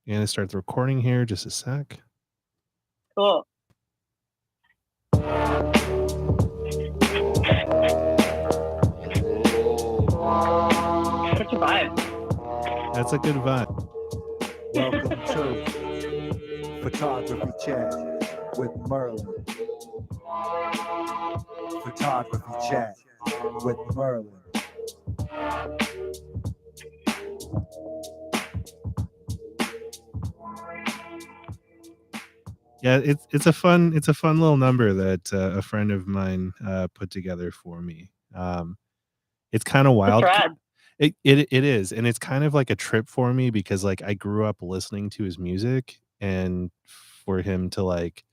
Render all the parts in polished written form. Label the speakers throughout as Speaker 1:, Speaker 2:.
Speaker 1: gonna start the recording here. Just a sec.
Speaker 2: Cool. Such a vibe.
Speaker 1: That's a good vibe.
Speaker 3: Welcome to Photography Chat with Merlin. Photography Chat with Merlin.
Speaker 1: Yeah, it's a fun little number that a friend of mine put together for me. It's kind of
Speaker 2: It's
Speaker 1: wild.
Speaker 2: rad.
Speaker 1: It is, and it's kind of like a trip for me because like I grew up listening to his music, and for him to like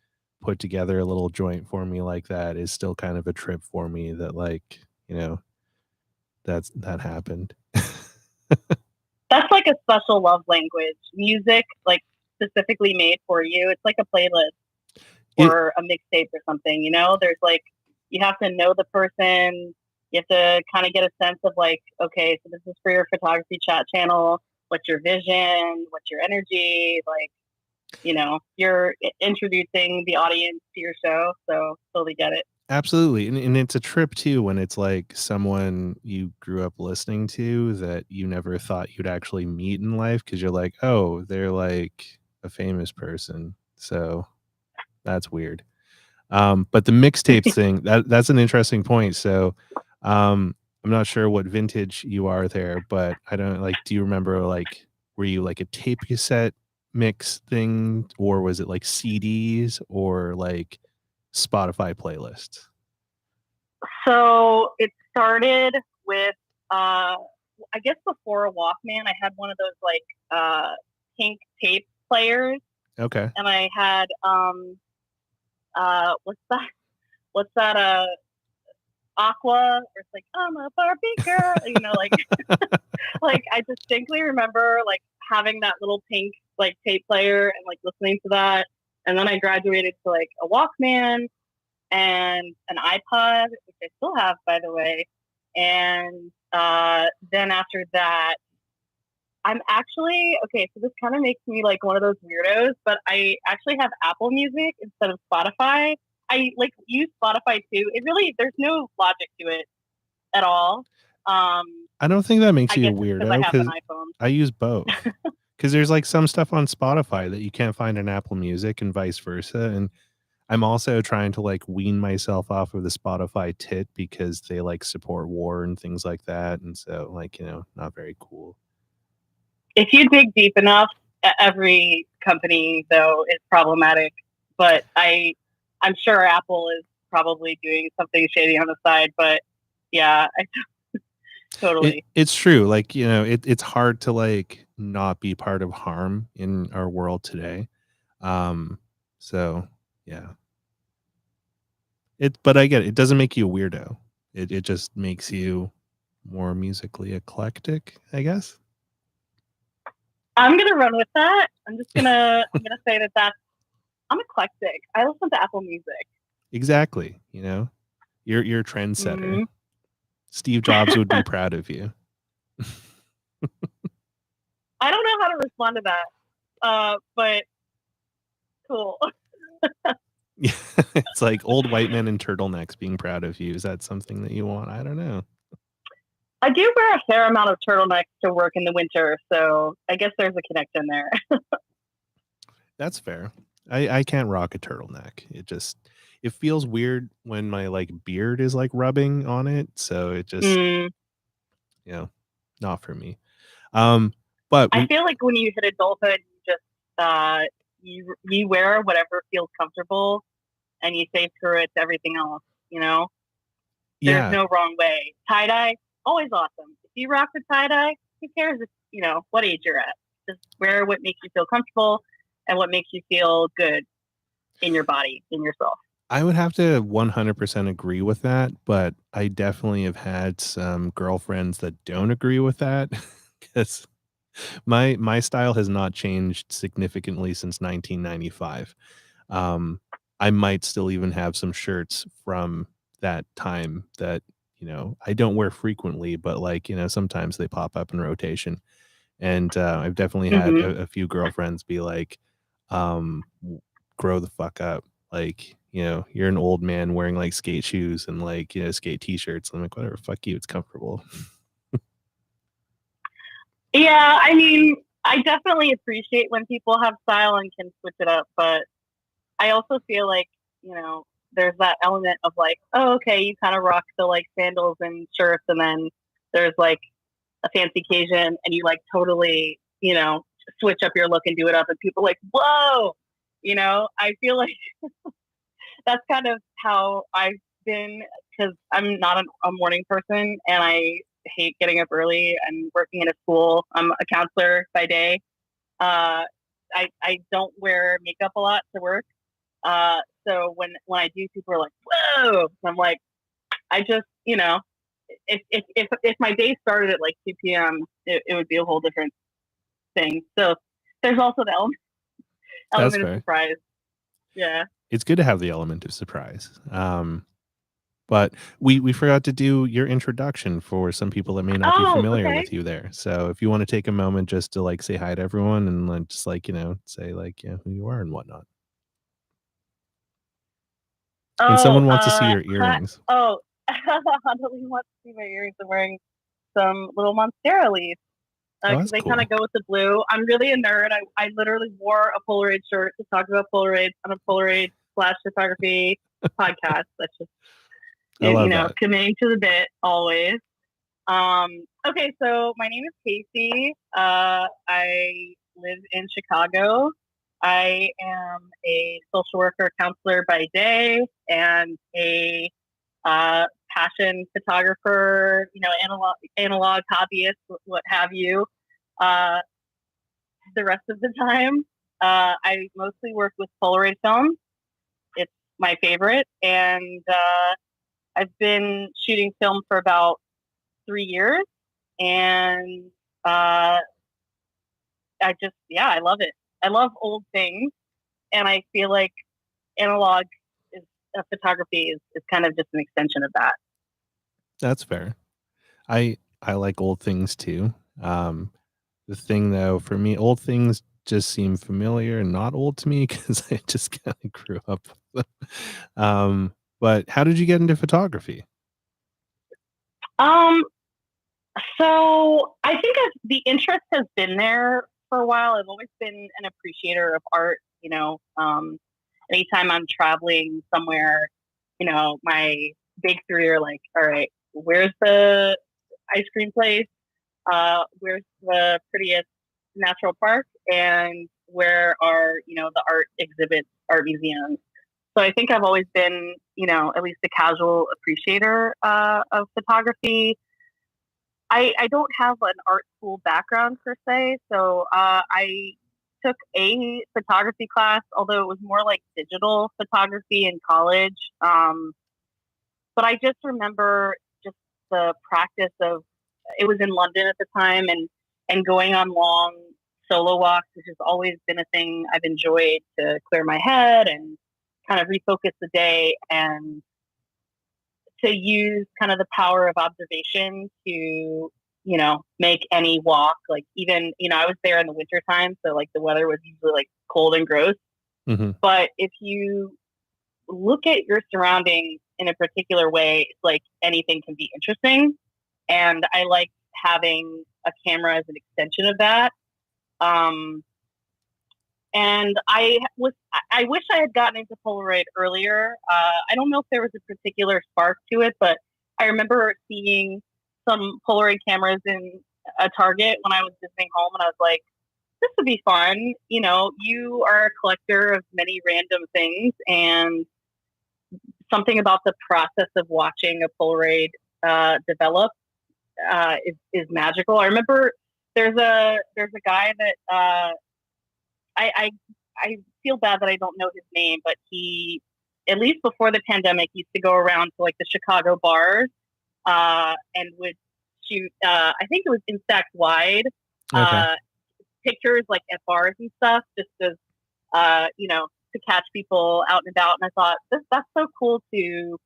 Speaker 1: put together a little joint for me like that is still kind of a trip for me that like, that happened.
Speaker 2: That's like a special love language. Music, like specifically made for you. It's like a playlist
Speaker 1: It
Speaker 2: or a mixtape or something, you know? There's like, you have to know the person. You have to kind of get a sense of like, okay, so this is for your photography chat channel. What's your vision? What's your energy? Like, you're introducing the audience to your show. So totally get it.
Speaker 1: Absolutely, and it's a trip too when it's like someone you grew up listening to that you never thought you'd actually meet in life because you're like, oh, they're like a famous person, so that's weird. But the mixtape thing, that's an interesting point. So, I'm not sure what vintage you are there, but I don't like. Do you remember like were you like a tape cassette mix thing, or was it like CDs or like Spotify playlists?
Speaker 2: So it started with, I guess before a Walkman, I had one of those like pink tape players,
Speaker 1: Okay.
Speaker 2: and I had what's that? What's that? Aqua, or it's like I'm a Barbie girl, like like I distinctly remember like having that little pink like tape player and like listening to that, and then I graduated to like a Walkman and an iPod, which I still have, by the way. And then after that, I'm actually okay. So this kind of makes me like one of those weirdos, but I actually have Apple Music instead of Spotify. I like use Spotify too. It really there's no logic to it at all. Um,
Speaker 1: I don't think that makes
Speaker 2: I
Speaker 1: you a
Speaker 2: guess it's because I
Speaker 1: weirdo
Speaker 2: have an
Speaker 1: because
Speaker 2: iPhone.
Speaker 1: I use both. Because there's like some stuff on Spotify that you can't find in Apple Music and vice versa. And I'm also trying to like wean myself off of the Spotify tit because they like support war and things like that. And so like, not very cool.
Speaker 2: If you dig deep enough, every company though is problematic. But I'm sure Apple is probably doing something shady on the side. But yeah, I totally.
Speaker 1: It's true. Like, it's hard to like not be part of harm in our world today. So yeah. But I get it. It doesn't make you a weirdo. It just makes you more musically eclectic, I guess.
Speaker 2: I'm gonna run with that. I'm gonna say that I'm eclectic. I listen to Apple Music.
Speaker 1: Exactly. You're a trendsetter.
Speaker 2: Mm-hmm.
Speaker 1: Steve Jobs would be proud of you.
Speaker 2: I don't know how to respond to that, but cool.
Speaker 1: Yeah, it's like old white men in turtlenecks being proud of you. Is that something that you want? I don't know.
Speaker 2: I do wear a fair amount of turtlenecks to work in the winter, so I guess there's a connection there.
Speaker 1: That's fair. I can't rock a turtleneck. It feels weird when my like beard is like rubbing on it. So it just,
Speaker 2: Mm.
Speaker 1: you know, not for me. But
Speaker 2: I feel like when you hit adulthood, you just you wear whatever feels comfortable, and you say screw it to everything else. There's
Speaker 1: yeah,
Speaker 2: no wrong way. Tie dye, always awesome. If you rock the tie dye, who cares if what age you're at? Just wear what makes you feel comfortable and what makes you feel good in your body, in yourself.
Speaker 1: I would have to 100% agree with that, but I definitely have had some girlfriends that don't agree with that because my style has not changed significantly since 1995. Um, I might still even have some shirts from that time that I don't wear frequently, but like sometimes they pop up in rotation. And I've definitely had a few girlfriends be like, grow the fuck up. Like, you're an old man wearing like skate shoes and like, skate t-shirts. I'm like, whatever, fuck you. It's comfortable.
Speaker 2: Yeah, I mean, I definitely appreciate when people have style and can switch it up, but I also feel like, there's that element of like, oh, okay, you kind of rock the like sandals and shirts, and then there's like a fancy occasion and you like totally, switch up your look and do it up, and people are like, whoa, I feel like that's kind of how I've been, because I'm not a morning person and I hate getting up early and working in a school. I'm a counselor by day. Uh, I don't wear makeup a lot to work. So when I do, people are like, whoa. I'm like, I just, if my day started at like 2 p.m., it would be a whole different thing. So there's also the
Speaker 1: That's
Speaker 2: element of
Speaker 1: fair.
Speaker 2: surprise. Yeah.
Speaker 1: It's good to have the element of surprise. But we forgot to do your introduction for some people that may not be
Speaker 2: Oh,
Speaker 1: familiar
Speaker 2: okay.
Speaker 1: with you there. So if you want to take a moment just to like say hi to everyone and like just like, say like, who you are and whatnot. And
Speaker 2: Oh,
Speaker 1: someone wants to see your
Speaker 2: hi.
Speaker 1: earrings.
Speaker 2: Oh, Adeline wants to see my earrings. I'm wearing some little Monstera leaves
Speaker 1: Oh,
Speaker 2: because
Speaker 1: that's
Speaker 2: they kind
Speaker 1: cool.
Speaker 2: of go with the blue. I'm really a nerd. I literally wore a Polaroid shirt to talk about Polaroids on a Polaroid / photography podcast. That's just,
Speaker 1: I love that.
Speaker 2: committing to the bit always. Okay, so my name is Casey. I live in Chicago. I am a social worker counselor by day and a passion photographer, analog hobbyist, what have you. Uh, the rest of the time, I mostly work with Polaroid film. It's my favorite, and I've been shooting film for about 3 years, and uh, I love it. I love old things, and I feel like analog is photography is kind of just an extension of that.
Speaker 1: That's fair. I like old things too. The thing though, for me, old things just seem familiar and not old to me because I just kind of grew up with them. But how did you get into photography?
Speaker 2: Um, so I think the interest has been there for a while. I've always been an appreciator of art. Anytime I'm traveling somewhere, my big three are like, all right, where's the ice cream place? Where's the prettiest natural park? And where are, the art exhibits, art museums? So I think I've always been, at least a casual appreciator of photography. I don't have an art school background per se, so I took a photography class, although it was more like digital photography in college. But I just remember just the practice of, it was in London at the time, and going on long solo walks, which has always been a thing I've enjoyed to clear my head and kind of refocus the day, and to use kind of the power of observation to, make any walk, like even, I was there in the winter time, so like the weather was usually like cold and gross.
Speaker 1: Mm-hmm.
Speaker 2: But if you look at your surroundings in a particular way, it's like anything can be interesting. And I like having a camera as an extension of that. Um, and I wish I had gotten into Polaroid earlier. I don't know if there was a particular spark to it, but I remember seeing some Polaroid cameras in a Target when I was visiting home, and I was like, this would be fun. You are a collector of many random things, and something about the process of watching a Polaroid develop is magical. I remember there's a guy that I I feel bad that I don't know his name, but he, at least before the pandemic, used to go around to like the Chicago bars and would shoot. I think it was Instax wide
Speaker 1: Okay.
Speaker 2: pictures like at bars and stuff, just as to catch people out and about. And I thought that's so cool to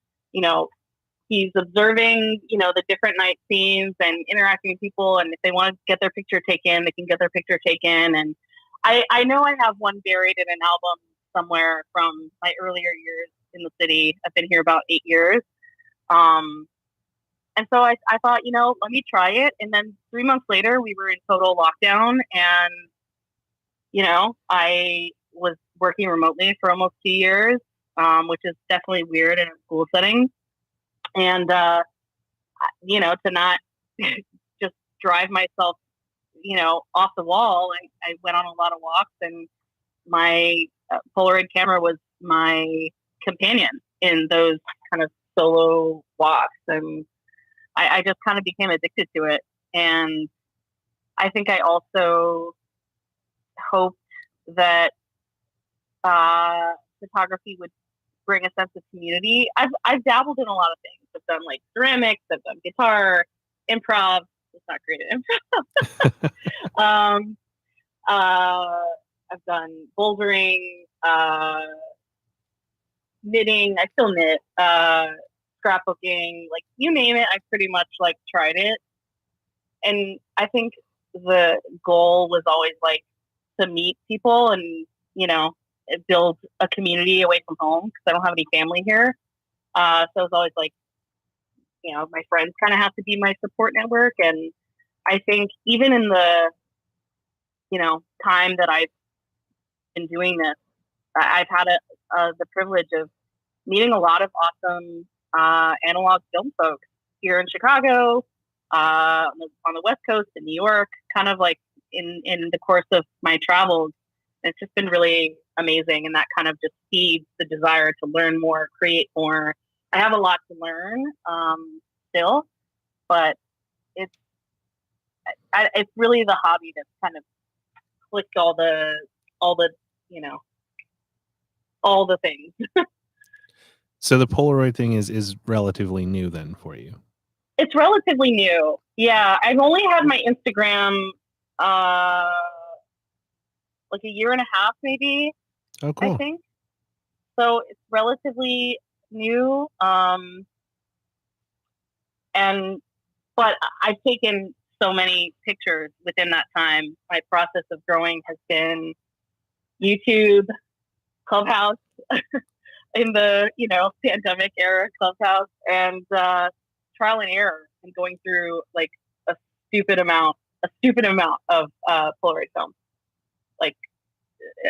Speaker 2: he's observing, the different night scenes and interacting with people. And if they want to get their picture taken, they can get their picture taken. And I know I have one buried in an album somewhere from my earlier years in the city. I've been here about 8 years. And so I thought, let me try it. And then 3 months later, we were in total lockdown. And, I was working remotely for almost 2 years, which is definitely weird in a school setting. And, to not just drive myself, off the wall, I went on a lot of walks, and my Polaroid camera was my companion in those kind of solo walks. And I just kind of became addicted to it. And I think I also hoped that photography would bring a sense of community. I've dabbled in a lot of things. I've done like ceramics, I've done guitar, improv. It's not great at improv. I've done bouldering, knitting. I still knit, scrapbooking, like you name it. I've pretty much like tried it. And I think the goal was always like to meet people and, build a community away from home because I don't have any family here. So it's always like, my friends kind of have to be my support network. And I think even in the, time that I've been doing this, I've had the privilege of meeting a lot of awesome analog film folks here in Chicago, on the West Coast in New York, kind of like in the course of my travels. And it's just been really amazing. And that kind of just feeds the desire to learn more, create more. I have a lot to learn still, but it's really the hobby that's kind of clicked all the all the things.
Speaker 1: So the Polaroid thing is relatively new then for you.
Speaker 2: It's relatively new. Yeah. I've only had my Instagram like a year and a half, maybe.
Speaker 1: Oh, cool.
Speaker 2: I think. So it's relatively new. But I've taken so many pictures within that time. My process of growing has been YouTube, Clubhouse, in the, pandemic era, Clubhouse, and trial and error, and going through like a stupid amount of Polaroid film, like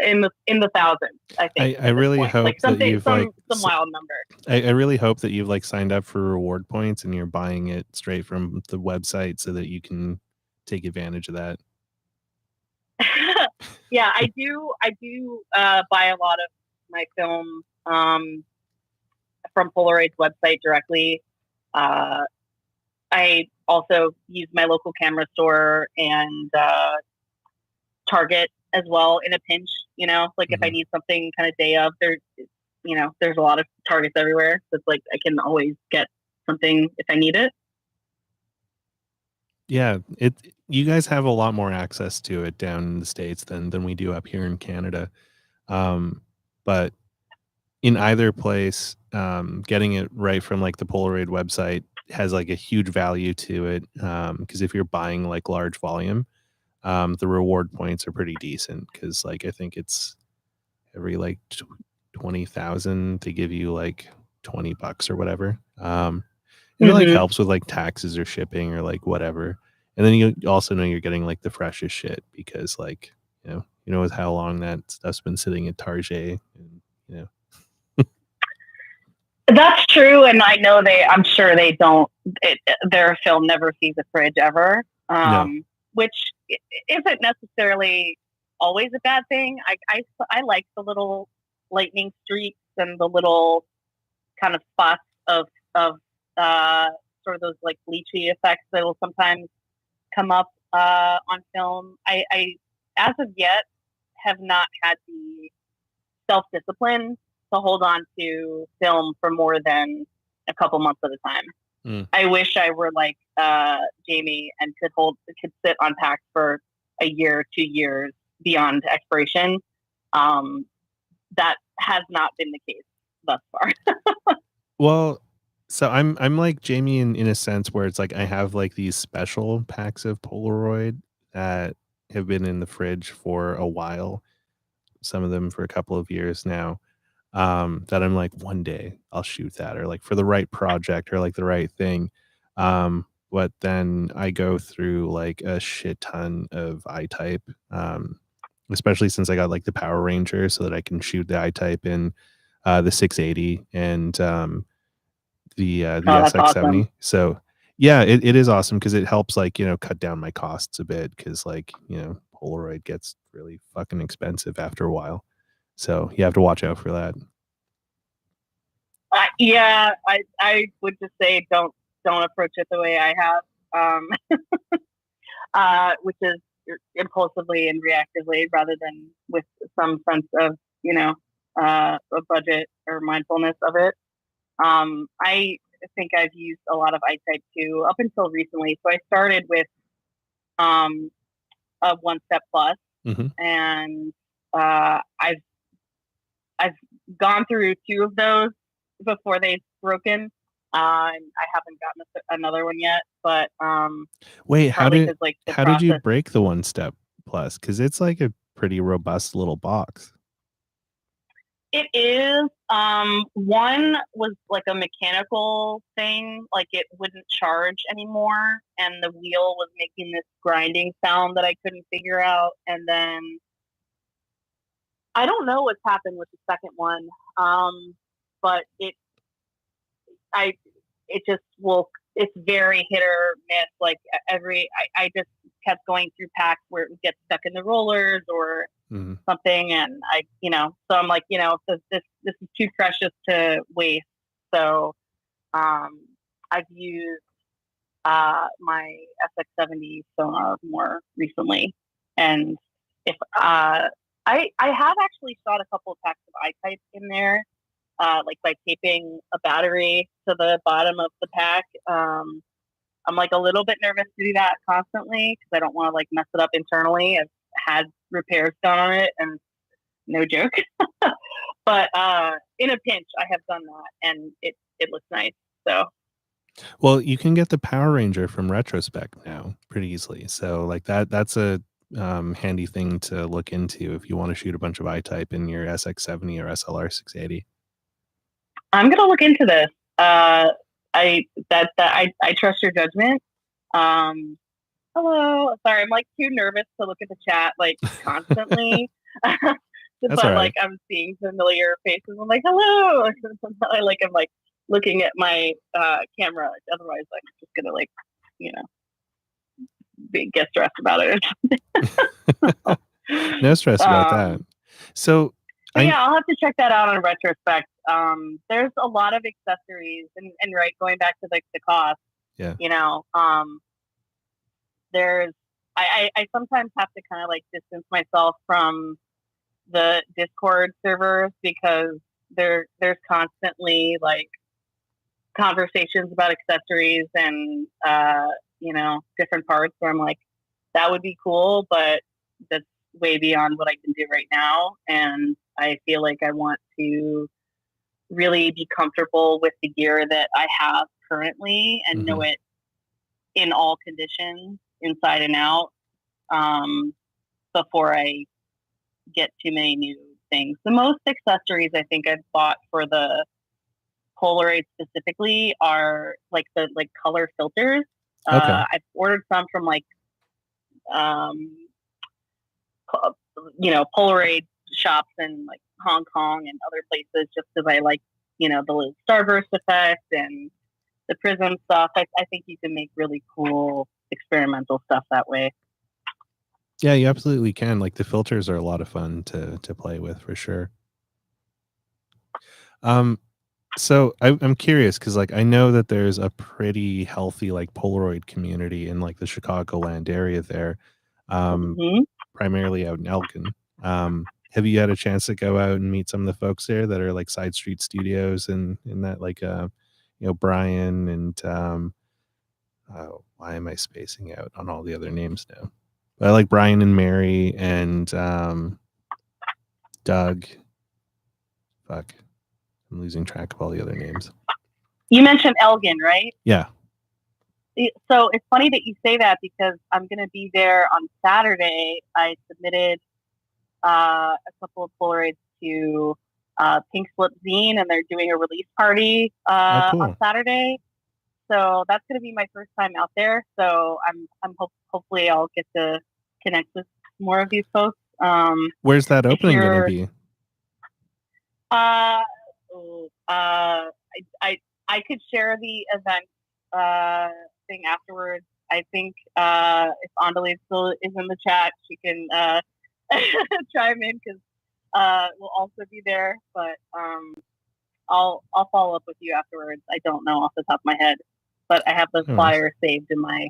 Speaker 2: in the thousands. I think
Speaker 1: I really hope
Speaker 2: like
Speaker 1: that you've
Speaker 2: some wild number.
Speaker 1: I really hope that you've like signed up for reward points and you're buying it straight from the website so that you can take advantage of that.
Speaker 2: Yeah, I do buy a lot of my film from Polaroid's website directly. I also use my local camera store and Target as well in a pinch. Like if I need something kind of day of, there's a lot of Targets everywhere. So it's like I can always get something if I need it.
Speaker 1: Yeah, you guys have a lot more access to it down in the States than we do up here in Canada. But in either place, getting it right from like the Polaroid website has like a huge value to it. Because if you're buying like large volume, the reward points are pretty decent. Because like I think it's every like 20,000 they give you like $20 or whatever. It like helps with like taxes or shipping or like whatever. And then you also know you're getting like the freshest shit because like you know how long that stuff's been sitting at Target and
Speaker 2: That's true, and I know I'm sure they don't. Their film never sees a fridge ever,
Speaker 1: No.
Speaker 2: which isn't necessarily always a bad thing. I like the little lightning streaks and the little kind of spots of sort of those like bleachy effects that will sometimes come up on film. I as of yet have not had the self-discipline to hold on to film for more than a couple months at a time. I wish I were like Jamie and could sit on packs for a year, 2 years beyond expiration. That has not been the case thus far.
Speaker 1: Well, So I'm like Jamie in a sense where it's like I have like these special packs of Polaroid that have been in the fridge for a while, some of them for a couple of years now. That I'm like, one day I'll shoot that, or like for the right project or like the right thing. But then I go through like a shit ton of I-type, especially since I got like the Power Ranger so that I can shoot the I-type in the 680 and the
Speaker 2: Oh, that's awesome.
Speaker 1: SX70. So yeah, it is awesome because it helps like, cut down my costs a bit because like, Polaroid gets really fucking expensive after a while. So you have to watch out for that.
Speaker 2: Yeah, I would just say don't approach it the way I have, which is impulsively and reactively rather than with some sense of a budget or mindfulness of it. I think I've used a lot of iType too up until recently. So I started with um, a One Step Plus,
Speaker 1: Hmm.
Speaker 2: and I've gone through two of those before they've broken. And I haven't gotten another one yet, but
Speaker 1: Wait,
Speaker 2: partly because like the
Speaker 1: how did you
Speaker 2: process.
Speaker 1: break the One Step Plus? Because it's like a pretty robust little box.
Speaker 2: It is. One was like a mechanical thing, like it wouldn't charge anymore, and the wheel was making this grinding sound that I couldn't figure out. And then I don't know what's happened with the second one, but I, it just will. It's very hit or miss. Like I just kept going through packs where it would get stuck in the rollers or
Speaker 1: Mhm.
Speaker 2: something, and so I'm like, this is too precious to waste. So I've used my SX70 sonar more recently, and if I have actually shot a couple of packs of I-type in there, like by taping a battery to the bottom of the pack. I'm like a little bit nervous to do that constantly because I don't want to like mess it up internally. I've had repairs done on it, and no joke. But in a pinch, I have done that, and it looks nice. So
Speaker 1: Well, you can get the Power Ranger from Retrospect now pretty easily. So like that's a handy thing to look into if you want to shoot a bunch of I-type in your SX70 or SLR 680.
Speaker 2: I'm gonna look into this. I trust your judgment. Um, Hello. Sorry, I'm like too nervous to look at the chat like constantly.
Speaker 1: That's all
Speaker 2: But like
Speaker 1: right.
Speaker 2: I'm seeing familiar faces. I'm like, hello. I'm like looking at my camera. Otherwise, I'm just gonna like, you know, get stressed about it.
Speaker 1: No stress about that.
Speaker 2: um,
Speaker 1: So
Speaker 2: but
Speaker 1: I
Speaker 2: yeah, I'll have to check that out on retrospect. There's a lot of accessories, and right, going back to like the cost,
Speaker 1: yeah.
Speaker 2: you know, there's I sometimes have to kind of like distance myself from the Discord servers because there's constantly like conversations about accessories and different parts where I'm like, that would be cool, but that's way beyond what I can do right now. And I feel like I want to really be comfortable with the gear that I have currently and know
Speaker 1: Mhm.
Speaker 2: it in all conditions, inside and out, um, before I get too many new things. The most accessories I think I've bought for the Polaroid specifically are like the like color filters.
Speaker 1: Okay.
Speaker 2: I've ordered some from like um, Polaroid shops in like Hong Kong and other places just because I like the little starburst effect and the prism stuff. I think you can make really cool experimental stuff that way.
Speaker 1: Yeah, you absolutely can. Like the filters are a lot of fun to play with for sure. Um So I'm curious because like I know that there's a pretty healthy like Polaroid community in like the Chicagoland area there, um,
Speaker 2: Mm-hmm.
Speaker 1: primarily out in Elgin. Have you had a chance to go out and meet some of the folks there that are like side street studios and in that like Brian and oh, why am I spacing out on all the other names now? But I like Brian and Mary and Doug. Fuck, I'm losing track of all the other names.
Speaker 2: You mentioned Elgin, right?
Speaker 1: Yeah.
Speaker 2: So it's funny that you say that because I'm going to be there on Saturday. I submitted a couple of Polaroids to Pink Slip Zine, and they're doing a release party
Speaker 1: Oh,
Speaker 2: on
Speaker 1: cool.
Speaker 2: Saturday. So that's going to be my first time out there. So hopefully I'll get to connect with more of these folks.
Speaker 1: Where's that
Speaker 2: if
Speaker 1: opening going to
Speaker 2: you're,
Speaker 1: be?
Speaker 2: uh, oh, I could share the event thing afterwards. I think if Andale still is in the chat, she can chime in because we'll also be there. But I'll follow up with you afterwards. I don't know off the top of my head, but I have the
Speaker 1: Oh, nice.
Speaker 2: flyer saved in my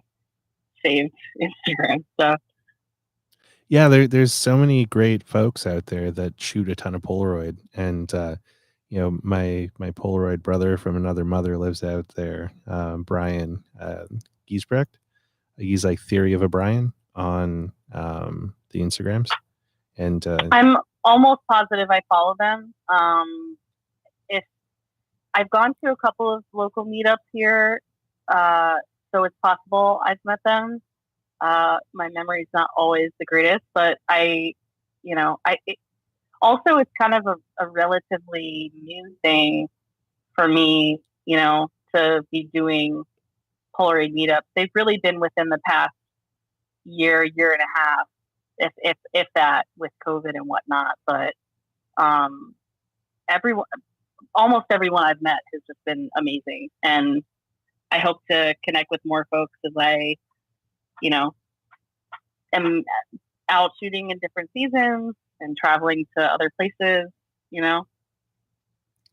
Speaker 2: saved Instagram. So
Speaker 1: Yeah, there's so many great folks out there that shoot a ton of Polaroid, and you know, my Polaroid brother from another mother lives out there, Brian Giesbrecht. He's like Theory of a Brian on the Instagrams, and
Speaker 2: I'm almost positive I follow them. If I've gone to a couple of local meetups here, so it's possible I've met them. My memory's not always the greatest, but also it's kind of a relatively new thing for me, to be doing Polaroid meetups. They've really been within the past year and a half, if that, with COVID and whatnot. But everyone, almost everyone I've met has just been amazing, and I hope to connect with more folks as I, am out shooting in different seasons and traveling to other places.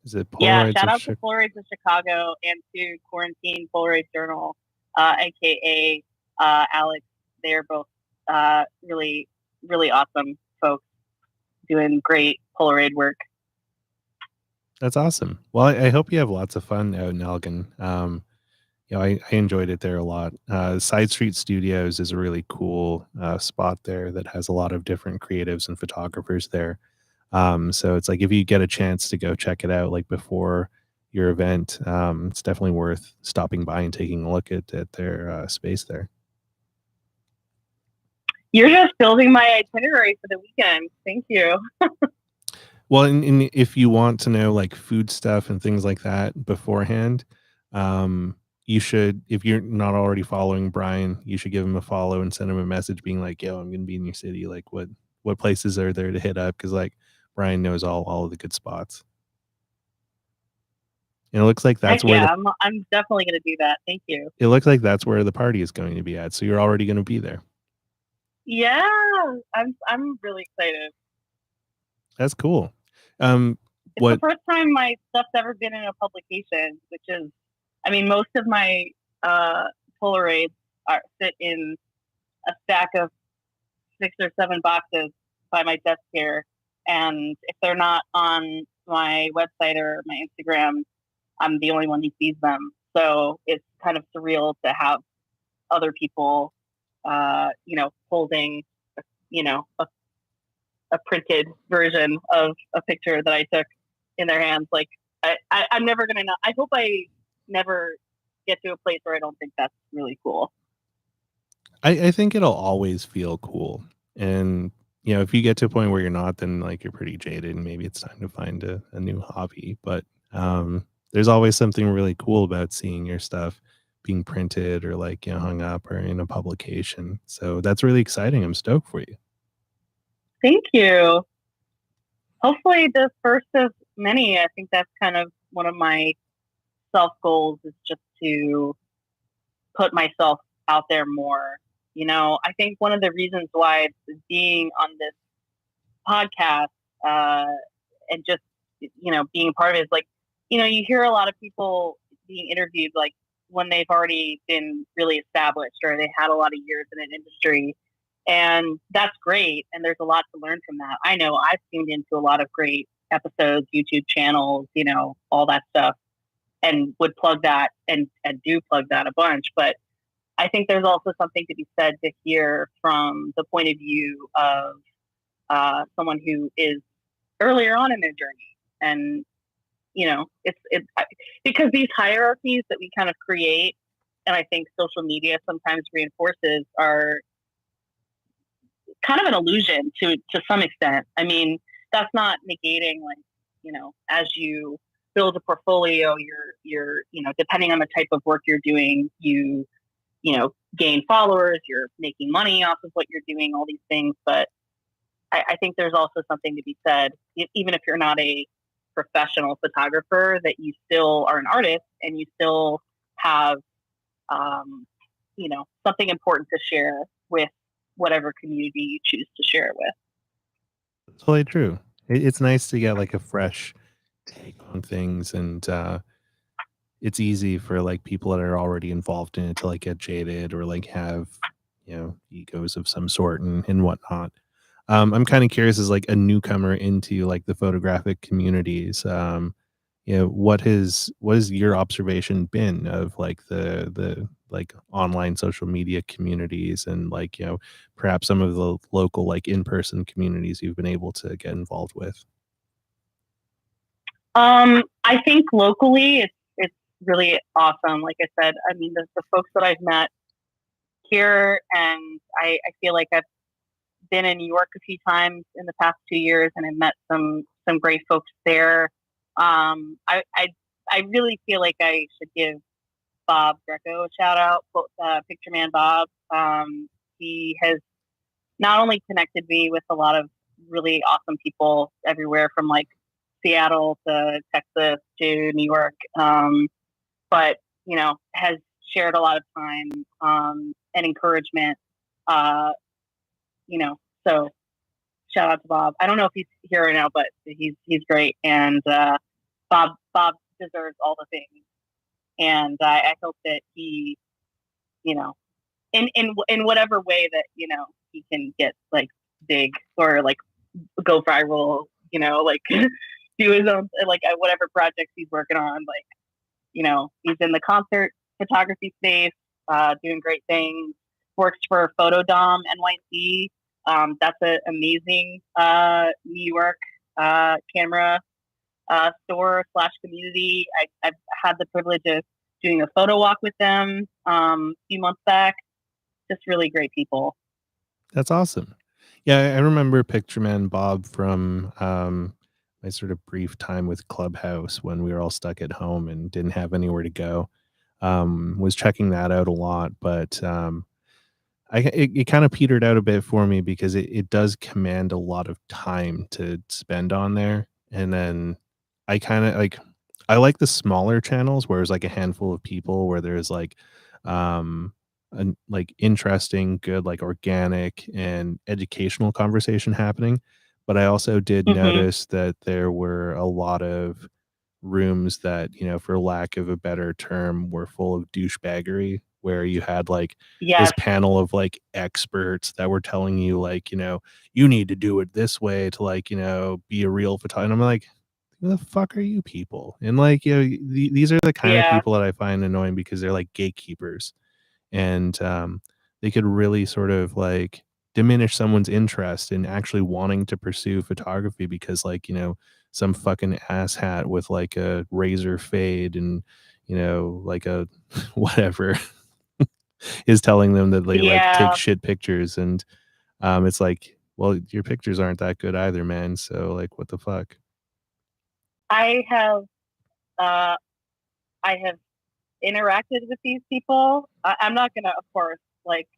Speaker 1: is it Polaroids?
Speaker 2: Yeah, shout out to Polaroids of Chicago and to Quarantine Polaroid Journal, aka Alex. They're both really, really awesome folks doing great Polaroid work.
Speaker 1: That's awesome. Well, I hope you have lots of fun out in Elgin. You know, I enjoyed it there a lot. Side Street Studios is a really cool spot there that has a lot of different creatives and photographers there. So it's like if you get a chance to go check it out, like before your event, it's definitely worth stopping by and taking a look at their space there.
Speaker 2: You're just building my itinerary for the weekend. Thank you.
Speaker 1: Well, and if you want to know like food stuff and things like that beforehand, you should, if you're not already following Brian, you should give him a follow and send him a message being like, yo, I'm going to be in your city. Like what places are there to hit up? Cause like Brian knows all of the good spots. And it looks like that's where
Speaker 2: I'm definitely going to do that. Thank you.
Speaker 1: it looks like that's where the party is going to be at. So you're already going to be there.
Speaker 2: Yeah, I'm really excited.
Speaker 1: That's cool.
Speaker 2: It's the first time my stuff's ever been in a publication, which is, I mean, most of my Polaroids sit in a stack of 6 or 7 boxes by my desk here, and if they're not on my website or my Instagram, I'm the only one who sees them. So it's kind of surreal to have other people, holding, a printed version of a picture that I took in their hands. Like I'm never gonna know. I hope I never get to a place where I don't think that's really cool.
Speaker 1: I think it'll always feel cool. And you know, if you get to a point where you're not, then like you're pretty jaded and maybe it's time to find a new hobby. But there's always something really cool about seeing your stuff being printed or like, you know, hung up or in a publication. So that's really exciting. I'm stoked for you.
Speaker 2: Thank you. Hopefully the first of many. I think that's kind of one of my self goals, is just to put myself out there more. I think one of the reasons why being on this podcast and just, being part of it is like, you hear a lot of people being interviewed like when they've already been really established or they had a lot of years in an industry. And that's great. And there's a lot to learn from that. I know I've tuned into a lot of great episodes, YouTube channels, all that stuff, and would plug that and do plug that a bunch. But I think there's also something to be said to hear from the point of view of someone who is earlier on in their journey and because these hierarchies that we kind of create, and I think social media sometimes reinforces, are kind of an illusion to some extent. I mean, that's not negating, like, as you build a portfolio, you're depending on the type of work you're doing, you gain followers, you're making money off of what you're doing, all these things. But I think there's also something to be said, even if you're not a professional photographer, that you still are an artist and you still have, something important to share with whatever community you choose to share it with.
Speaker 1: It's totally true. It's nice to get like a fresh take on things, and it's easy for like people that are already involved in it to like get jaded or like have egos of some sort and whatnot. I'm kind of curious, as like a newcomer into like the photographic communities. What has your observation been of like the like online social media communities, and like perhaps some of the local like in-person communities you've been able to get involved with?
Speaker 2: I think locally it's really awesome. Like I said, I mean, the folks that I've met here, and I feel like I've been in New York a few times in the past 2 years, and I've met some great folks there. I really feel like I should give Bob Greco a shout out, Picture Man Bob. He has not only connected me with a lot of really awesome people everywhere from like Seattle to Texas to New York, but has shared a lot of time and encouragement. Uh, so shout out to Bob. I don't know if he's here right now, but he's great, and Bob deserves all the things. And I hope that he, in whatever way that he can get like big or like go viral, like do his own, like whatever projects he's working on, like he's in the concert photography space, doing great things. Works for Photodom NYC. That's an amazing New York camera store / community. I've had the privilege of doing a photo walk with them a few months back. Just really great people.
Speaker 1: That's awesome. Yeah, I remember Picture Man Bob from my sort of brief time with Clubhouse when we were all stuck at home and didn't have anywhere to go. Was checking that out a lot, but it kind of petered out a bit for me because it does command a lot of time to spend on there. And then I kind of I like the smaller channels where it's like a handful of people where there's like an like interesting, good, like organic and educational conversation happening. But I also did
Speaker 2: Mm-hmm.
Speaker 1: notice that there were a lot of rooms that, for lack of a better term, were full of douchebaggery, where you had like this
Speaker 2: Yes.
Speaker 1: panel of like experts that were telling you like, you need to do it this way to like, be a real photographer. And I'm like, who the fuck are you people? And like, these are the kind of
Speaker 2: Yeah.
Speaker 1: people that I find annoying because they're like gatekeepers, and they could really sort of like diminish someone's interest in actually wanting to pursue photography because like some fucking asshat with like a razor fade and like a whatever is telling them that they like take
Speaker 2: Yeah.
Speaker 1: shit pictures, and it's like, well, your pictures aren't that good either, man, so like what the fuck.
Speaker 2: I have uh, I have interacted with these people. I'm not gonna, of course, like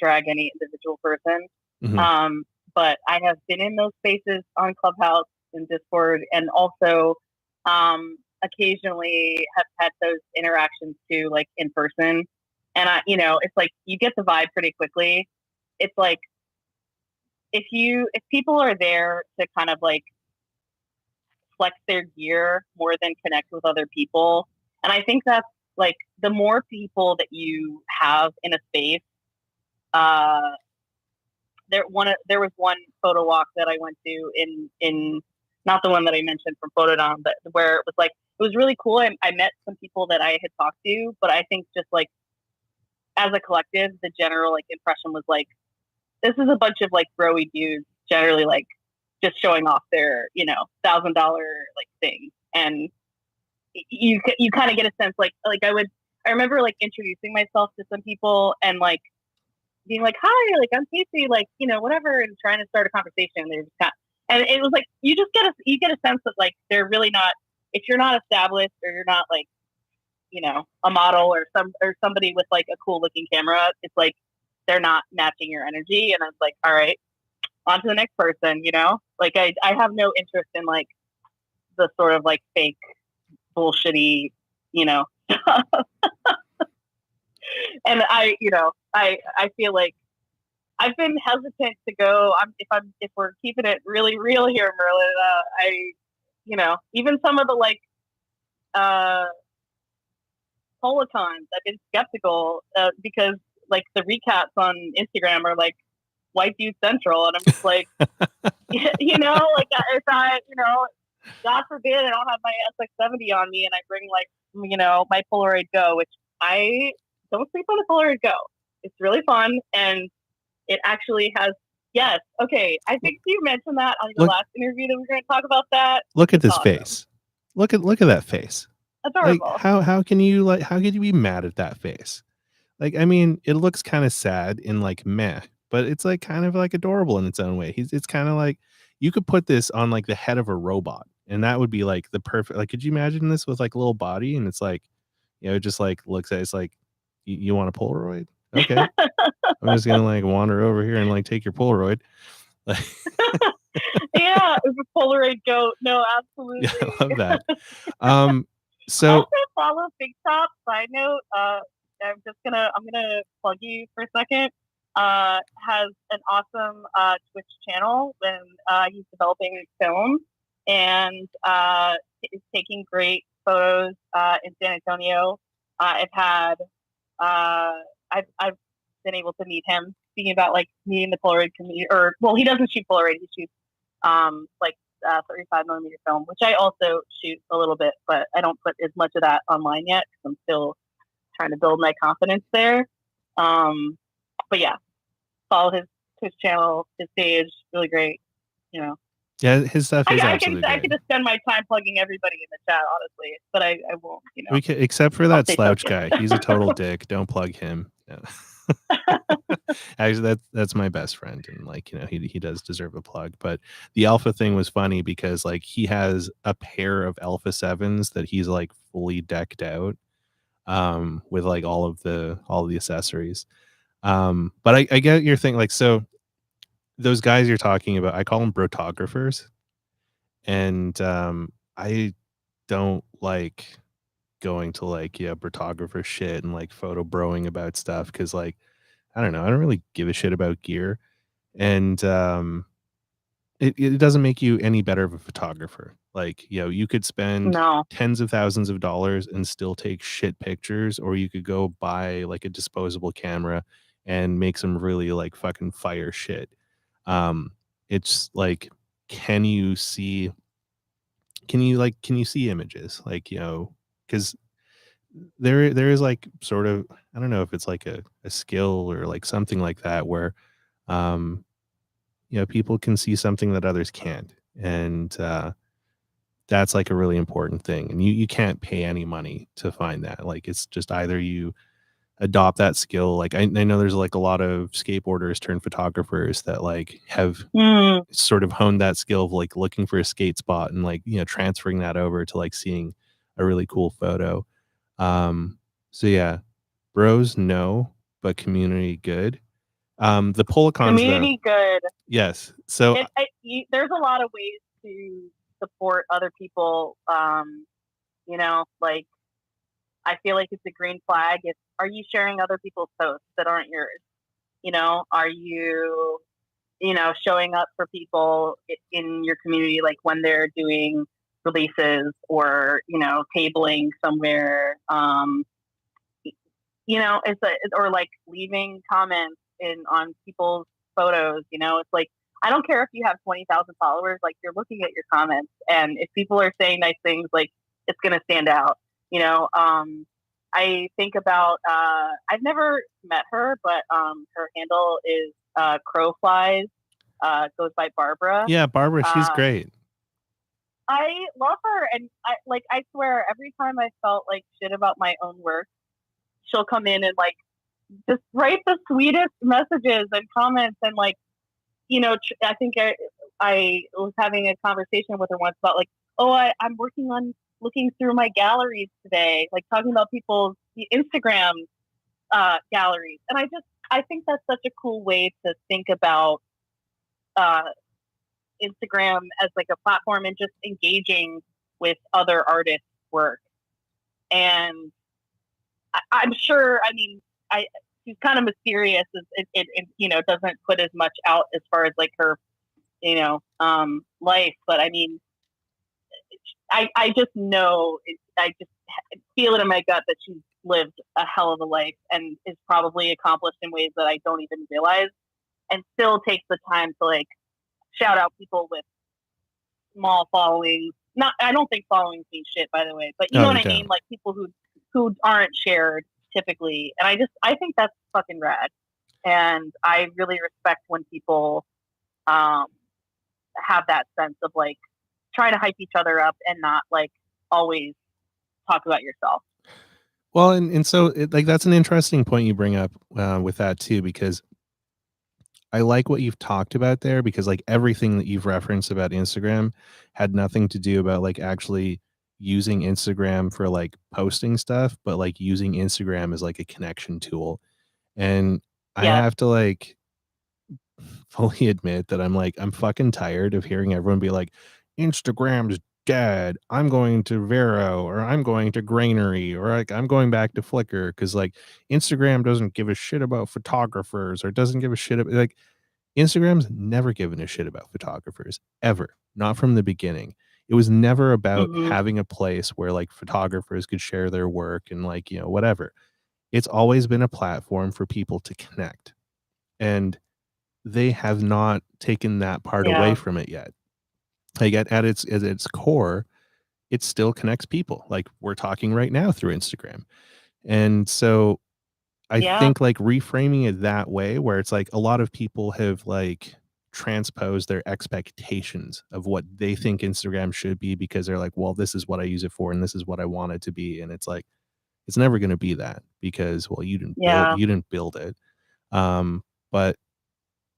Speaker 2: drag any individual person.
Speaker 1: Hmm.
Speaker 2: Um, but I have been in those spaces on Clubhouse and Discord, and also occasionally have had those interactions too, like in person. And it's like you get the vibe pretty quickly. It's like if people are there to kind of like flex their gear more than connect with other people. And I think that's like the more people that you have in a space. Uh, there was one photo walk that I went to in not the one that I mentioned from Photodom, but where it was like it was really cool. I met some people that I had talked to, but I think just like as a collective, the general like impression was like this is a bunch of like broy dudes, generally like just showing off their $1,000 like thing, and you kind of get a sense like I remember like introducing myself to some people and like being like, hi, like I'm Casey, like, whatever, and trying to start a conversation. They're just and it was like you get a sense that like they're really not, if you're not established or you're not like, a model or somebody with like a cool looking camera, it's like they're not matching your energy. And I was like, all right, on to the next person, Like I have no interest in like the sort of like fake bullshitty, stuff. And I feel like I've been hesitant to go. If we're keeping it really real here, Merlin, even some of the like Polacons, I've been skeptical because like the recaps on Instagram are like white dude central, and I'm just like, like if I, God forbid, I don't have my SX70 on me, and I bring like, my Polaroid Go, which I don't sleep on the Polaroid Go. It's really fun, and it actually has. Yes. Okay. I think you mentioned that on your last interview that we were going to talk about that.
Speaker 1: Look at this face. Look at that face.
Speaker 2: Adorable.
Speaker 1: Like how can you be mad at that face? Like, I mean, it looks kind of sad and like meh, but it's like kind of like adorable in its own way. It's kind of like you could put this on like the head of a robot, and that would be like the perfect. Like, could you imagine this with like a little body, and it's like, it just like looks at it's like, you want a Polaroid? Okay, I'm just gonna like wander over here and like take your Polaroid.
Speaker 2: Yeah, it was a Polaroid Go. No, absolutely.
Speaker 1: Yeah, I love that. So
Speaker 2: also follow Big Top. Side note, I'm gonna plug you for a second. Has an awesome Twitch channel when he's developing film and is taking great photos in San Antonio. I've been able to meet him. Speaking about like meeting the Polaroid community, he doesn't shoot Polaroid. He shoots like 35 millimeter film, which I also shoot a little bit, but I don't put as much of that online yet because I'm still trying to build my confidence there. But yeah, follow his Twitch channel, his page, really great.
Speaker 1: Yeah, his stuff is absolutely great.
Speaker 2: I could just spend my time plugging everybody in the chat, honestly, but I won't.
Speaker 1: We can, except for that slouch guy. He's a total dick. Don't plug him. No. Actually, that's my best friend, and like he does deserve a plug. But the Alpha thing was funny because like he has a pair of Alpha 7s that he's like fully decked out with like all the accessories. But I get your thing, like, so those guys you're talking about, I call them brotographers, and I don't like going to like brotographer shit and like photo broing about stuff because like I don't know, I don't really give a shit about gear, and it doesn't make you any better of a photographer. Like, you could spend tens of thousands of dollars and still take shit pictures, or you could go buy like a disposable camera and make some really like fucking fire shit. It's like, can you see images? Like, because there is like sort of, I don't know if it's like a skill or like something like that where people can see something that others can't, and that's like a really important thing, and you can't pay any money to find that. Like, it's just either you adopt that skill. Like I know there's like a lot of skateboarders turned photographers that like have sort of honed that skill of like looking for a skate spot and like transferring that over to like seeing a really cool photo. So yeah, bros no, but community good. The Polacons
Speaker 2: community good.
Speaker 1: Yes. So
Speaker 2: there's a lot of ways to support other people. Like I feel like it's a green flag. Are you sharing other people's posts that aren't yours? Are you, showing up for people in your community, like when they're doing releases or, tabling somewhere, or like leaving comments on people's photos, it's like, I don't care if you have 20,000 followers, like you're looking at your comments, and if people are saying nice things, like it's going to stand out. I think about, I've never met her, but her handle is Crowflies, goes by Barbara.
Speaker 1: Yeah, Barbara, she's great.
Speaker 2: I love her, and I swear every time I felt like shit about my own work, she'll come in and like just write the sweetest messages and comments, and like I think I was having a conversation with her once about like, oh, I'm working on looking through my galleries today, like talking about people's Instagram galleries, and I think that's such a cool way to think about uh, Instagram as like a platform and just engaging with other artists' work. And I'm sure, I mean, I she's kind of mysterious. It doesn't put as much out as far as like her life, but I mean, I just know I just feel it in my gut that she's lived a hell of a life and is probably accomplished in ways that I don't even realize, and still takes the time to like shout out people with small followings. Not, I don't think followings mean shit, by the way, but you know
Speaker 1: Oh,
Speaker 2: what
Speaker 1: they
Speaker 2: I mean.
Speaker 1: don't.
Speaker 2: Like people who aren't shared typically, and I think that's fucking rad, and I really respect when people um have that sense of like trying to hype each other up and not like always talk about yourself.
Speaker 1: Well, and so like that's an interesting point you bring up with that too, because I like what you've talked about there because like everything that you've referenced about Instagram had nothing to do about like actually using Instagram for like posting stuff, but like using Instagram as like a connection tool. And I
Speaker 2: Yes.
Speaker 1: have to like fully admit that I'm fucking tired of hearing everyone be like, Instagram's dead. I'm going to Vero or I'm going to Granary or like I'm going back to Flickr because like Instagram doesn't give a shit about photographers or doesn't give a shit about like Instagram's never given a shit about photographers ever. Not from the beginning. It was never about
Speaker 2: Mm-hmm.
Speaker 1: having a place where like photographers could share their work and like, whatever. It's always been a platform for people to connect. And they have not taken that part away
Speaker 2: Yeah.
Speaker 1: from it yet. Like at its core, it still connects people. Like we're talking right now through Instagram. And so I
Speaker 2: Yeah.
Speaker 1: think like reframing it that way where it's like a lot of people have like transposed their expectations of what they think Instagram should be because they're like, well, this is what I use it for and this is what I want it to be. And it's like it's never going to be that because well,
Speaker 2: Yeah.
Speaker 1: you didn't build it. But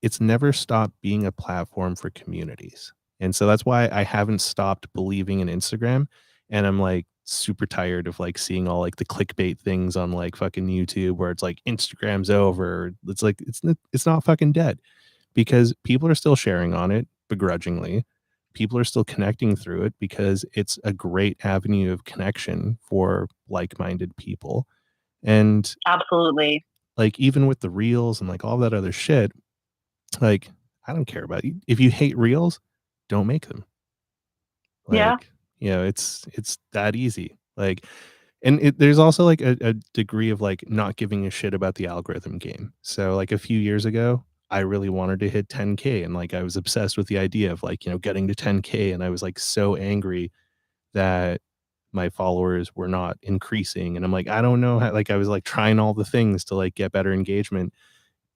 Speaker 1: it's never stopped being a platform for communities. And so that's why I haven't stopped believing in Instagram. And I'm like super tired of like seeing all like the clickbait things on like fucking YouTube where it's like Instagram's over. It's like it's not fucking dead because people are still sharing on it begrudgingly. People are still connecting through it because it's a great avenue of connection for like-minded people. And
Speaker 2: Absolutely.
Speaker 1: like even with the reels and like all that other shit, like, I don't care about you. If you hate reels, don't make them.
Speaker 2: Yeah.
Speaker 1: Like, it's that easy. Like, and there's also like a degree of like not giving a shit about the algorithm game. So like a few years ago, I really wanted to hit 10K and like I was obsessed with the idea of like, getting to 10K and I was like so angry that my followers were not increasing and I'm like, I don't know how like I was like trying all the things to like get better engagement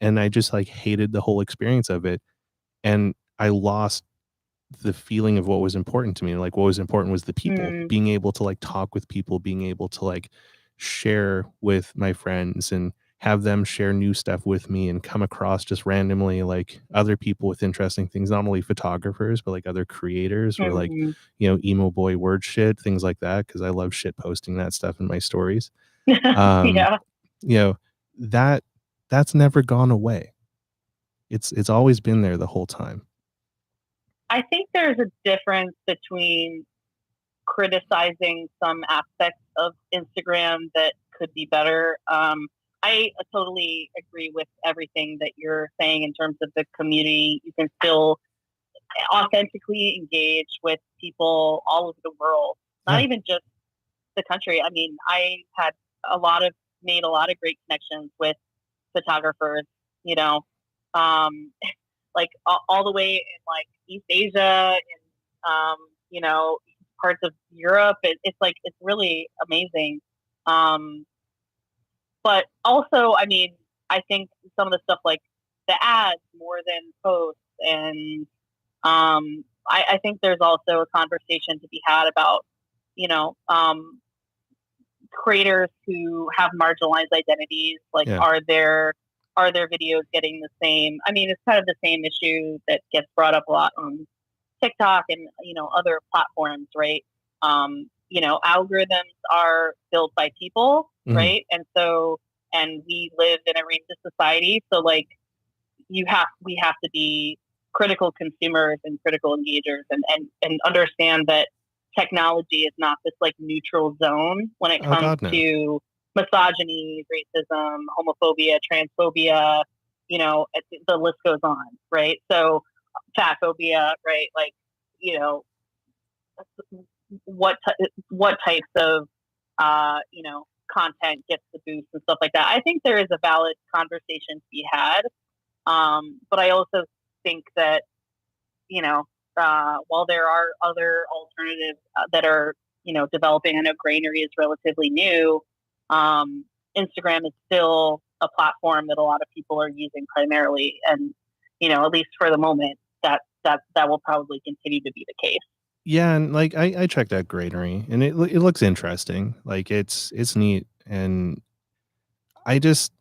Speaker 1: and I just like hated the whole experience of it and I lost the feeling of what was important to me. Like what was important was the people,
Speaker 2: Mm.
Speaker 1: being able to like talk with people, being able to like share with my friends and have them share new stuff with me and come across just randomly like other people with interesting things, not only photographers, but like other creators or like,
Speaker 2: Mm-hmm.
Speaker 1: emo boy word shit, things like that. Cause I love shit posting that stuff in my stories. Um,
Speaker 2: Yeah.
Speaker 1: you know, that that's never gone away. It's always been there the whole time.
Speaker 2: I think there's a difference between criticizing some aspects of Instagram that could be better. I totally agree with everything that you're saying in terms of the community. You can still authentically engage with people all over the world, not
Speaker 1: Yeah.
Speaker 2: even just the country. I mean, I had a lot of made a lot of great connections with photographers, you know, um, like all the way in like East Asia and parts of Europe. It's like it's really amazing. Um, but also, I mean, I think some of the stuff like the ads more than posts and I think there's also a conversation to be had about, you know, creators who have marginalized identities. Like,
Speaker 1: Yeah.
Speaker 2: are their videos getting the same? I mean, it's kind of the same issue that gets brought up a lot on TikTok and, you know, other platforms, right? You know, algorithms are built by people, right? And so, and we live in a racist society, so like we have to be critical consumers and critical engagers, and understand that technology is not this like neutral zone when it
Speaker 1: Oh
Speaker 2: comes
Speaker 1: God, no.
Speaker 2: to misogyny, racism, homophobia, transphobia, you know, the list goes on, right? So fatphobia, right? Like, you know, what types of you know, content gets the boost and stuff like that. I think there is a valid conversation to be had, but I also think that, you know, while there are other alternatives that are, you know, developing, I know Granary is relatively new. Instagram is still a platform that a lot of people are using primarily, and, you know, at least for the moment, that will probably continue to be the case.
Speaker 1: Yeah, and like I checked out Granary, and it looks interesting. Like it's neat, and I just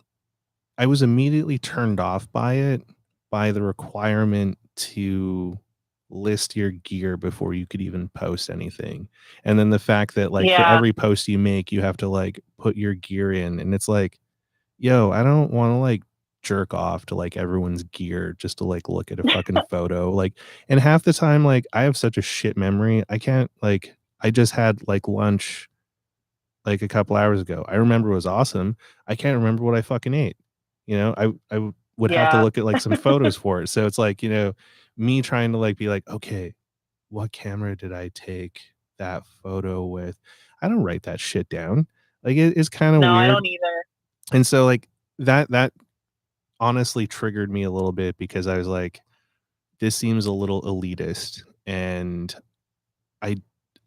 Speaker 1: I was immediately turned off by it, by the requirement to list your gear before you could even post anything. And then the fact that like for
Speaker 2: Yeah,
Speaker 1: every post you make, you have to like put your gear in, and it's like, yo, I don't want to like jerk off to like everyone's gear just to like look at a fucking photo. Like, and half the time, like I have such a shit memory. I can't like I just had like lunch like a couple hours ago. I remember it was awesome. I can't remember what I fucking ate. You know, would have to
Speaker 2: yeah,
Speaker 1: look at like some photos for it. So it's like, you know, me trying to like be like, okay, what camera did I take that photo with? I don't write that shit down. Like it's kind of
Speaker 2: no, I
Speaker 1: weird.
Speaker 2: don't either.
Speaker 1: And so like that honestly triggered me a little bit because I was like, this seems a little elitist, and I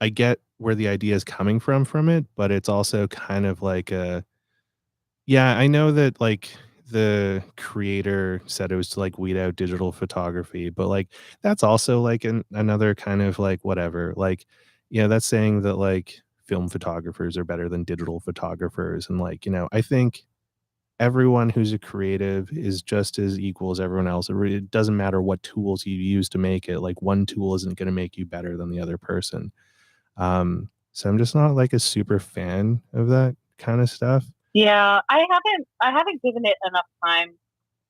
Speaker 1: I get where the idea is coming from it, but it's also kind of like a yeah, I know that like the creator said it was to like weed out digital photography, but like that's also like another kind of like whatever. Like, yeah, that's saying that like film photographers are better than digital photographers. And like, you know, I think everyone who's a creative is just as equal as everyone else. It doesn't matter what tools you use to make it. Like one tool isn't going to make you better than the other person. So I'm just not like a super fan of that kind of stuff.
Speaker 2: Yeah, I haven't given it enough time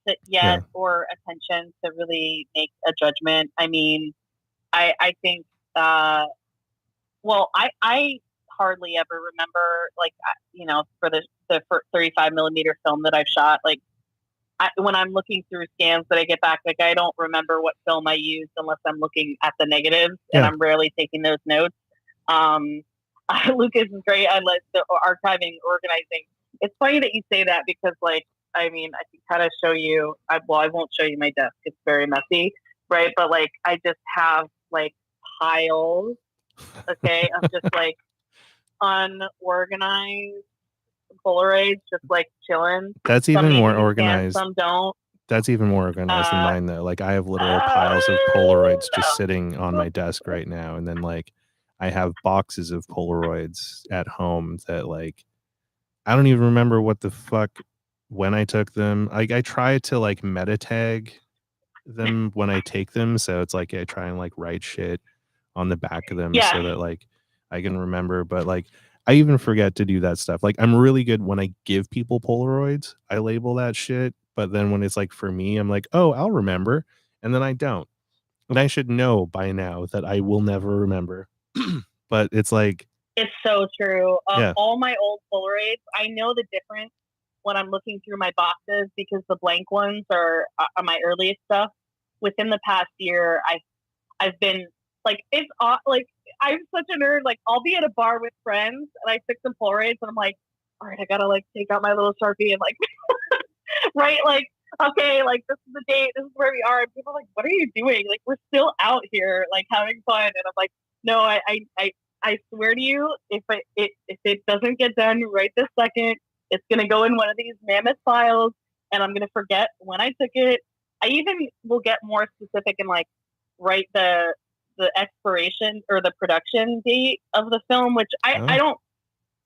Speaker 2: yet
Speaker 1: Yeah.
Speaker 2: or attention to really make a judgment. I mean, I think well, I hardly ever remember, like, you know, for for 35 millimeter film that I've shot, like, when I'm looking through scans that I get back, like, I don't remember what film I used unless I'm looking at the negatives, and
Speaker 1: Yeah.
Speaker 2: I'm rarely taking those notes. Um, Lucas is great on like the archiving, organizing. It's funny that you say that because, like, I mean, I can kind of show you. Well, I won't show you my desk; it's very messy, right? But like, I just have like piles, okay, of just like unorganized Polaroids, just like chilling.
Speaker 1: That's
Speaker 2: Some
Speaker 1: even
Speaker 2: need to
Speaker 1: more
Speaker 2: be scanned,
Speaker 1: organized.
Speaker 2: some don't.
Speaker 1: That's even more organized than
Speaker 2: Uh,
Speaker 1: mine though. Like I have literal piles of Polaroids just
Speaker 2: no.
Speaker 1: sitting on my desk right now, and then like I have boxes of Polaroids at home that like I don't even remember what the fuck when I took them. Like I try to like meta tag them when I take them, so it's like I try and like write shit on the back of them
Speaker 2: Yeah,
Speaker 1: so that like I can remember, but like I even forget to do that stuff. Like I'm really good when I give people Polaroids, I label that shit, but then when it's like for me, I'm like, "Oh, I'll remember." And then I don't. And I should know by now that I will never remember. But it's like,
Speaker 2: it's so true.
Speaker 1: yeah.
Speaker 2: All my old Polaroids, I know the difference when I'm looking through my boxes because the blank ones are my earliest stuff. Within the past year, I've been like, it's like, I'm such a nerd. Like, I'll be at a bar with friends and I took some Polaroids and I'm like, all right, I gotta like take out my little Sharpie and like right, like, okay, like this is the date, this is where we are. And people are like, what are you doing? Like, we're still out here, like having fun. And I'm like, no, I swear to you, if it doesn't get done right this second, it's gonna go in one of these mammoth files, and I'm gonna forget when I took it. I even will get more specific and like write expiration or the production date of the film, which I don't.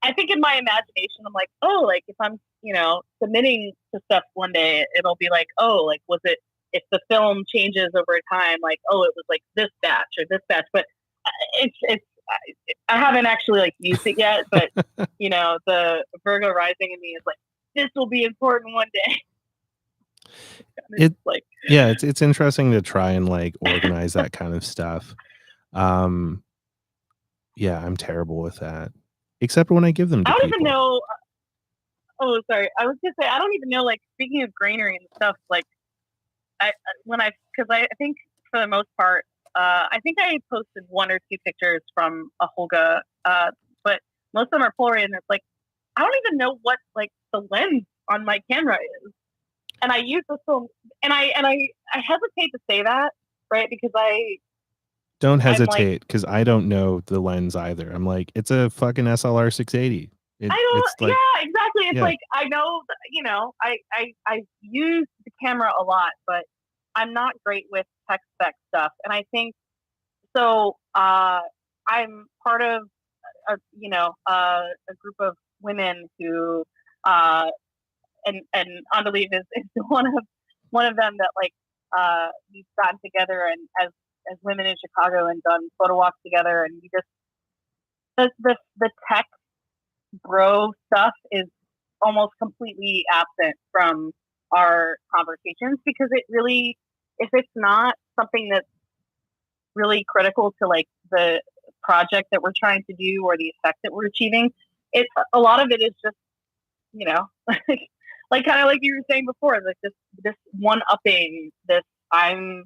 Speaker 2: I think in my imagination, I'm like, oh, like if I'm, submitting to stuff one day, it'll be like, oh, like was it if the film changes over time, like, oh, it was like this batch or this batch, but it's I haven't actually like used it yet, but the Virgo rising in me is like, this will be important one day.
Speaker 1: It's interesting to try and like organize that kind of stuff. I'm terrible with that, except when I give them to
Speaker 2: people. I don't
Speaker 1: people.
Speaker 2: even know. Oh, sorry. I was gonna say I don't even know. Like speaking of granary and stuff, like I think for the most part, I think I posted 1 or 2 pictures from a Holga, but most of them are Polaroid, and it's like I don't even know what like the lens on my camera is, and I use this film, and I hesitate to say that, right? Because I
Speaker 1: don't hesitate, because I don't know the lens either. I'm like, it's a fucking SLR 680. It's like,
Speaker 2: yeah, exactly. It's like I know, I use the camera a lot, but I'm not great with tech spec stuff, and I think so. I'm part of a group of women who and Andaliv is one of them that like we've gotten together and as women in Chicago and done photo walks together, and we just the tech bro stuff is almost completely absent from our conversations, because it really, if it's not something that's really critical to like the project that we're trying to do or the effect that we're achieving, it's a lot of it is just like kind of like you were saying before, like this one upping, this I'm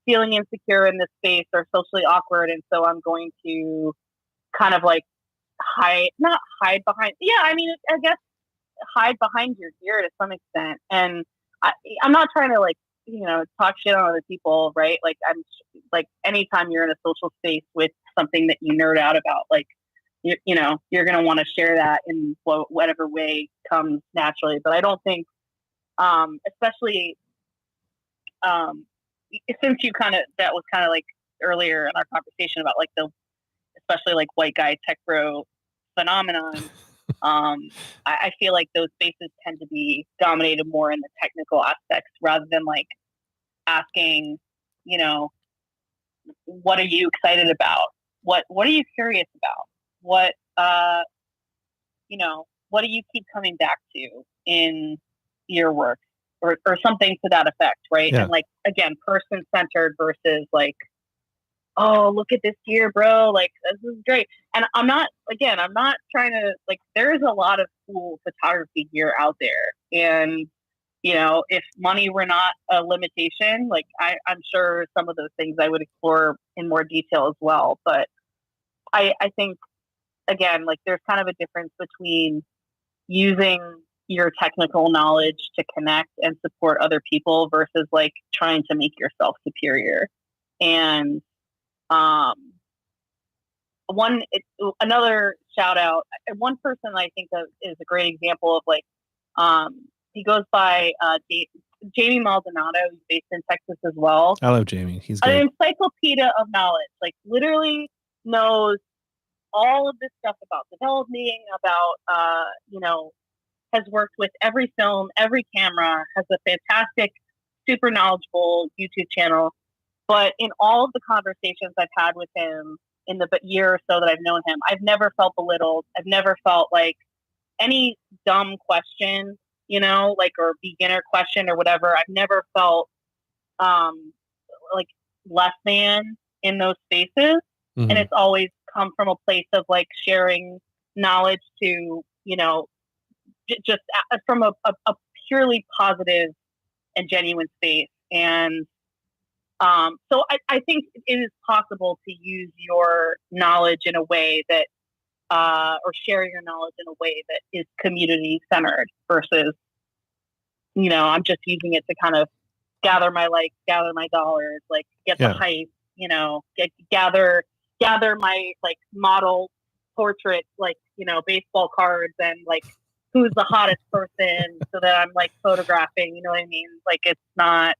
Speaker 2: feeling insecure in this space or socially awkward, and so I'm going to kind of like not hide behind. Yeah, I mean, I guess hide behind your gear to some extent. And I'm not trying to like talk shit on other people, right? Like I'm like anytime you're in a social space with something that you nerd out about, like you're gonna want to share that in whatever way comes naturally. But I don't think, especially since that was kind of like earlier in our conversation about like especially like white guy tech bro phenomenon. I feel like those spaces tend to be dominated more in the technical aspects rather than like asking, what are you excited about? What are you curious about? What what do you keep coming back to in your work, or something to that effect, right?
Speaker 1: Yeah.
Speaker 2: And like again, person centered versus like, oh, look at this gear, bro. Like, this is great. And I'm not trying to, like, there's a lot of cool photography gear out there. And, if money were not a limitation, like, I'm sure some of those things I would explore in more detail as well. But I think, again, like, there's kind of a difference between using your technical knowledge to connect and support other people versus, like, trying to make yourself superior. And, another shout out, one person I think of is a great example of like, he goes by Jamie Maldonado. He's based in Texas as well.
Speaker 1: I love Jamie. He's
Speaker 2: an
Speaker 1: good.
Speaker 2: encyclopedia of knowledge, like literally knows all of this stuff about developing, about, has worked with every film, every camera, has a fantastic, super knowledgeable YouTube channel. But in all of the conversations I've had with him in the year or so that I've known him, I've never felt belittled. I've never felt like any dumb question, like, or beginner question or whatever. I've never felt like less than in those spaces. Mm-hmm. And it's always come from a place of like sharing knowledge to, just from a purely positive and genuine space. And so I think it is possible to use your knowledge in a way that, or share your knowledge in a way that is community centered versus, I'm just using it to kind of gather my likes, gather my dollars, like get the hype, gather my like model portrait, like, baseball cards and like who's the hottest person so that I'm like photographing, you know what I mean? Like it's not,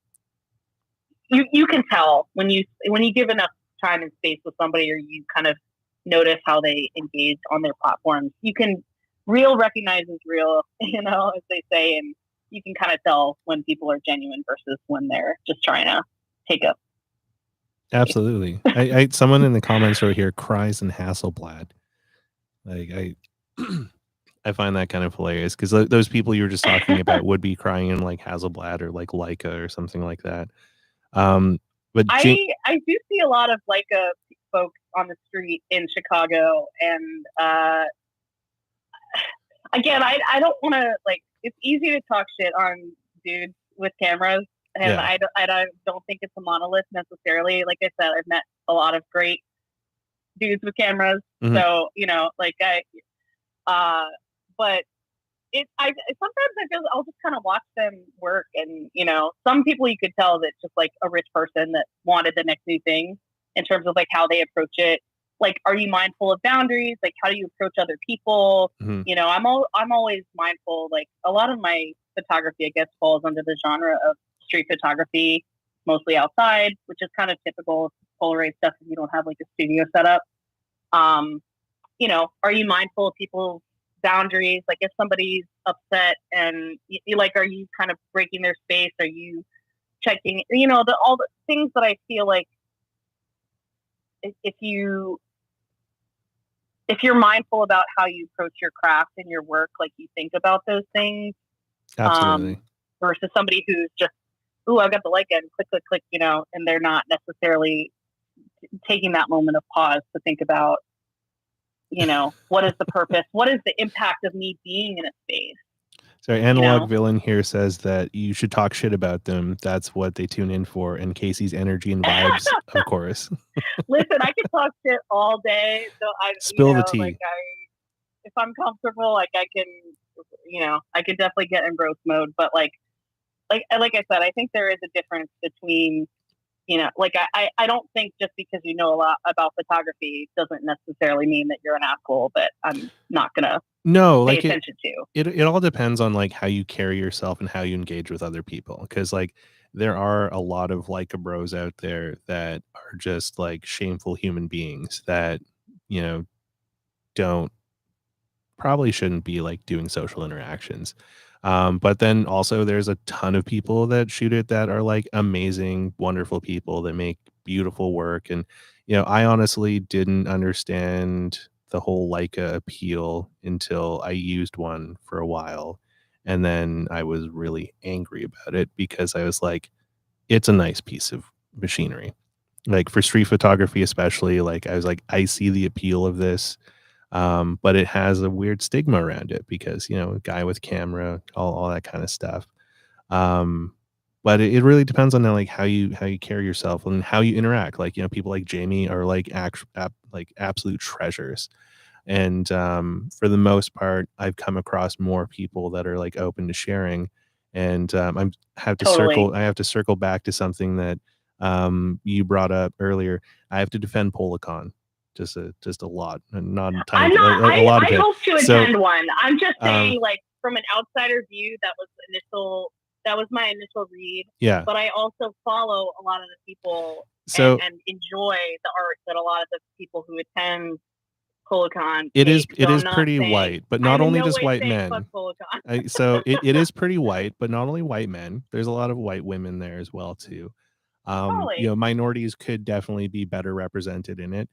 Speaker 2: you can tell when you give enough time and space with somebody, or you kind of notice how they engage on their platforms, you can real recognizes real, as they say, and you can kind of tell when people are genuine versus when they're just trying to take up.
Speaker 1: Absolutely. I someone in the comments right here cries in Hasselblad. Like I find that kind of hilarious because those people you were just talking about would be crying in like Hasselblad or like Leica or something like that. But
Speaker 2: I do see a lot of Leica folks on the street in Chicago, and again, I don't want to like. It's easy to talk shit on dudes with cameras, and
Speaker 1: Yeah.
Speaker 2: I don't think it's a monolith necessarily. Like I said, I've met a lot of great dudes with cameras, so but I sometimes I feel I'll just kind of watch them work, and some people you could tell that just like a rich person that wanted the next new thing in terms of like how they approach it. Like, are you mindful of boundaries? Like, how do you approach other people? I'm always mindful. Like, a lot of my photography, I guess, falls under the genre of street photography, mostly outside, which is kind of typical Polaroid stuff if you don't have like a studio setup. Are you mindful of people's boundaries? Like, if somebody's upset and you like, are you kind of breaking their space? Are you checking? All the things that I feel like if you're mindful about how you approach your craft and your work, like you think about those things.
Speaker 1: Absolutely.
Speaker 2: Versus somebody who's just, I've got the Leica and click, click, click, and they're not necessarily taking that moment of pause to think about, what is the purpose? What is the impact of me being in a space?
Speaker 1: So Analog Villain here says that you should talk shit about them. That's what they tune in for. And Casey's energy and vibes, of course.
Speaker 2: Listen, I can talk shit all day. So
Speaker 1: Spill the tea.
Speaker 2: Like if I'm comfortable, like I can, I can definitely get in growth mode. But like I said, I think there is a difference between, I don't think just because you know a lot about photography doesn't necessarily mean that you're an asshole that I'm not gonna pay attention to.
Speaker 1: It all depends on like how you carry yourself and how you engage with other people. Because like there are a lot of Leica bros out there that are just like shameful human beings that probably shouldn't be like doing social interactions. But then also there's a ton of people that shoot it that are like amazing, wonderful people that make beautiful work. And, I honestly didn't understand the whole Leica appeal until I used one for a while. And then I was really angry about it because I was like, it's a nice piece of machinery. Like for street photography, especially, like I was like, I see the appeal of this. But it has a weird stigma around it because, guy with camera, all that kind of stuff. But it really depends on like how you carry yourself and how you interact. Like, people like Jamie are like like absolute treasures. And for the most part, I've come across more people that are like open to sharing. And I have to circle back to something that you brought up earlier. I have to defend Policon just a lot, and not a tiny, a lot of it.
Speaker 2: I hope to attend one. I'm just saying, like from an outsider view, that was my initial read.
Speaker 1: Yeah.
Speaker 2: But I also follow a lot of the people and enjoy the art that a lot of the people who attend Policon.
Speaker 1: It is pretty white, but not only just white men. So it is pretty white, but not only white men. There's a lot of white women there as well too. Minorities could definitely be better represented in it,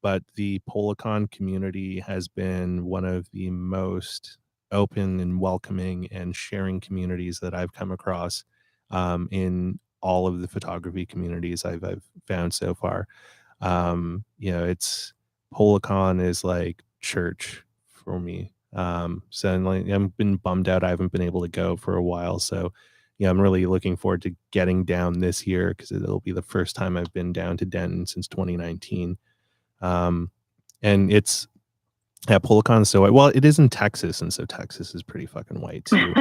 Speaker 1: but the Policon community has been one of the most open and welcoming and sharing communities that I've come across in all of the photography communities I've found so far. It's Policon is like church for me. So like, I've been bummed out I haven't been able to go for a while. So I'm really looking forward to getting down this year because it'll be the first time I've been down to Denton since 2019. And it's Policon so white. Well, it is in Texas, and so Texas is pretty fucking white too.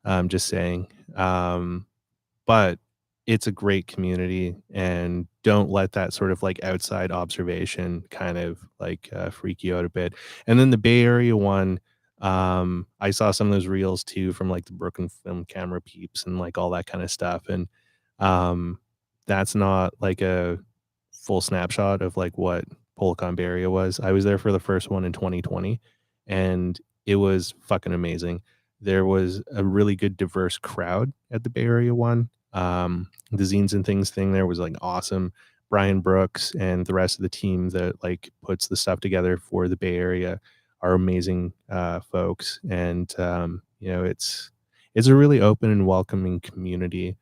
Speaker 1: I'm just saying. But it's a great community, and don't let that sort of like outside observation kind of like freak you out a bit. And then the Bay Area one, I saw some of those reels too from like the Brooklyn Film Camera peeps and like all that kind of stuff. And that's not like a full snapshot of like what Polacon Bay Area was. I was there for the first one in 2020, and it was fucking amazing. There was a really good diverse crowd at the Bay Area one. The zines and things thing there was like awesome. Brian Brooks and the rest of the team that like puts the stuff together for the Bay Area are amazing folks, and it's a really open and welcoming community.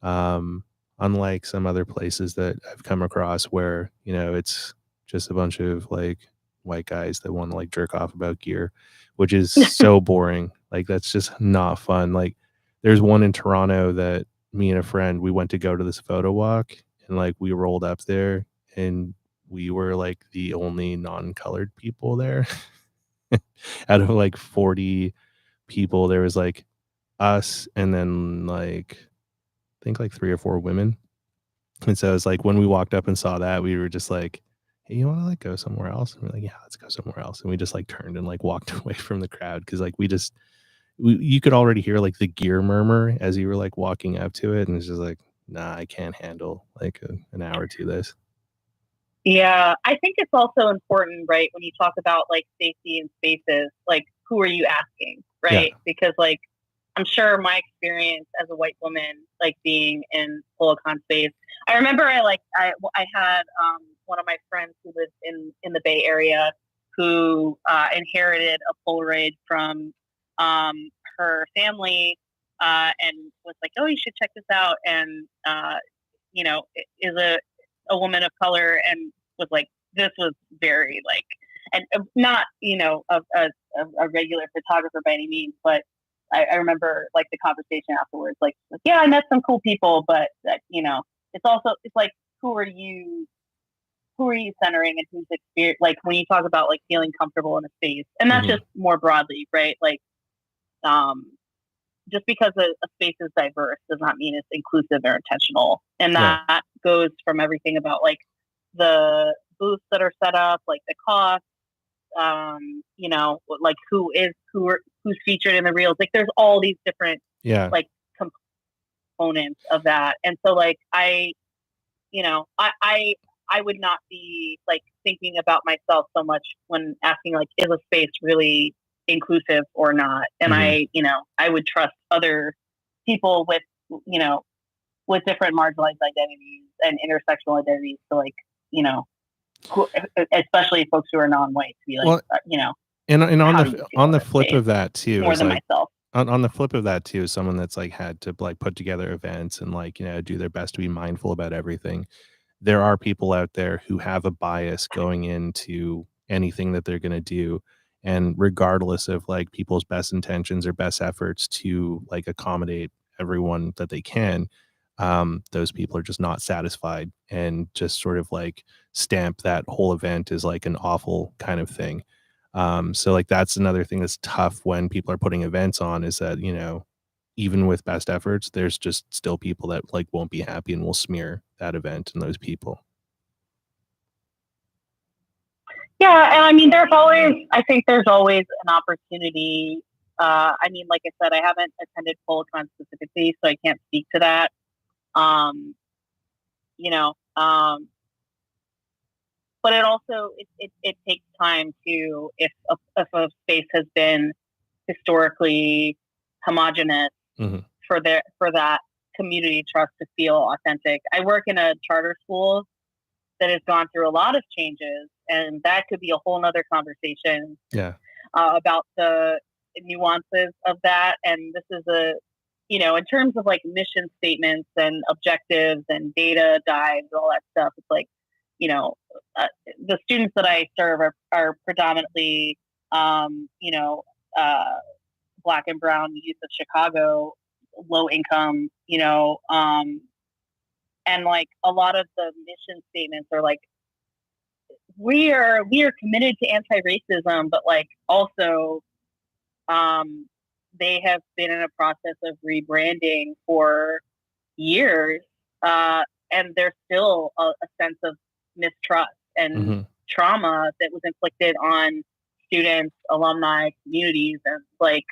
Speaker 1: Um, Unlike some other places that I've come across where, it's just a bunch of like white guys that want to like jerk off about gear, which is so boring. Like that's just not fun. Like there's one in Toronto that me and a friend, we went to go to this photo walk, and like we rolled up there and we were like the only non-colored people there. Out of like 40 people, there was like us and then like I think like 3 or 4 women. And so it's like when we walked up and saw that, we were just like, "Hey, you want to like go somewhere else?" And we're like, "Yeah, let's go somewhere else." And we just like turned and like walked away from the crowd because like you could already hear like the gear murmur as you were like walking up to it, and it's just like, nah, I can't handle like an hour to this.
Speaker 2: Yeah, I think it's also important, right, when you talk about like safety in spaces, like who are you asking,
Speaker 1: Yeah,
Speaker 2: right? Because like I'm sure my experience as a white woman, like being in Silicon space, I remember I had one of my friends who lived in the Bay Area who inherited a Polaroid from her family and was like, oh, you should check this out, and is a woman of color and was like, this was very like, and not, a regular photographer by any means, but I remember like the conversation afterwards, like, yeah, I met some cool people, but it's like, who are you centering and who's experience, like when you talk about like feeling comfortable in a space, and that's just more broadly, right? Like, just because a space is diverse does not mean it's inclusive or intentional. And that goes from everything about like the booths that are set up, like the cost, like who's featured in the reels. Like there's all these different like components of that. And so like I would not be like thinking about myself so much when asking like, is a space really inclusive or not? And I would trust other people with different marginalized identities and intersectional identities to like, especially folks who are non-white, to be like,
Speaker 1: and on the
Speaker 2: about
Speaker 1: flip
Speaker 2: space
Speaker 1: of that too,
Speaker 2: more
Speaker 1: is
Speaker 2: than
Speaker 1: like
Speaker 2: myself.
Speaker 1: on the flip of that too, someone that's like had to like put together events and like, do their best to be mindful about everything. There are people out there who have a bias going into anything that they're going to do, and regardless of like people's best intentions or best efforts to like accommodate everyone that they can, those people are just not satisfied and just sort of like stamp that whole event as like an awful kind of thing. So like that's another thing that's tough when people are putting events on, is that even with best efforts, there's just still people that like won't be happy and will smear that event and those people.
Speaker 2: Yeah, and I mean, I think there's always an opportunity. I mean, like I said, I haven't attended Polacon specifically, so I can't speak to that. Um, you know, um, but it also it takes time to, if a space has been historically homogenous, for that community trust to feel authentic. I work in a charter school that has gone through a lot of changes, and that could be a whole nother conversation. About the nuances of that. And this is in terms of like mission statements and objectives and data dives, all that stuff, it's like, the students that I serve are predominantly, Black and brown youth of Chicago, low income, and like a lot of the mission statements are like, we are committed to anti-racism, but like also, they have been in a process of rebranding for years, and there's still a sense of mistrust and trauma that was inflicted on students, alumni, communities, and like,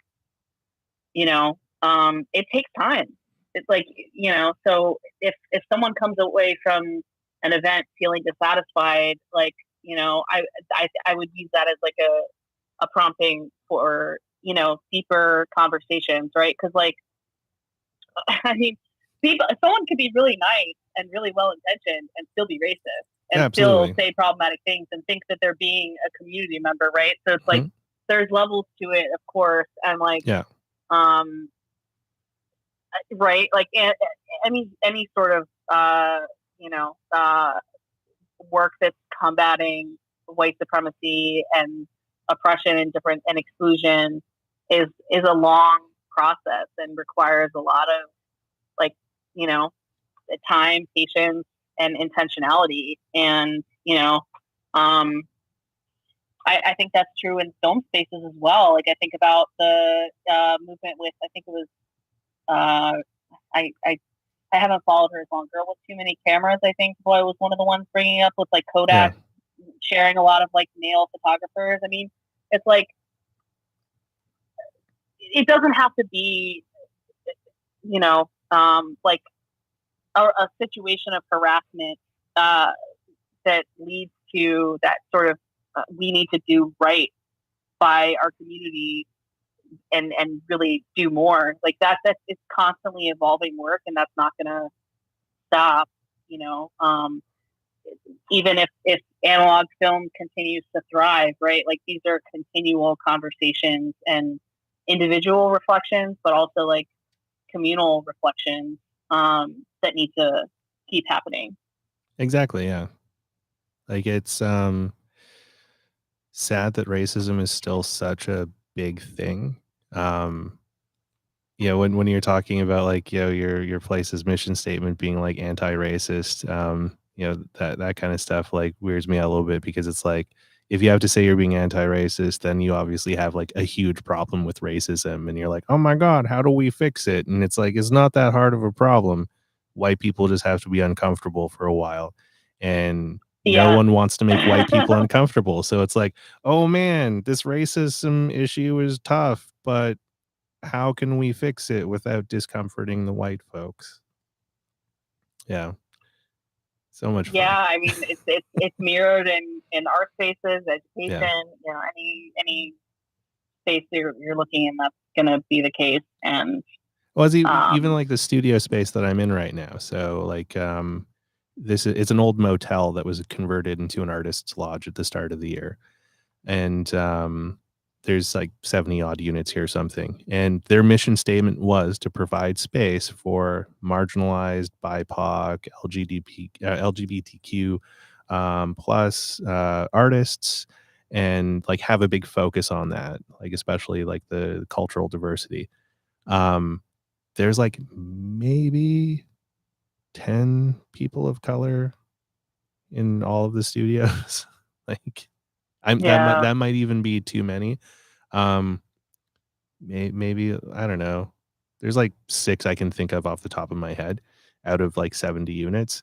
Speaker 2: it takes time. It's like, so if someone comes away from an event feeling dissatisfied, like, I would use that as like a prompting for, deeper conversations, right? Because like, I mean, someone could be really nice and really well intentioned and still be racist
Speaker 1: Yeah,
Speaker 2: and still
Speaker 1: absolutely.
Speaker 2: say problematic things and think that they're being a community member, right? So it's like
Speaker 1: Mhm.
Speaker 2: there's levels to it, of course, and like,
Speaker 1: Yeah.
Speaker 2: um, right, like any sort of you know uh work that's combating white supremacy and oppression and different and exclusion is a long process and requires a lot of, like, you know time, patience, and intentionality. And um, I think that's true in film spaces as well. Like, I think about the movement with, I think it was uh, I haven't followed her as long. Girl with Too Many Cameras, I think, boy, was one of the ones bringing up with like
Speaker 1: Yeah.
Speaker 2: Kodak sharing a lot of like male photographers. I mean, it's like it doesn't have to be, like a situation of harassment uh, that leads to that sort of we need to do right by our community and really do more. Like that it's constantly evolving work, and that's not going to stop. You know, even if analog film continues to thrive, right? Like these are continual conversations and individual reflections, but also like communal reflections that need to keep happening.
Speaker 1: Exactly. Yeah. Like it's sad that racism is still such a big thing. Um, when you're talking about like, your place's mission statement being like anti-racist, that kind of stuff like weirds me out a little bit because it's like if you have to say you're being anti-racist, then you obviously have like a huge problem with racism and you're like, "Oh my God, how do we fix it?" And it's like it's not that hard of a problem. White people just have to be uncomfortable for a while. And no
Speaker 2: Yeah.
Speaker 1: one wants to make white people uncomfortable. So it's like, "Oh man, this racism issue is tough, but how can we fix it without discomforting the white folks?" Yeah, so much fun.
Speaker 2: Yeah, I mean, it's mirrored in art spaces,
Speaker 1: Yeah.
Speaker 2: education, any space you're looking in, that's going to be the case. And
Speaker 1: Well, it's even
Speaker 2: um,
Speaker 1: like the studio space that I'm in right now. So like, it's an old motel that was converted into an artist's lodge at the start of the year. And there's like 70 odd units here or something, and their mission statement was to provide space for marginalized BIPOC LGBTQ plus artists, and like have a big focus on that, like especially like the cultural diversity. um there's like maybe 10 people of color in all of the studios. Like
Speaker 2: yeah,
Speaker 1: that might even be too many. Um, maybe I don't know. There's like 6 I can think of off the top of my head out of like 70 units.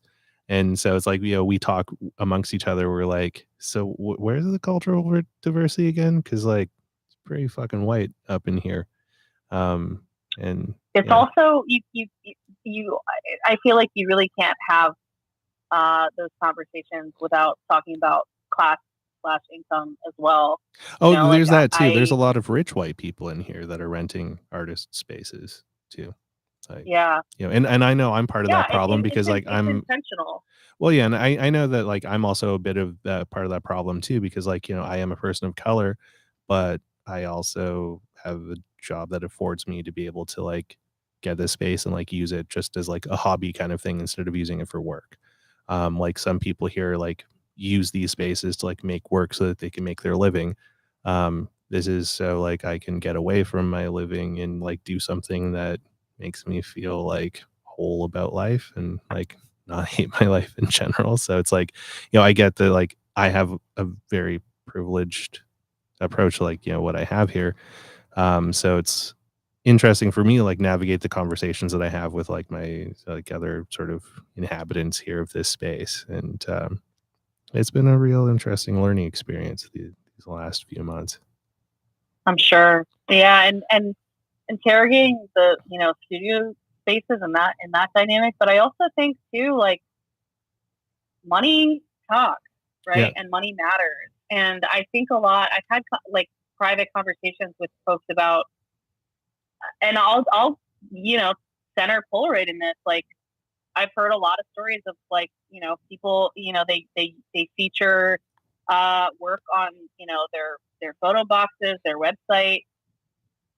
Speaker 1: And so it's like, we talk amongst each other. We're like, so where's the cultural diversity again? Because like it's pretty fucking white up in here. And
Speaker 2: it's
Speaker 1: yeah.
Speaker 2: also you. I feel like you really can't have those conversations without talking about class/income as well.
Speaker 1: Oh,
Speaker 2: Like
Speaker 1: there's that too. There's a lot of rich white people in here that are renting artist spaces too. Like,
Speaker 2: yeah,
Speaker 1: and I know I'm part of
Speaker 2: yeah,
Speaker 1: that problem because like
Speaker 2: it's intentional.
Speaker 1: well, yeah, and I know that like I'm also a bit of that part of that problem too because like, I am a person of color, but I also have a job that affords me to be able to like get this space and like use it just as like a hobby kind of thing instead of using it for work. Like some people here like use these spaces to like make work so that they can make their living. This is so like I can get away from my living and like do something that makes me feel like whole about life and like not hate my life in general. So it's like, I get that like I have a very privileged approach to like, what I have here. So it's interesting for me to like navigate the conversations that I have with like my like other sort of inhabitants here of this space. And it's been a real interesting learning experience these last few months.
Speaker 2: I'm sure. Yeah, and interrogating the studio spaces and that dynamic. But I also think too, like, money talks,
Speaker 1: Yeah.
Speaker 2: right? And money matters. And I think a lot. I've had like private conversations with folks about, and I'll center Polaroid in this. Like I've heard a lot of stories of like people they feature work on their photo boxes, their website.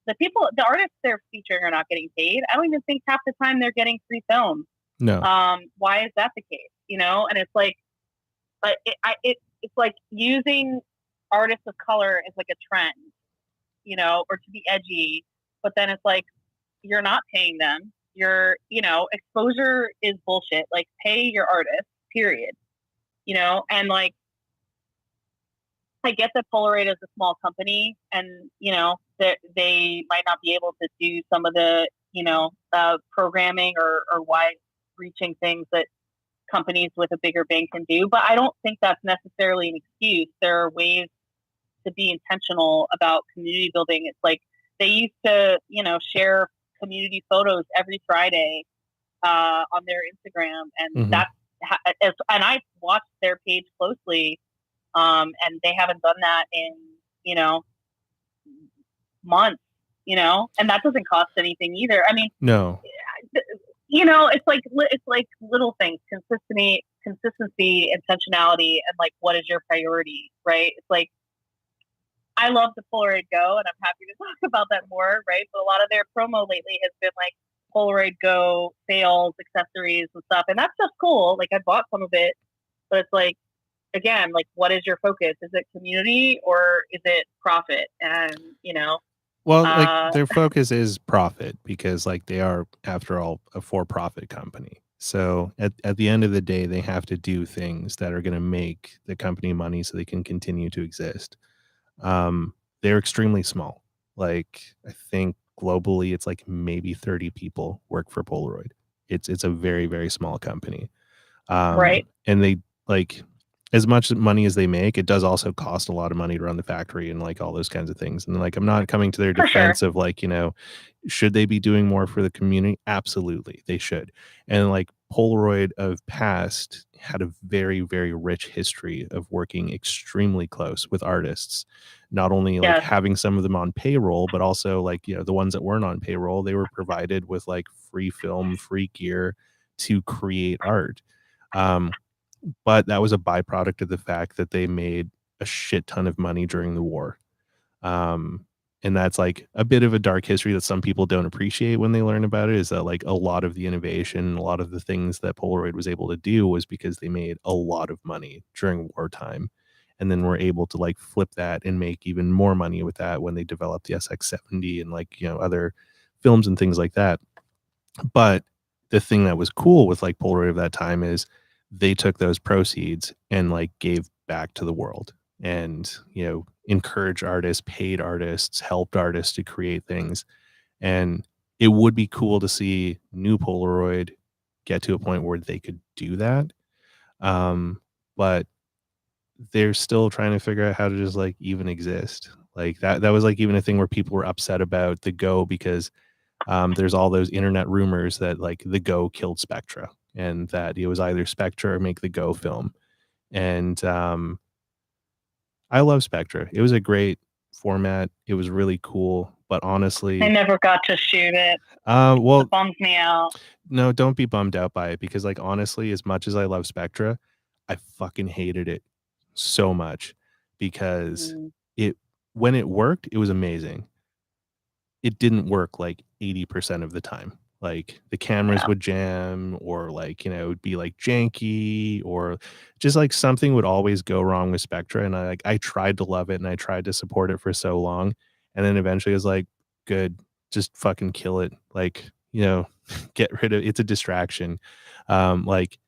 Speaker 2: The artists they're featuring are not getting paid. I don't even think half the time they're getting free film.
Speaker 1: No.
Speaker 2: Why is that the case? And it's like, but it's like using artists of color as like a trend, or to be edgy. But then it's like you're not paying them. Exposure is bullshit. Like pay your artists, period. And like I get that Polaroid is a small company, and that they might not be able to do some of the programming or wide-reaching things that companies with a bigger bank can do. But I don't think that's necessarily an excuse. There are ways to be intentional about community building. It's like they used to, share community photos every Friday on their Instagram, and and I watched their page closely. And they haven't done that in, months, and that doesn't cost anything either. I mean,
Speaker 1: no,
Speaker 2: it's like little things, consistency, intentionality, and like, what is your priority, right? It's like, I love the Polaroid Go, and I'm happy to talk about that more, right? But a lot of their promo lately has been like Polaroid Go sales, accessories, and stuff, and that stuff's cool. Like I bought some of it, but it's like, again, like, what is your focus? Is it community or is it profit? And
Speaker 1: well, like their focus is profit because like they are, after all, a for-profit company. So at the end of the day, they have to do things that are going to make the company money so they can continue to exist. They're extremely small. Like I think globally, it's like maybe 30 people work for Polaroid. It's a very, very small company.
Speaker 2: right.
Speaker 1: And they like, as much money as they make, it does also cost a lot of money to run the factory and like all those kinds of things. And like, I'm not coming to their
Speaker 2: For sure.
Speaker 1: defense of like, should they be doing more for the community? Absolutely, they should. And like Polaroid of past had a very, very rich history of working extremely close with artists, not only like
Speaker 2: Yes.
Speaker 1: having some of them on payroll, but also like, the ones that weren't on payroll, they were provided with like free film, free gear to create art. But that was a byproduct of the fact that they made a shit ton of money during the war. And that's like a bit of a dark history that some people don't appreciate when they learn about it, is that like a lot of the innovation, a lot of the things that Polaroid was able to do was because they made a lot of money during wartime. And then were able to like flip that and make even more money with that when they developed the SX70 and like, other films and things like that. But the thing that was cool with like Polaroid of that time is they took those proceeds and like gave back to the world and, encouraged artists, paid artists, helped artists to create things. And it would be cool to see new Polaroid get to a point where they could do that. But they're still trying to figure out how to just like even exist. Like that was like even a thing where people were upset about the Go because there's all those internet rumors that like the Go killed Spectra and that it was either Spectra or make the Go film. And I love Spectra. It was a great format. It was really cool. But honestly,
Speaker 2: I never got to shoot it.
Speaker 1: well,
Speaker 2: It bums me out.
Speaker 1: No, don't be bummed out by it because like honestly, as much as I love Spectra, I fucking hated it so much because it when it worked, it was amazing. It didn't work like 80% of the time. Like the cameras would jam or like, it'd be like janky or just like something would always go wrong with Spectra. And I tried to love it and I tried to support it for so long. And then eventually I was like, good, just fucking kill it. Like, get rid of it's a distraction. Like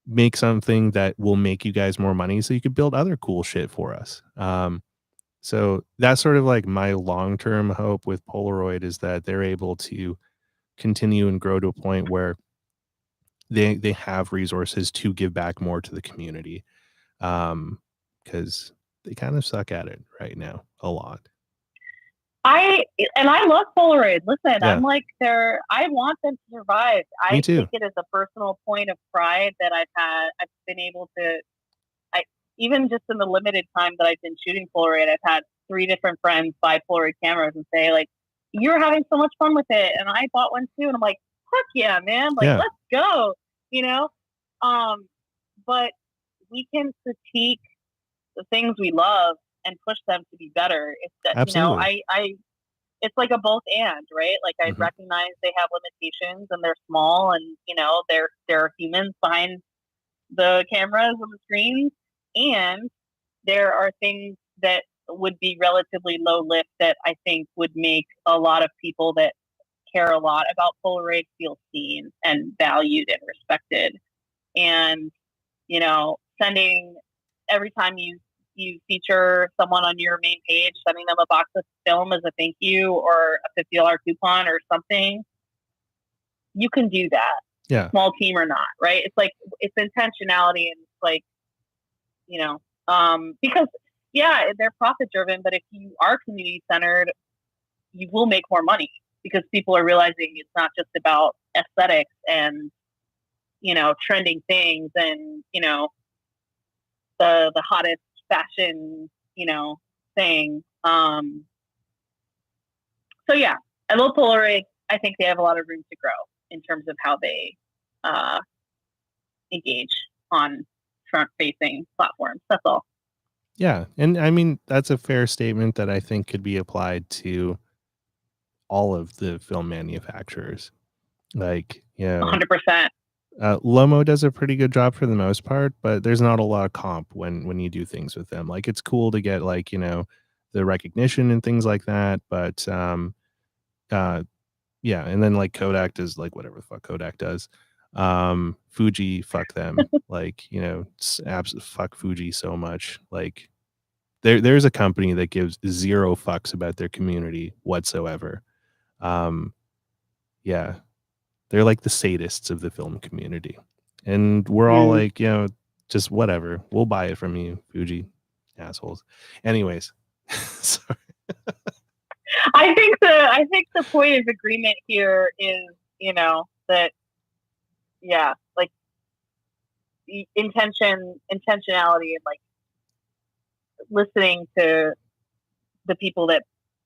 Speaker 1: make something that will make you guys more money so you could build other cool shit for us. So that's sort of like my long-term hope with Polaroid is that they're able to continue and grow to a point where they have resources to give back more to the community. Because they kind of suck at it right now a lot.
Speaker 2: I love Polaroid. Listen, I'm
Speaker 1: Yeah,
Speaker 2: like I want them to survive.
Speaker 1: me
Speaker 2: I take
Speaker 1: too.
Speaker 2: it as a personal point of pride that I've been able to I even just in the limited time that I've been shooting Polaroid, I've had 3 different friends buy Polaroid cameras and say like, "You're having so much fun with it," and I bought one too, and I'm like, "Heck yeah, man! Like,
Speaker 1: Yeah,
Speaker 2: let's go!" You know. Um, but we can critique the things we love and push them to be better. It's that
Speaker 1: absolutely.
Speaker 2: I it's like a both and, right? Like I
Speaker 1: Hmm.
Speaker 2: recognize they have limitations and they're small and there are humans behind the cameras and the screens, and there are things that would be relatively low lift that I think would make a lot of people that care a lot about Polaroid feel seen and valued and respected. And sending every time you feature someone on your main page, sending them a box of film as a thank you or a $50 coupon or something, you can do that,
Speaker 1: Yeah,
Speaker 2: small team or not, right? It's like it's intentionality and it's like because yeah, they're profit driven, but if you are community centered, you will make more money because people are realizing it's not just about aesthetics and trending things and the hottest fashion thing. So yeah, I love Polaroid. I think they have a lot of room to grow in terms of how they uh, engage on front facing platforms. That's all.
Speaker 1: yeah, and I mean that's a fair statement that I think could be applied to all of the film manufacturers. Like,
Speaker 2: 100%.
Speaker 1: Lomo does a pretty good job for the most part, but there's not a lot of comp when you do things with them. Like, it's cool to get, like, the recognition and things like that, but, uh, yeah, and then, like, Kodak does, like, whatever the fuck Kodak does. Fuji, fuck them. Like, fuck Fuji so much. Like, there's a company that gives 0 fucks about their community whatsoever. Um, yeah, they're like the sadists of the film community. And we're all
Speaker 2: Mm.
Speaker 1: like, just whatever. We'll buy it from you, Fuji assholes. Anyways, sorry.
Speaker 2: I think the point of agreement here is that yeah, like intentionality and like listening to the people that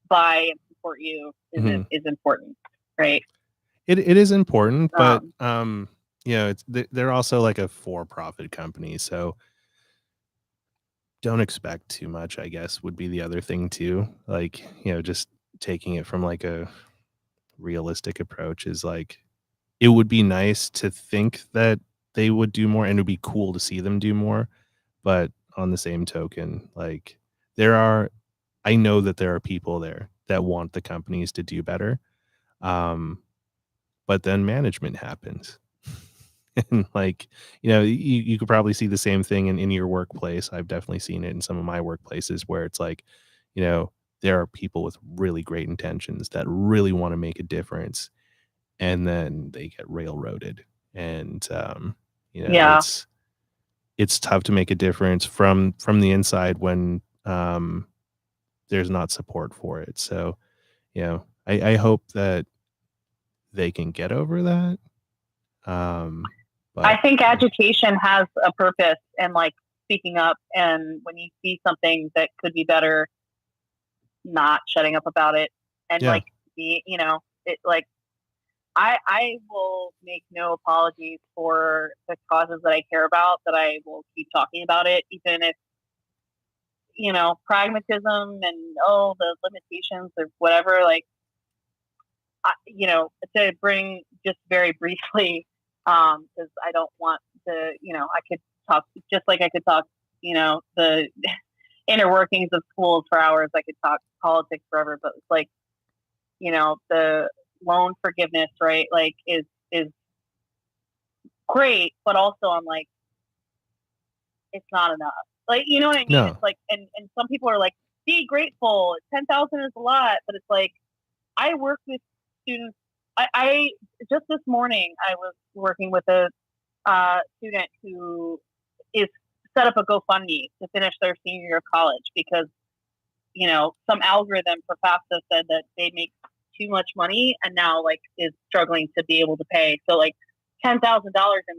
Speaker 2: buy and support you
Speaker 1: Mhm.
Speaker 2: is important, right?
Speaker 1: It is important, but
Speaker 2: Um,
Speaker 1: they're also like a for-profit company, so don't expect too much, I guess, would be the other thing too. Like, just taking it from like a realistic approach is like it would be nice to think that they would do more and it would be cool to see them do more. But on the same token, like there are I know that there are people there that want the companies to do better. Um, but then management happens. And like, you could probably see the same thing in your workplace. I've definitely seen it in some of my workplaces where it's like, you know, there are people with really great intentions that really want to make a difference and then they get railroaded. And
Speaker 2: yeah,
Speaker 1: it's tough to make a difference from the inside when there's not support for it. So, I hope that they can get over that.
Speaker 2: I
Speaker 1: But
Speaker 2: think agitation has a purpose and like speaking up, and when you see something that could be better, not shutting up about it, and
Speaker 1: yeah,
Speaker 2: like it like I will make no apologies for the causes that I care about. That I will keep talking about it, even if pragmatism and the limitations or whatever. Like to bring just very briefly, because I don't want to. I could talk just like I could talk. The inner workings of schools for hours. I could talk politics forever, but it's like the loan forgiveness, right? Like is great, but also I'm like, it's not enough. Like, you know what I mean? It's
Speaker 1: no,
Speaker 2: like, and some people are like, be grateful. 10,000 is a lot, but it's like, I work with students. I just this morning I was working with a student who is set up a GoFundMe to finish their senior year of college because some algorithm for FAFSA said that they make too much money and now like is struggling to be able to pay. So like $10,000 in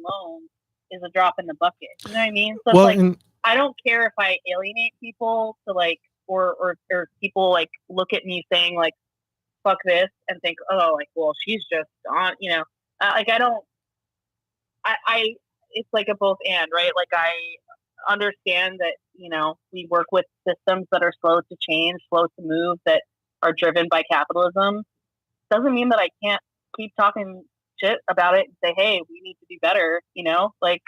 Speaker 2: loans is a drop in the bucket. You know what I mean? So
Speaker 1: Well,
Speaker 2: it's like I don't care if I alienate people to like or people like look at me saying like fuck this and think, oh, like, well, she's just on, like I don't I it's like a both and, right? Like I understand that, we work with systems that are slow to change, slow to move, that are driven by capitalism. Doesn't mean that I can't keep talking shit about it and say, hey, we need to do better, like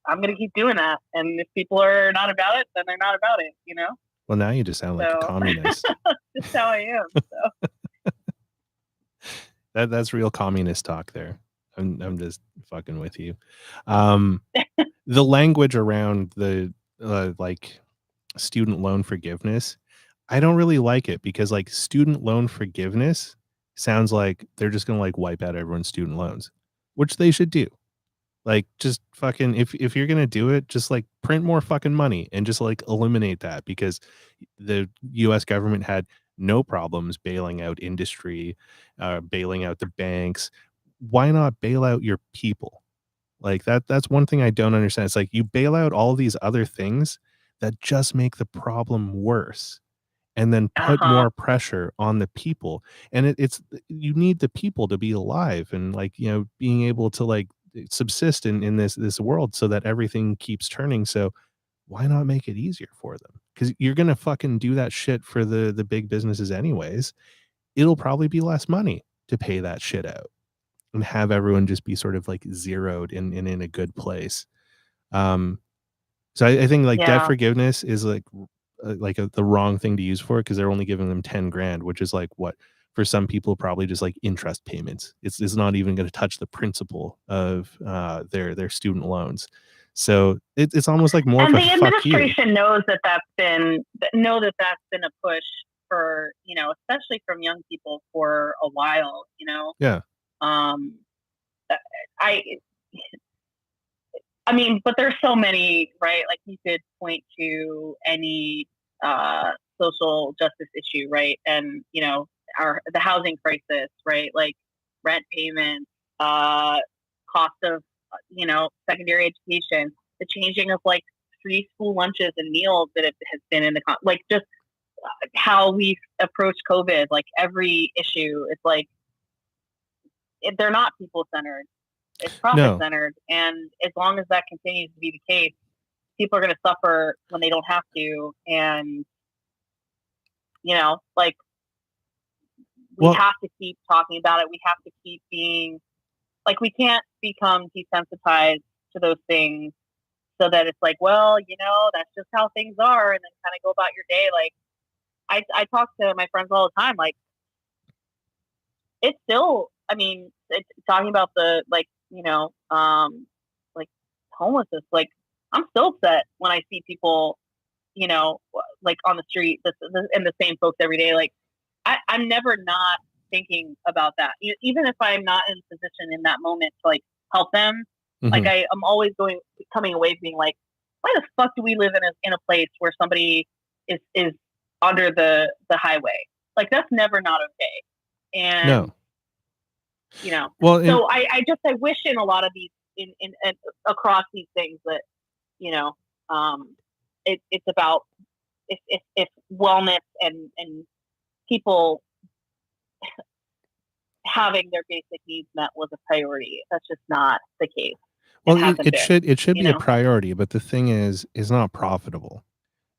Speaker 2: I'm going to keep doing that. And if people are not about it, then they're not about it,
Speaker 1: Well, now you just sound like a communist.
Speaker 2: That's how I am. So.
Speaker 1: That's real communist talk there. I'm just fucking with you. The language around the like student loan forgiveness, I don't really like it, because like student loan forgiveness sounds like they're just gonna like wipe out everyone's student loans, which they should do. Like, just fucking, if you're gonna do it, just like print more fucking money and just like eliminate that, because the US government had no problems bailing out industry, bailing out the banks. Why not bail out your people? Like that's one thing I don't understand. It's like you bail out all these other things that just make the problem worse, and then put more pressure on the people. And it's you need the people to be alive and like, being able to like subsist in this world, so that everything keeps turning. So why not make it easier for them? Because you're gonna fucking do that shit for the big businesses anyways. It'll probably be less money to pay that shit out and have everyone just be sort of like zeroed in a good place. So I think like debt forgiveness is like the wrong thing to use for it, because they're only giving them 10 grand, which is like what for some people probably just like interest payments. It's not even going to touch the principal of their student loans. So it's almost like more
Speaker 2: and
Speaker 1: of a
Speaker 2: the administration knows that that's been a push for, especially from young people for a while,
Speaker 1: Yeah.
Speaker 2: I mean, but there's so many, right? Like you could point to any social justice issue, right? And the housing crisis, right? Like rent payments, cost of secondary education, the changing of like free school lunches and meals that has been in the like just how we approach COVID. Like every issue, it's like they're not people centered. It's profit centered, and as long as that continues to be the case, people are going to suffer when they don't have to. And like we have to keep talking about it. We have to keep being like, we can't become desensitized to those things, so that it's like, well, that's just how things are, and then kind of go about your day. Like I talk to my friends all the time. Like it's still, I mean, it's talking about the like, like homelessness. Like I'm still upset when I see people, like on the street, and the same folks every day. Like I'm never not thinking about that, even if I'm not in a position in that moment to like help them. Mm-hmm. Like I'm always coming away being like, why the fuck do we live in a place where somebody is under the highway? Like that's never not okay. And well, so I wish in a lot of these in across these things that it's about if wellness and people having their basic needs met was a priority. That's just not the case.
Speaker 1: Well, it should be a priority, but the thing is not profitable.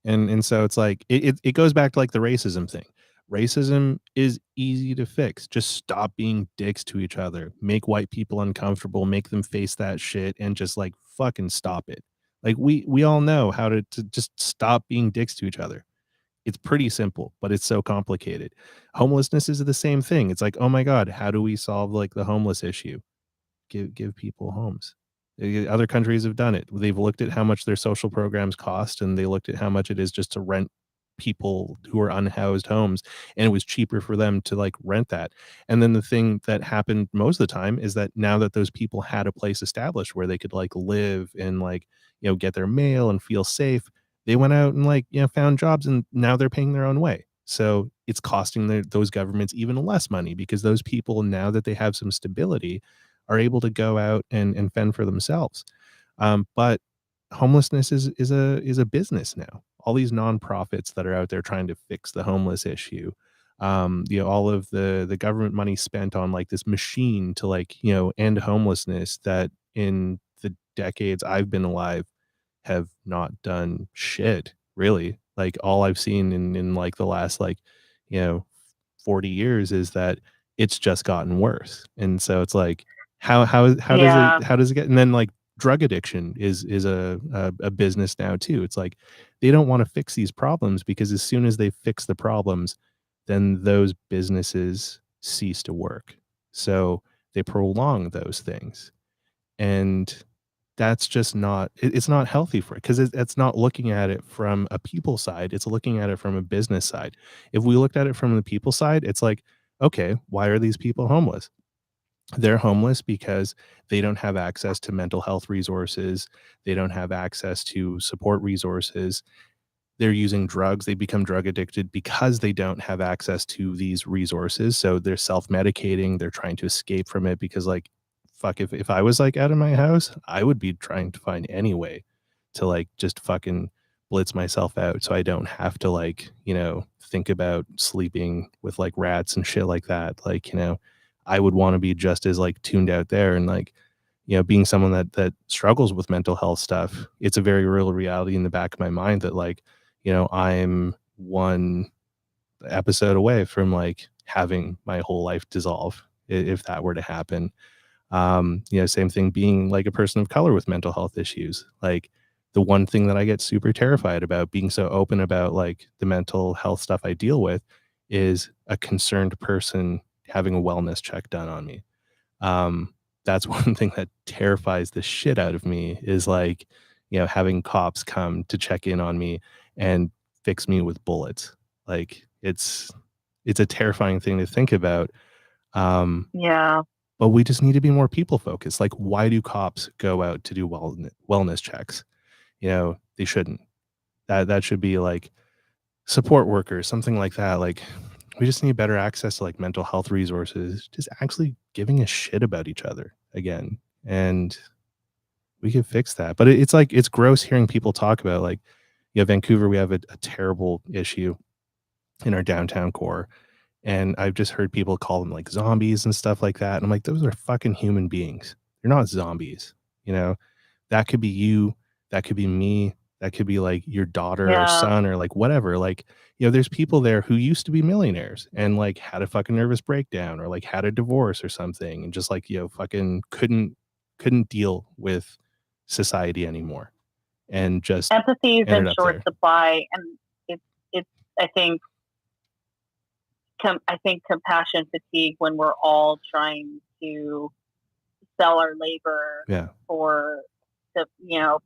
Speaker 1: And so it's like it goes back to like the racism thing. Racism is easy to fix. Just stop being dicks to each other. Make white people uncomfortable, make them face that shit, and just like fucking stop it. Like we all know how to just stop being dicks to each other. It's pretty simple, but it's so complicated. Homelessness is the same thing. It's like, oh my God, how do we solve like the homeless issue? Give people homes. Other countries have done it. They've looked at how much their social programs cost, and they looked at how much it is just to rent people who are unhoused homes, and it was cheaper for them to like rent that. And then the thing that happened most of the time is that now that those people had a place established where they could like live and like get their mail and feel safe, They went out and like, found jobs, and now they're paying their own way. So it's costing those governments even less money, because those people, now that they have some stability, are able to go out and fend for themselves. But homelessness is a business now. All these nonprofits that are out there trying to fix the homeless issue, all of the government money spent on like this machine to like, end homelessness, that in the decades I've been alive have not done shit, really. Like, all I've seen in like the last like, you know, 40 years is that it's just gotten worse. And so it's like, how does
Speaker 2: Yeah.
Speaker 1: it get? And then like drug addiction is a business now too. It's like they don't want to fix these problems, because as soon as they fix the problems, then those businesses cease to work. So they prolong those things. And that's just not, it's not healthy for it, because it's not looking at it from a people side, it's looking at it from a business side. If we looked at it from the people side, it's like, okay, why are these people homeless? They're homeless because they don't have access to mental health resources, they don't have access to support resources, they're using drugs, they become drug addicted because they don't have access to these resources. So they're self-medicating, they're trying to escape from it, because like, fuck, if I was like out of my house, I would be trying to find any way to like just fucking blitz myself out, so I don't have to like, think about sleeping with like rats and shit like that. Like, I would want to be just as like tuned out there. And like, being someone that struggles with mental health stuff, it's a very real reality in the back of my mind that like, I'm one episode away from like having my whole life dissolve, if that were to happen. Same thing being like a person of color with mental health issues. Like, the one thing that I get super terrified about being so open about like the mental health stuff I deal with is a concerned person having a wellness check done on me. That's one thing that terrifies the shit out of me, is like, having cops come to check in on me and fix me with bullets. Like, it's a terrifying thing to think about.
Speaker 2: Yeah.
Speaker 1: But we just need to be more people focused. Like, why do cops go out to do wellness checks? They shouldn't. That should be like support workers, something like that. Like, we just need better access to like mental health resources, just actually giving a shit about each other again. And we could fix that. But it's like, it's gross hearing people talk about like, Vancouver, we have a terrible issue in our downtown core. And I've just heard people call them like zombies and stuff like that. And I'm like, those are fucking human beings. They're not zombies. You know, that could be you, that could be me, that could be like your daughter or
Speaker 2: Yeah.
Speaker 1: son or like whatever. Like, there's people there who used to be millionaires and like had a fucking nervous breakdown or like had a divorce or something, and just like, fucking couldn't deal with society anymore, and just
Speaker 2: Empathy is in
Speaker 1: ended up
Speaker 2: short
Speaker 1: there.
Speaker 2: supply, and it's I think I think compassion fatigue, when we're all trying to sell our labor
Speaker 1: Yeah.
Speaker 2: for the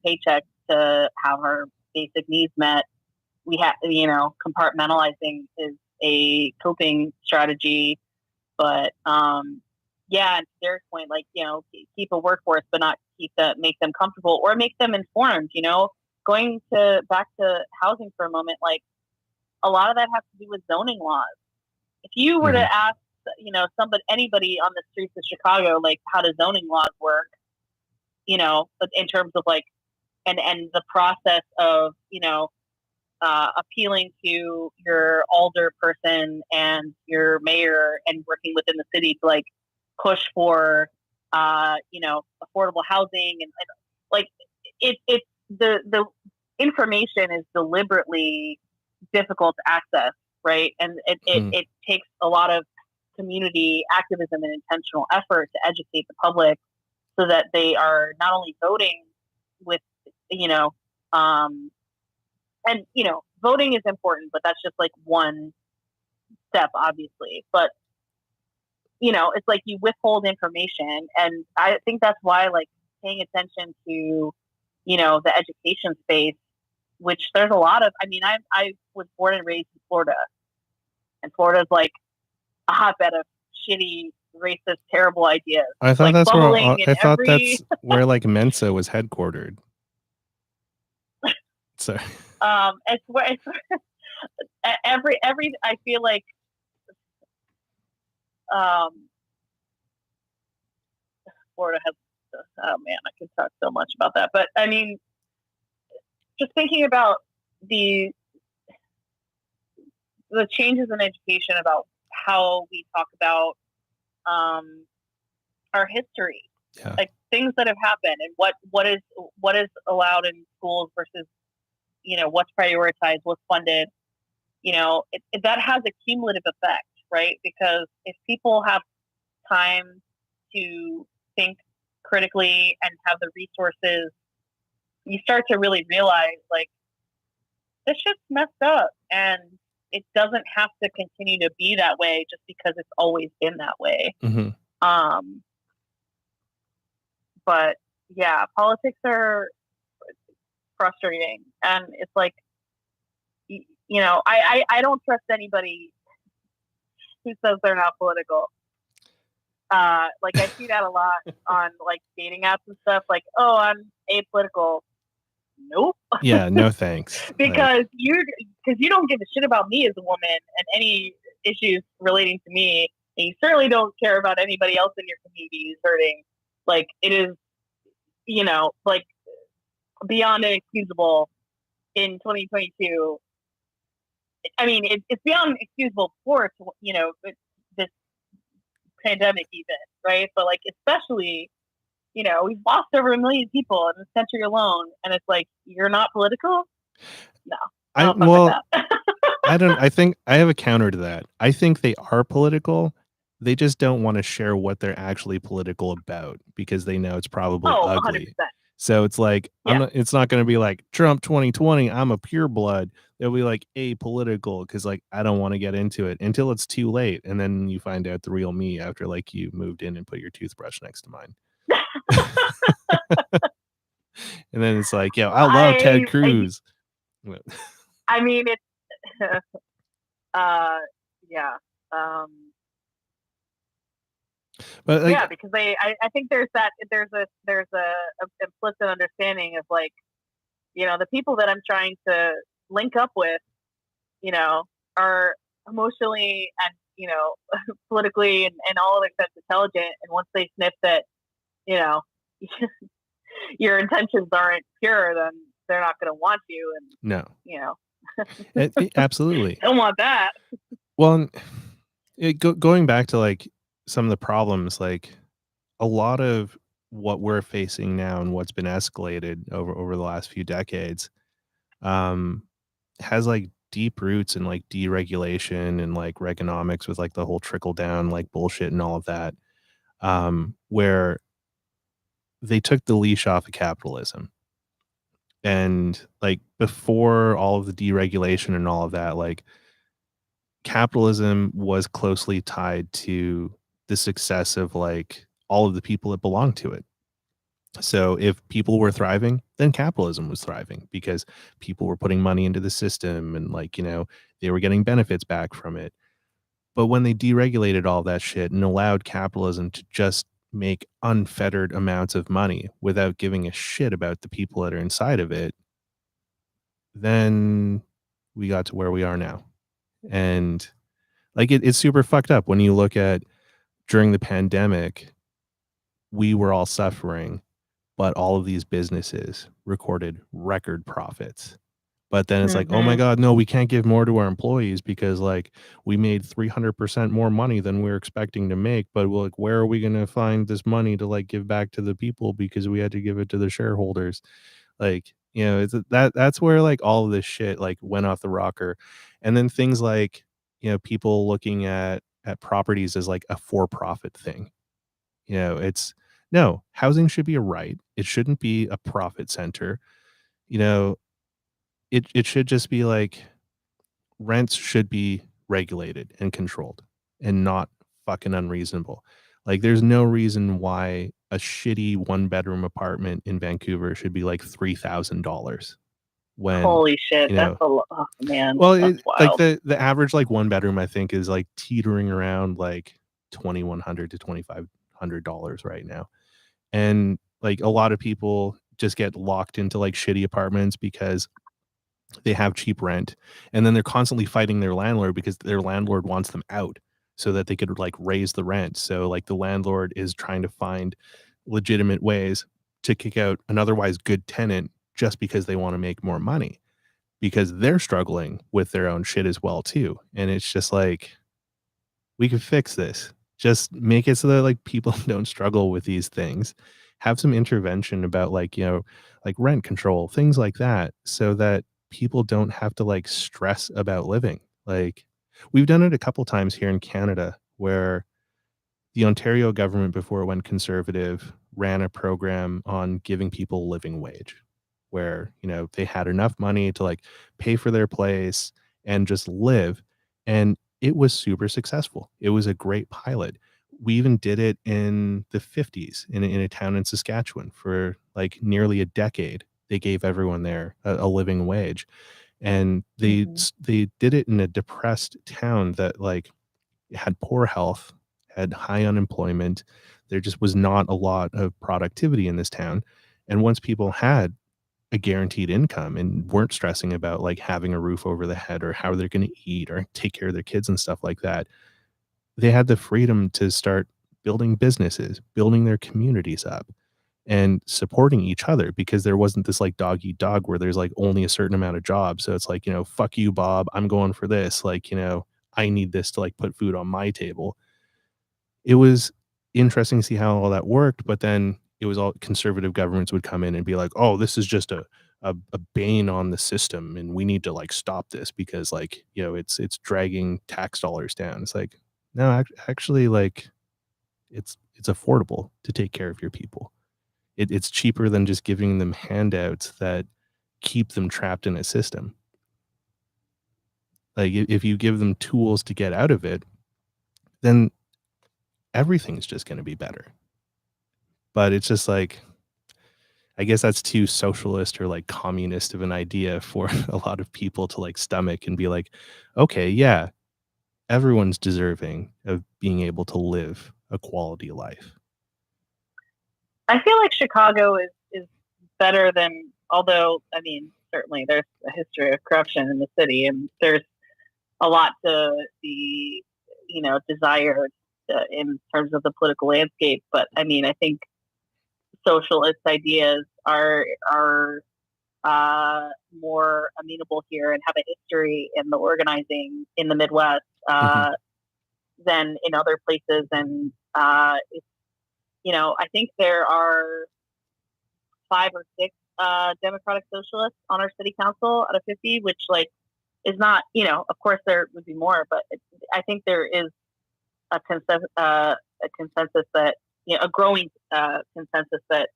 Speaker 2: paychecks to have our basic needs met. We have compartmentalizing is a coping strategy, but yeah, and to Derek's point, like keep a workforce, but not make them comfortable or make them informed. Going back to housing for a moment, like a lot of that has to do with zoning laws. If you were to ask, anybody on the streets of Chicago, like, how do zoning laws work, but in terms of like, and the process of, appealing to your alder person and your mayor and working within the city to like push for, affordable housing and like it's the information is deliberately difficult to access, right? And it takes a lot of community activism and intentional effort to educate the public so that they are not only voting with, and voting is important, but that's just like one step, obviously. But it's like you withhold information, and I think that's why like paying attention to the education space, which there's a lot of. I mean, I was born and raised in Florida, and Florida's like a hotbed of shitty, racist, terrible ideas.
Speaker 1: I thought
Speaker 2: like
Speaker 1: that's where
Speaker 2: every...
Speaker 1: that's where like Mensa was headquartered. So
Speaker 2: it's every I feel like um Florida has, oh man, I can talk so much about that. But I mean, just thinking about the the changes in education about how we talk about um, our history,
Speaker 1: Yeah.
Speaker 2: like things that have happened and what is allowed in schools versus what's prioritized, what's funded. That has a cumulative effect, right? Because if people have time to think critically and have the resources, you start to really realize like this shit's messed up and it doesn't have to continue to be that way just because it's always been that way.
Speaker 1: Mm-hmm.
Speaker 2: But yeah, politics are frustrating, and it's like I don't trust anybody who says they're not political. Like I see that a lot on like dating apps and stuff. Like, oh, I'm apolitical. Nope.
Speaker 1: Yeah, no thanks.
Speaker 2: because you don't give a shit about me as a woman and any issues relating to me, and you certainly don't care about anybody else in your community who's hurting. Like it is, like beyond inexcusable in 2022. I mean, it's beyond excusable before, this pandemic even, right? But like, especially, we've lost over 1 million people in this country alone. And it's like, you're not political? No.
Speaker 1: I think I have a counter to that. I think they are political. They just don't want to share what they're actually political about because they know it's probably ugly.
Speaker 2: 100%.
Speaker 1: So it's like it's not going to be like Trump 2020. I'm a pureblood. They'll be like apolitical because like I don't want to get into it until it's too late, and then you find out the real me after like you moved in and put your toothbrush next to mine. And then it's like, yeah, I love Ted Cruz.
Speaker 2: I mean, it's yeah.
Speaker 1: But like,
Speaker 2: yeah, because I think there's a implicit understanding of like, the people that I'm trying to link up with, are emotionally and politically and all other sense intelligent, and once they sniff that, your intentions aren't pure, then they're not going to want you. And
Speaker 1: no, absolutely
Speaker 2: don't want that.
Speaker 1: Well, going back to like some of the problems, like a lot of what we're facing now and what's been escalated over the last few decades has like deep roots in like deregulation and like Reaganomics with like the whole trickle down like bullshit and all of that, where they took the leash off of capitalism. And like before all of the deregulation and all of that, like capitalism was closely tied to the success of like all of the people that belong to it. So if people were thriving, then capitalism was thriving because people were putting money into the system and like, they were getting benefits back from it. But when they deregulated all that shit and allowed capitalism to just make unfettered amounts of money without giving a shit about the people that are inside of it, then we got to where we are now. And like it's super fucked up when you look at during the pandemic, we were all suffering, but all of these businesses recorded record profits. But then it's like, oh my God, no, we can't give more to our employees because like we made 300% more money than we were expecting to make. But like, where are we going to find this money to like give back to the people because we had to give it to the shareholders? Like, it's that's where like all of this shit like went off the rocker. And then things like, people looking at properties as like a for-profit thing. It's no, housing should be a right. It shouldn't be a profit center. It should just be like rents should be regulated and controlled and not fucking unreasonable. Like there's no reason why a shitty 1-bedroom apartment in Vancouver should be like $3,000 when
Speaker 2: holy shit, that's a lot. Oh, man.
Speaker 1: Well,
Speaker 2: like
Speaker 1: the average like 1-bedroom I think is like teetering around like $2,100 to $2,500 right now. And like a lot of people just get locked into like shitty apartments because they have cheap rent, and then they're constantly fighting their landlord because their landlord wants them out so that they could like raise the rent. So like the landlord is trying to find legitimate ways to kick out an otherwise good tenant just because they want to make more money because they're struggling with their own shit as well too. And it's just like we could fix this. Just make it so that like people don't struggle with these things. Have some intervention about like, like rent control, things like that, so that people don't have to like stress about living. Like we've done it a couple times here in Canada where the Ontario government, before it went conservative, ran a program on giving people living wage where, they had enough money to like pay for their place and just live. And it was super successful. It was a great pilot. We even did it in the 50s in a town in Saskatchewan for like nearly a decade. They gave everyone there a living wage. And they did it in a depressed town that like had poor health, had high unemployment. There just was not a lot of productivity in this town. And once people had a guaranteed income and weren't stressing about like having a roof over the head or how they're going to eat or take care of their kids and stuff like that, they had the freedom to start building businesses, building their communities up and supporting each other because there wasn't this like dog eat dog where there's like only a certain amount of jobs. So it's like, fuck you, Bob, I'm going for this. Like, I need this to like put food on my table. It was interesting to see how all that worked, but then it was all conservative governments would come in and be like, "Oh, this is just a bane on the system, and we need to like stop this because like it's dragging tax dollars down." It's like, no, actually, like it's affordable to take care of your people. It's cheaper than just giving them handouts that keep them trapped in a system. Like if you give them tools to get out of it, then everything's just going to be better. But it's just like, I guess that's too socialist or like communist of an idea for a lot of people to like stomach and be like, okay, yeah, everyone's deserving of being able to live a quality life.
Speaker 2: I feel like Chicago is better than, although, I mean, certainly there's a history of corruption in the city and there's a lot to be, desired in terms of the political landscape. But I mean, I think socialist ideas are more amenable here and have a history in the organizing in the Midwest than in other places. And it's, I think there are 5 or 6 Democratic Socialists on our city council out of 50, which like is not, of course there would be more, but I think there is a consensus that, a growing consensus that,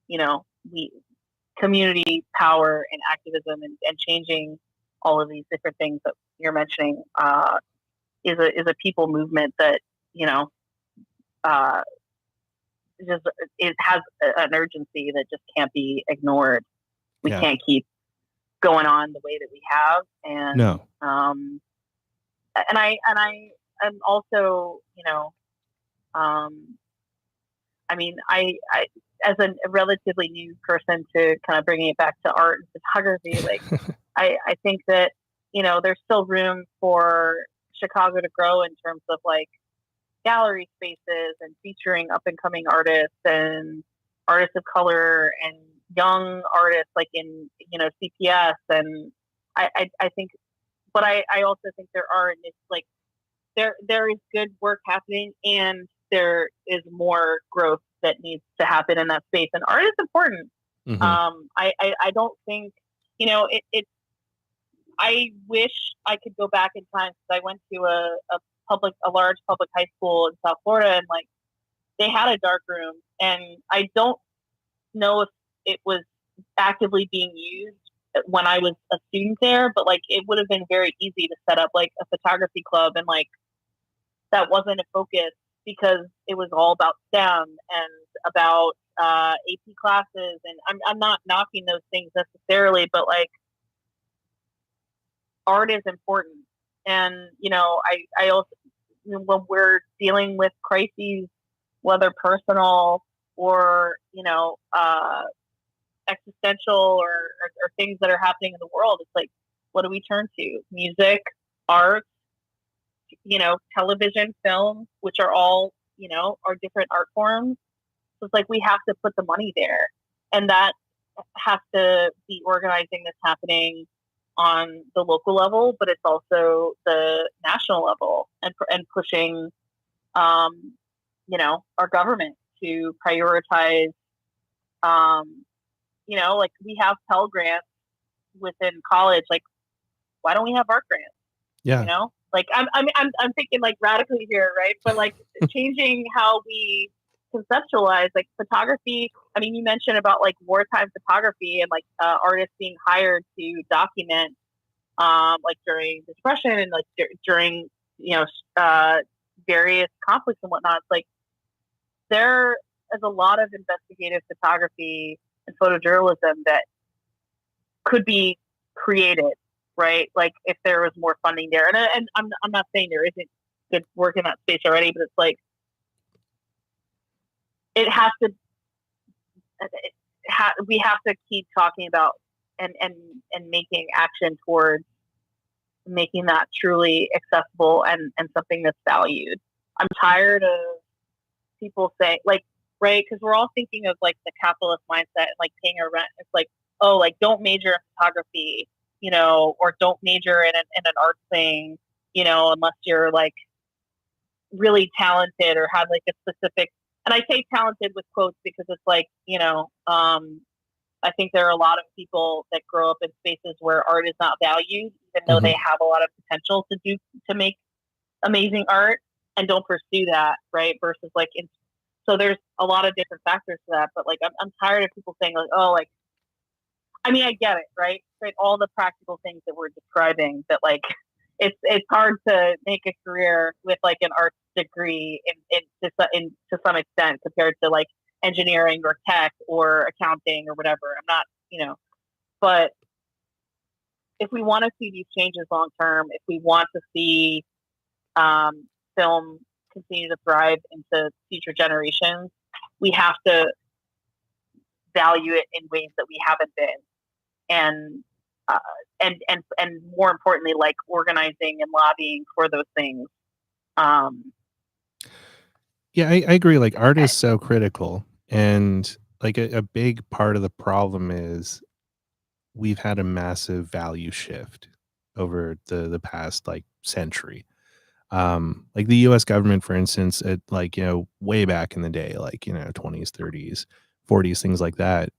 Speaker 2: we community power and activism and changing all of these different things that you're mentioning is a people movement that, just it has an urgency that just can't be ignored. We can't keep going on the way that we have, and
Speaker 1: no.
Speaker 2: And I am also, I mean, I as a relatively new person to kind of bringing it back to art and photography, like I think that there's still room for Chicago to grow in terms of like gallery spaces and featuring up and coming artists and artists of color and young artists like in CPS. And I think, but I also think there are like there is good work happening and there is more growth that needs to happen in that space, and art is important. I don't think I wish I could go back in time because I went to a large public high school in South Florida, and like they had a dark room, and I don't know if it was actively being used when I was a student there, but like it would have been very easy to set up like a photography club, and like that wasn't a focus because it was all about STEM and about AP classes, and I'm not knocking those things necessarily, but like art is important. And I also, when we're dealing with crises, whether personal or existential or things that are happening in the world, it's like what do we turn to? Music, art, television, film, which are all, are different art forms. So it's like we have to put the money there. And that has to be organizing that's happening on the local level, but it's also the national level, and pushing, our government to prioritize, like we have Pell Grants within college. Like, why don't we have art grants?
Speaker 1: Yeah.
Speaker 2: Like I'm thinking like radically here, right? But like changing how we conceptualize like photography. I mean, you mentioned about like wartime photography and like artists being hired to document, like during the Depression and like during various conflicts and whatnot. It's like there is a lot of investigative photography and photojournalism that could be created, right? Like if there was more funding there, and I'm not saying there isn't good work in that space already, but it's like it has to. We have to keep talking about and making action towards making that truly accessible and something that's valued. I'm tired of people saying like, right, because we're all thinking of like the capitalist mindset and like paying our rent. It's like, oh, like don't major in photography, or don't major in an art thing, unless you're like really talented or have like a specific. And I say talented with quotes because it's like, I think there are a lot of people that grow up in spaces where art is not valued, even though they have a lot of potential to make amazing art, and don't pursue that, right? Versus like, so there's a lot of different factors to that. But like, I'm tired of people saying like, oh, like, I mean, I get it, right? Right, all the practical things that we're describing. That like, it's hard to make a career with like an arts degree to some extent compared to like engineering or tech or accounting or whatever. I'm not, but if we want to see these changes long term, if we want to see film continue to thrive into future generations, we have to value it in ways that we haven't been, and more importantly, like organizing and lobbying for those things.
Speaker 1: Yeah, I agree. Like art is so critical. And like a big part of the problem is we've had a massive value shift over the past like century. Like the US government, for instance, at like, way back in the day, like, 20s, 30s, 40s, things like that,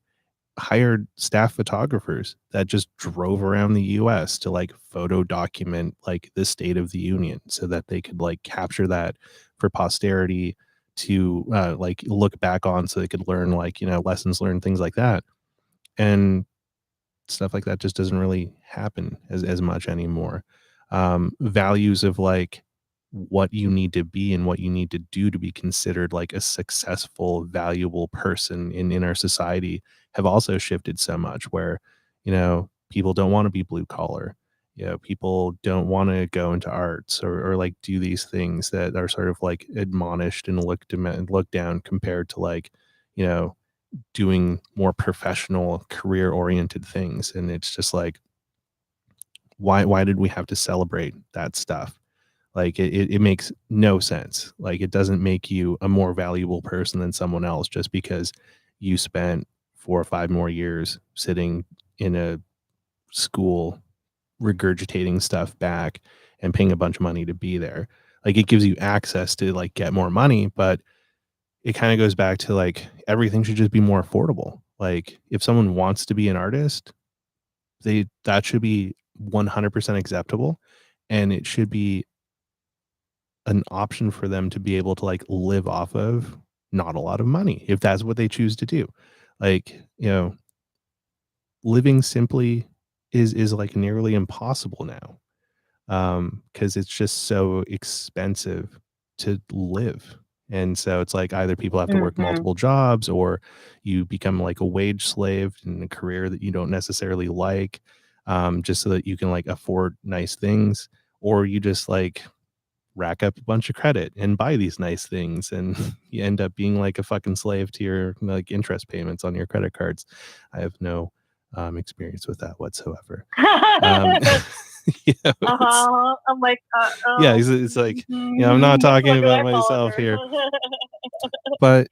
Speaker 1: hired staff photographers that just drove around the US to like photo document like the state of the union so that they could like capture that for posterity to like look back on, so they could learn like, lessons learned, things like that. And stuff like that just doesn't really happen as much anymore. Values of like what you need to be and what you need to do to be considered like a successful, valuable person in our society have also shifted so much where, people don't want to be blue collar. People don't want to go into arts or like do these things that are sort of like admonished and looked down compared to like, you know, doing more professional career oriented things. And it's just like, why did we have to celebrate that stuff? Like it makes no sense. Like it doesn't make you a more valuable person than someone else just because you spent 4 or 5 more years sitting in a school regurgitating stuff back and paying a bunch of money to be there. Like it gives you access to like get more money, but it kind of goes back to like everything should just be more affordable. Like if someone wants to be an artist, that should be 100% acceptable, and it should be an option for them to be able to like live off of not a lot of money if that's what they choose to do. Like, living simply is like nearly impossible now. Because it's just so expensive to live. And so it's like either people have to work
Speaker 2: Mm-hmm.
Speaker 1: multiple jobs, or you become like a wage slave in a career that you don't necessarily like, just so that you can like afford nice things, or you just like rack up a bunch of credit and buy these nice things, and you end up being like a fucking slave to your like interest payments on your credit cards. I have no experience with that whatsoever.
Speaker 2: I'm like,
Speaker 1: yeah, it's like, I'm not talking about myself here, but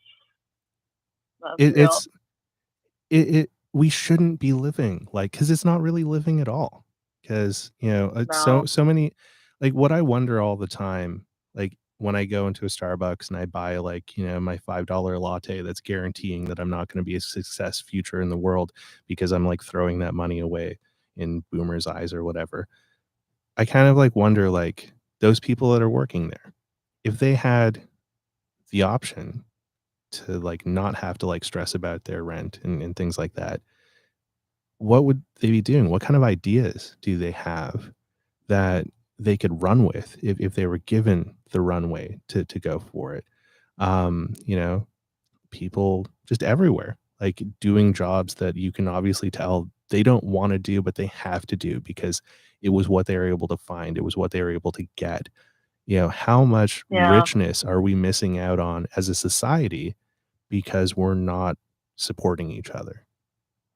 Speaker 1: it's we shouldn't be living like, because it's not really living at all. Because it's so many, like, what I wonder all the time, like when I go into a Starbucks and I buy like my $5 latte that's guaranteeing that I'm not going to be a success future in the world because I'm like throwing that money away in boomers' eyes or whatever. I kind of like wonder, like, those people that are working there, if they had the option to like not have to like stress about their rent and things like that, what would they be doing? What kind of ideas do they have that they could run with if they were given the runway to go for it? You know, people just everywhere, like doing jobs that you can obviously tell they don't want to do, but they have to do because it was what they were able to find. It was what they were able to get. How much
Speaker 2: Yeah.
Speaker 1: richness are we missing out on as a society because we're not supporting each other?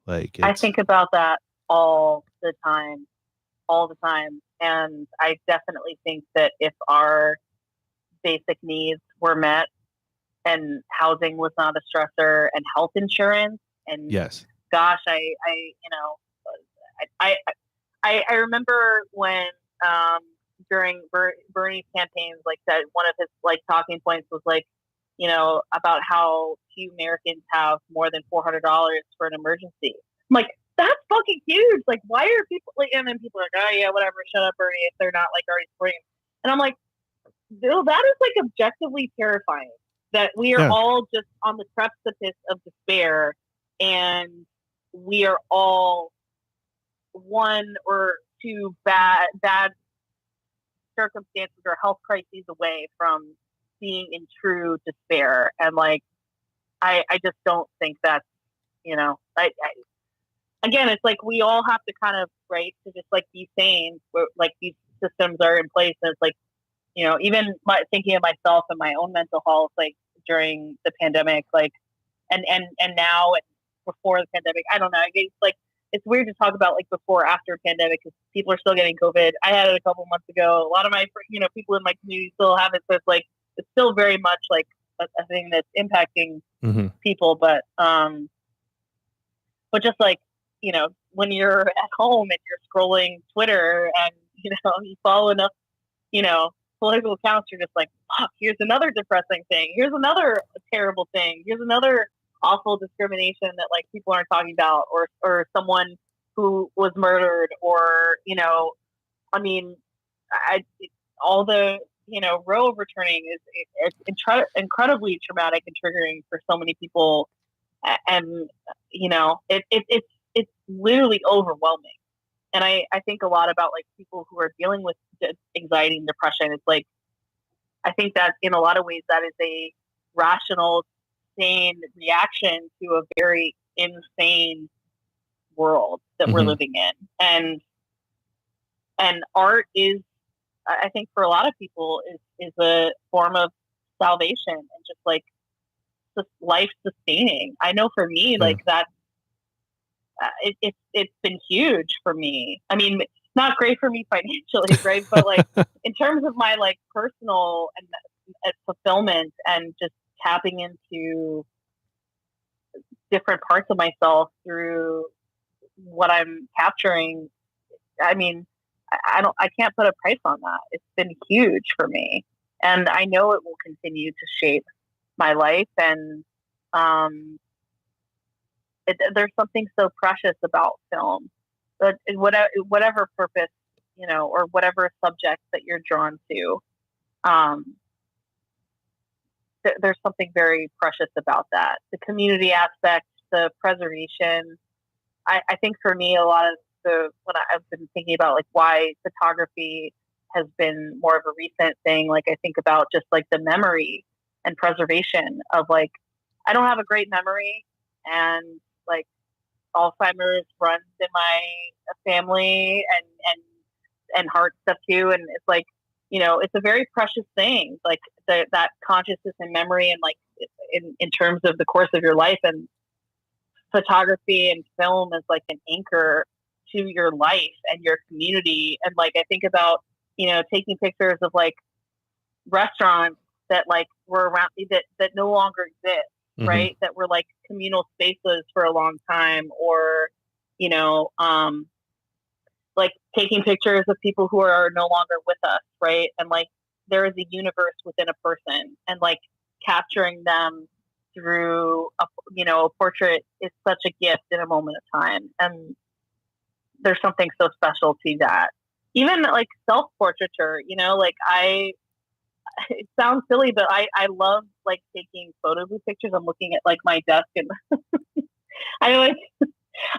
Speaker 1: Like,
Speaker 2: I
Speaker 1: it's
Speaker 2: think about that all the time, all the time. And I definitely think that if our basic needs were met and housing was not a stressor and health insurance and
Speaker 1: yes.
Speaker 2: gosh, I I remember when during Bernie's campaigns, like that, one of his like talking points was like, about how few Americans have more than $400 for an emergency. I'm like, that's fucking huge. Like, why are people like? And then people are like, oh yeah, whatever, shut up, Bernie, if they're not like already supporting. And I'm like, dude, that is like objectively terrifying. That we are
Speaker 1: Yeah.
Speaker 2: all just on the precipice of despair, and we are all one or two bad circumstances or health crises away from being in true despair. And like, I just don't think that's, again, it's like we all have to kind of, right, to just like be sane, where like these systems are in place. And it's like, even thinking of myself and my own mental health, like during the pandemic, like, and now and before the pandemic, I don't know. It's like, it's weird to talk about like before, after pandemic, because people are still getting COVID. I had it a couple months ago. A lot of my, people in my community still have it. So it's like, it's still very much like a thing that's impacting people. But just like, when you're at home and you're scrolling Twitter and, you follow enough, political accounts, you're just like, fuck, here's another depressing thing. Here's another terrible thing. Here's another awful discrimination that like people aren't talking about, or someone who was murdered, or, I mean, all the, Roe overturning it's incredibly traumatic and triggering for so many people. And, it's literally overwhelming. And I think a lot about like people who are dealing with anxiety and depression. It's like, I think that in a lot of ways that is a rational, sane reaction to a very insane world that we're living in. And art is, I think for a lot of people, is a form of salvation and just like life sustaining. I know for me, like that, it's been huge for me. I mean, not great for me financially, right? But like in terms of my like personal and fulfillment and just tapping into different parts of myself through what I'm capturing. I mean, I can't put a price on that. It's been huge for me, and I know it will continue to shape my life. And there's something so precious about film, but whatever purpose, or whatever subject that you're drawn to, there's something very precious about that. The community aspect, the preservation. I think for me, a lot of when I've been thinking about like why photography has been more of a recent thing, like I think about just like the memory and preservation of like, I don't have a great memory, and like Alzheimer's runs in my family, and heart stuff too. And it's like, it's a very precious thing, like that consciousness and memory, and like in terms of the course of your life. And photography and film as like an anchor to your life and your community. And like I think about, taking pictures of like restaurants that like were around that no longer exist,
Speaker 1: Mhm.
Speaker 2: right? That were like communal spaces for a long time, or you know, like taking pictures of people who are no longer with us, right? And like there is a universe within a person, and like capturing them through a portrait is such a gift in a moment of time, and there's something so special to that. Even like self portraiture, like it sounds silly, but I love like taking photo booth pictures. I'm looking at like my desk, and I like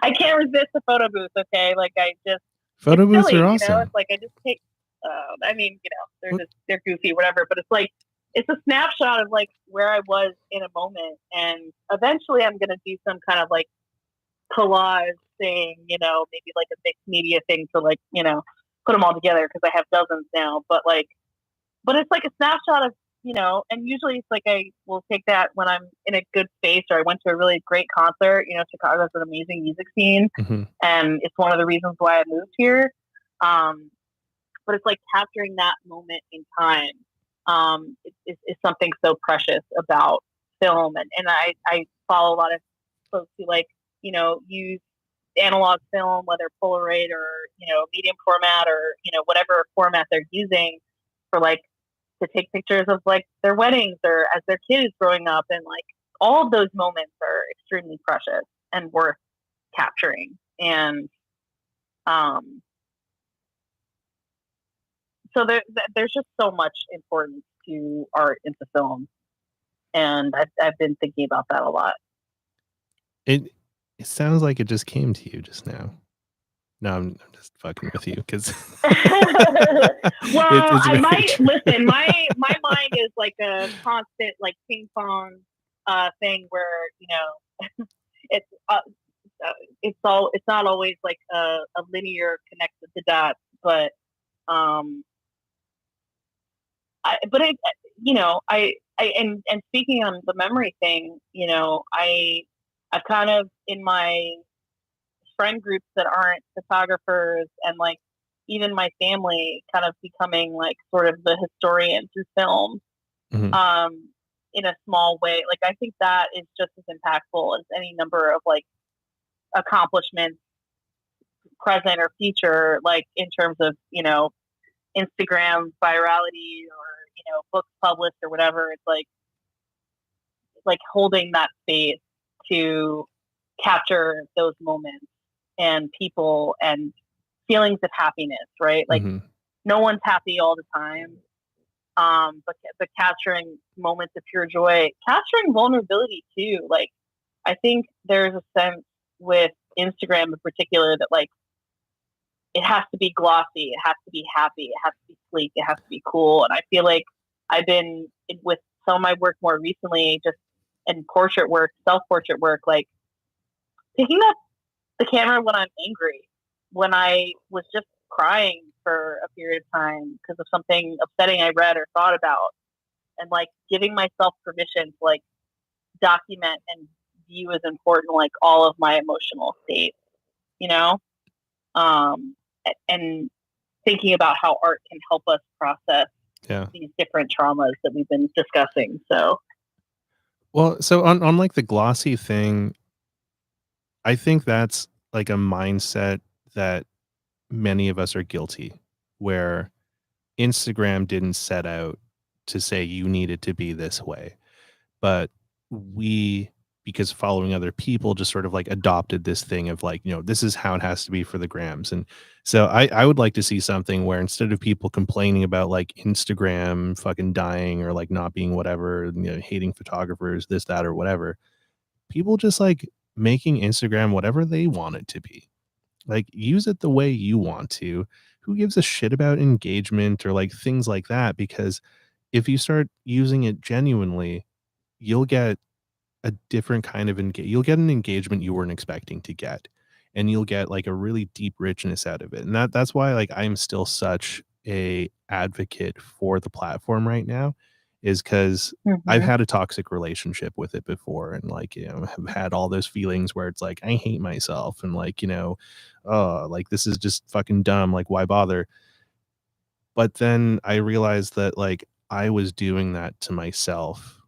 Speaker 2: I can't resist the photo booth. Okay, like
Speaker 1: Photo
Speaker 2: it's
Speaker 1: booths
Speaker 2: silly,
Speaker 1: are awesome.
Speaker 2: It's like I just take. I mean, they're goofy, whatever. But it's a snapshot of like where I was in a moment, and eventually I'm gonna do some kind of like collage thing, maybe like a mixed media thing to like put them all together because I have dozens now. But it's like a snapshot of and usually it's like I will take that when I'm in a good space or I went to a really great concert. Chicago has an amazing music scene,
Speaker 1: Mm-hmm.
Speaker 2: and it's one of the reasons why I moved here. But it's like capturing that moment in time is something so precious about film, and I follow a lot of folks who like use analog film, whether Polaroid or medium format or whatever format they're using for like to take pictures of like their weddings or as their kid is growing up, and like all of those moments are extremely precious and worth capturing. And so there's just so much importance to art into film, and I've been thinking about that a lot.
Speaker 1: It sounds like it just came to you just now. No, I'm just fucking with you because
Speaker 2: Well, I might
Speaker 1: true.
Speaker 2: listen. My mind is like a constant like ping pong thing where it's it's not always like a linear connected to dots, but and speaking on the memory thing, I've kind of in my friend groups that aren't photographers and like even my family kind of becoming like sort of the historian through film
Speaker 1: Mm-hmm.
Speaker 2: in a small way. Like I think that is just as impactful as any number of like accomplishments, present or future, like in terms of, Instagram virality or, books published or whatever. It's like holding that space to capture those moments and people and feelings of happiness, right? Like
Speaker 1: Mm-hmm.
Speaker 2: no one's happy all the time. But capturing moments of pure joy, capturing vulnerability too. Like I think there's a sense with Instagram in particular that like it has to be glossy, it has to be happy, it has to be sleek, it has to be cool. And I feel like I've been with some of my work more recently, just in portrait work, self portrait work, like picking up the camera when I'm angry, when I was just crying for a period of time because of something upsetting I read or thought about, and like giving myself permission to like document and view as important like all of my emotional states, you know, and thinking about how art can help us process these different traumas that we've been discussing. So,
Speaker 1: well, so on like the glossy thing, I think that's like a mindset that many of us are guilty, where Instagram didn't set out to say you needed to be this way, but we, because following other people, just sort of like adopted this thing of like, this is how it has to be for the grams. And so I would like to see something where instead of people complaining about like Instagram fucking dying or like not being whatever, hating photographers, this, that, or whatever, people just like making Instagram whatever they want it to be. Like use it the way you want to. Who gives a shit about engagement or like things like that? Because if you start using it genuinely, you'll get a different kind of you'll get an engagement you weren't expecting to get, and you'll get like a really deep richness out of it. And that's why like I'm still such a advocate for the platform right now, is because I've
Speaker 2: Mm-hmm.
Speaker 1: had a toxic relationship with it before, and like, have had all those feelings where it's like I hate myself, and like, oh, like this is just fucking dumb, like why bother? But then I realized that like I was doing that to myself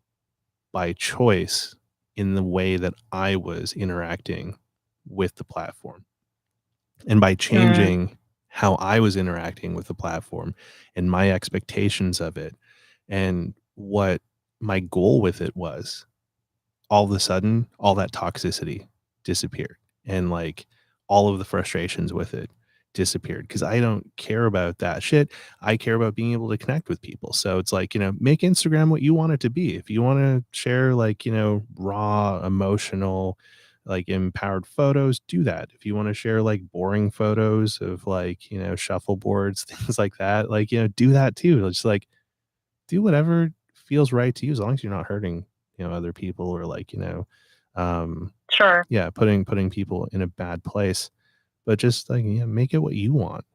Speaker 1: by choice in the way that I was interacting with the platform. And by
Speaker 2: Mm,
Speaker 1: changing how I was interacting with the platform and my expectations of it and what my goal with it was, all of a sudden, all that toxicity disappeared, and like all of the frustrations with it disappeared because I don't care about that shit. I care about being able to connect with people. So it's like, make Instagram what you want it to be. If you want to share like, raw, emotional, like empowered photos, do that. If you want to share like boring photos of like, shuffleboards, things like that, like, do that too. It's like, do whatever feels right to you as long as you're not hurting, other people or like, um,
Speaker 2: sure.
Speaker 1: yeah, putting people in a bad place. But just like, make it what you want.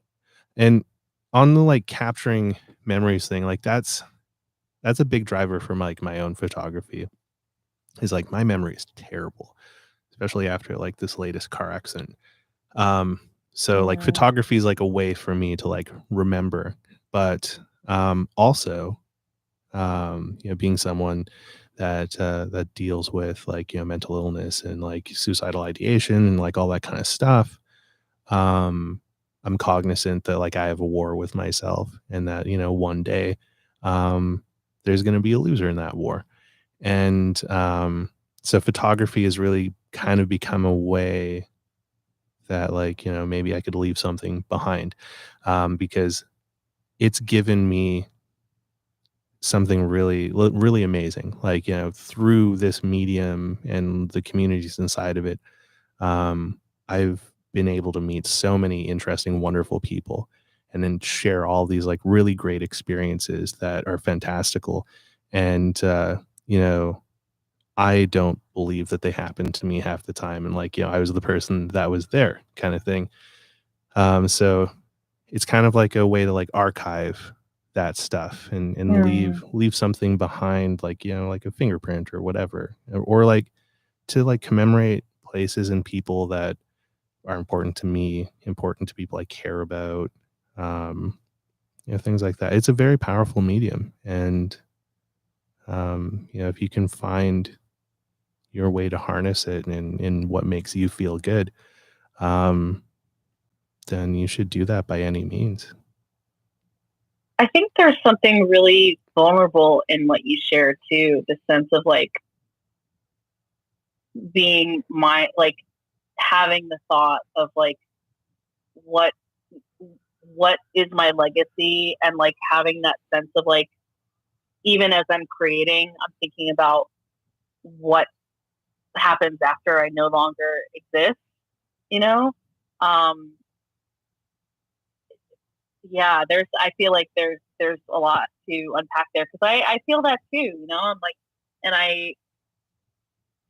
Speaker 1: And on the like capturing memories thing, like that's a big driver for my own photography. Is like my memory is terrible, especially after like this latest car accident. Um, so like
Speaker 2: Mm,
Speaker 1: photography is like a way for me to like remember, but also being someone that deals with like mental illness and like suicidal ideation and like all that kind of stuff. um I'm cognizant that like I have a war with myself, and that one day um there's going to be a loser in that war. And so photography has really kind of become a way that like maybe I could leave something behind, because it's given me something really amazing, like through this medium and the communities inside of it. I've been able to meet so many interesting, wonderful people, and then share all these like really great experiences that are fantastical. And you know I don't believe that they happened to me half the time, and like I was the person that was there, kind of thing. So it's kind of like a way to like archive that stuff, and
Speaker 2: mm,
Speaker 1: leave something behind, like like a fingerprint or whatever, or like to like commemorate places and people that are important to me, important to people I care about, um, things like that. It's a very powerful medium, and if you can find your way to harness it and what makes you feel good, um, then you should do that by any means.
Speaker 2: I think there's something really vulnerable in what you shared too. The sense of like being like having the thought of like what what is my legacy, and like having that sense of like even as I'm creating, I'm thinking about what happens after I no longer exist. You know, um, yeah. I feel like there's a lot to unpack there because I feel that too. I'm like, and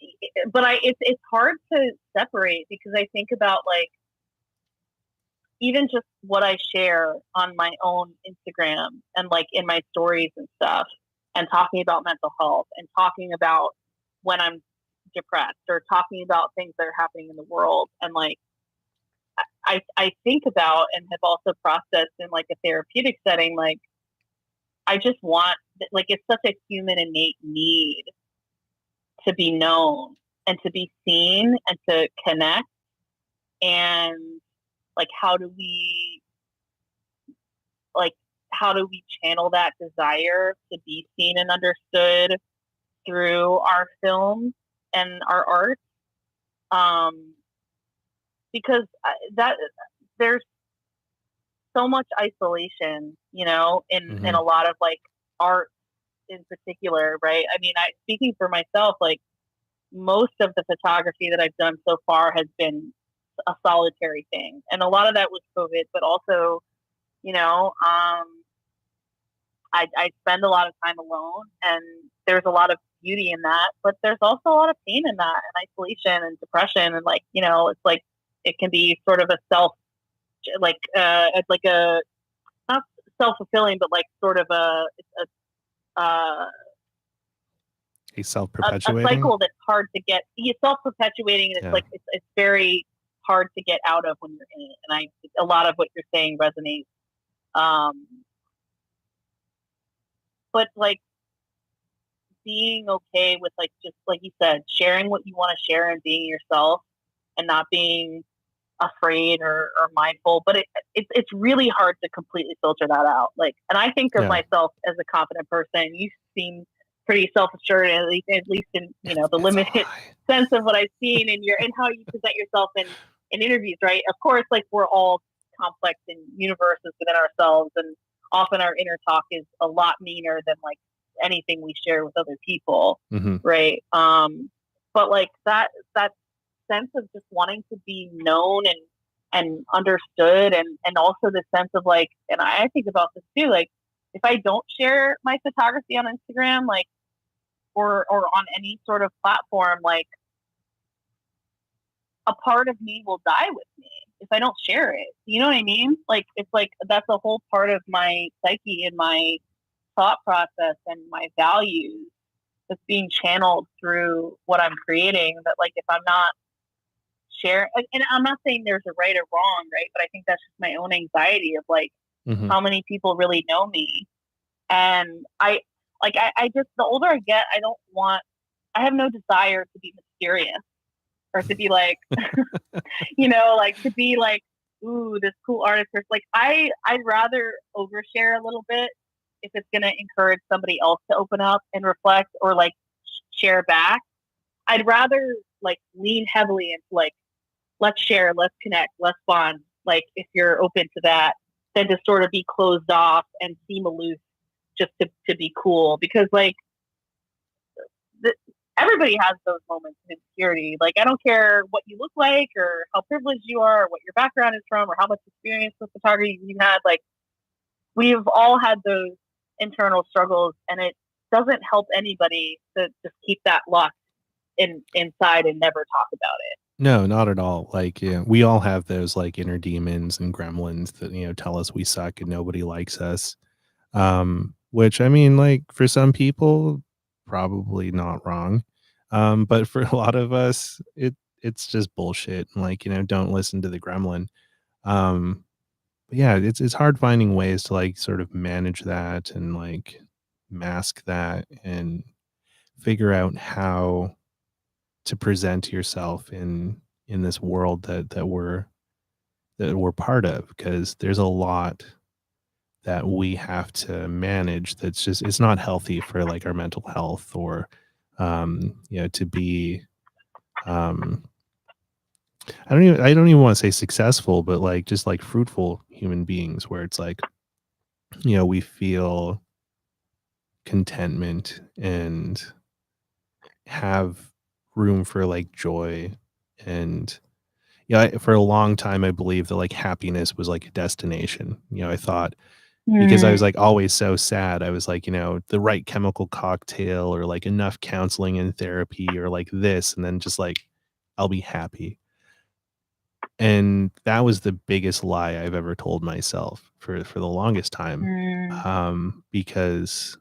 Speaker 2: it's hard to separate because I think about like even just what I share on my own Instagram and like in my stories and stuff, and talking about mental health and talking about when I'm depressed or talking about things that are happening in the world. And like, I think about and have also processed in like a therapeutic setting, like, I just want, like, it's such a human innate need to be known and to be seen and to connect. And like, like, how do we channel that desire to be seen and understood through our films and our art? Um, because that there's so much isolation, in
Speaker 1: Hmm.
Speaker 2: a lot of like art in particular, right? I mean, speaking for myself, like most of the photography that I've done so far has been a solitary thing, and a lot of that was COVID, but also, you know, I spend a lot of time alone, and there's a lot of beauty in that, but there's also a lot of pain in that, and isolation and depression, and like, it's like it can be sort of a self, like a not self fulfilling, but like sort of a uh,
Speaker 1: A
Speaker 2: a
Speaker 1: self-perpetuating?
Speaker 2: cycle that's hard to get. It's self-perpetuating, and it's
Speaker 1: Yeah.
Speaker 2: like it's very hard to get out of when you're in it. And a lot of what you're saying resonates. Um, but like being okay with like just like you said, sharing what you want to share and being yourself and not being afraid or mindful. But it's really hard to completely filter that out. Like, and I think of
Speaker 1: Yeah.
Speaker 2: myself as a confident person. You seem pretty self-assured, at least in the
Speaker 1: It's a
Speaker 2: limited
Speaker 1: lie.
Speaker 2: sense of what I've seen in your and how you present yourself in interviews, right? Of course, like we're all complex in universes within ourselves, and often our inner talk is a lot meaner than like anything we share with other people,
Speaker 1: Mm-hmm.
Speaker 2: right? But like that sense of just wanting to be known and understood, and also the sense of like, and I think about this too, like if I don't share my photography on Instagram, like or on any sort of platform, like a part of me will die with me if I don't share it. You know what I mean? Like it's like that's a whole part of my psyche and my thought process and my values that's being channeled through what I'm creating. That like if I'm not sharing, and I'm not saying there's a right or wrong, right? But I think that's just my own anxiety of like
Speaker 1: Mm-hmm.
Speaker 2: how many people really know me. And I just the older I get, I have no desire to be mysterious or to be like, like to be like, ooh, this cool artist. Or like I'd rather overshare a little bit if it's gonna encourage somebody else to open up and reflect or like share back. I'd rather like lean heavily into like, let's share, let's connect, let's bond. Like if you're open to that, than to sort of be closed off and seem aloof just to be cool. Because like the, everybody has those moments of insecurity. Like I don't care what you look like or how privileged you are or what your background is from or how much experience with photography you had. Like we've all had those internal struggles, and it doesn't help anybody to just keep that locked inside and never talk about it.
Speaker 1: No, not at all. Like, yeah, we all have those like inner demons and gremlins that, tell us we suck and nobody likes us. Which I mean, like for some people, probably not wrong. But for a lot of us, it's just bullshit. And like, don't listen to the gremlin. Um, but yeah, it's hard finding ways to like sort of manage that and like mask that and figure out how to present yourself in this world that we're part of, because there's a lot that we have to manage that's just it's not healthy for like our mental health or to be um I don't even want to say successful, but like just like fruitful human beings where it's like we feel contentment and have room for like joy. And for a long time I believed that like happiness was like a destination. I thought, because I was
Speaker 2: Mm,
Speaker 1: like always so sad, I was like, the right chemical cocktail or like enough counseling and therapy or like this, and then just like I'll be happy. And that was the biggest lie I've ever told myself for the longest time.
Speaker 2: mm.
Speaker 1: Because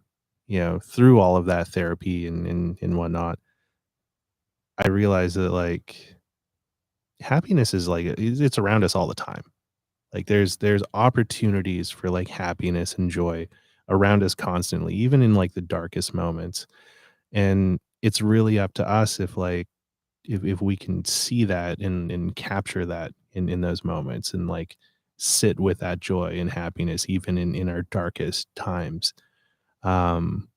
Speaker 1: through all of that therapy and whatnot, I realized that like happiness is like it's around us all the time. Like there's opportunities for like happiness and joy around us constantly, even in like the darkest moments. And it's really up to us if like if we can see that and capture that in those moments and like sit with that joy and happiness even in our darkest times. Um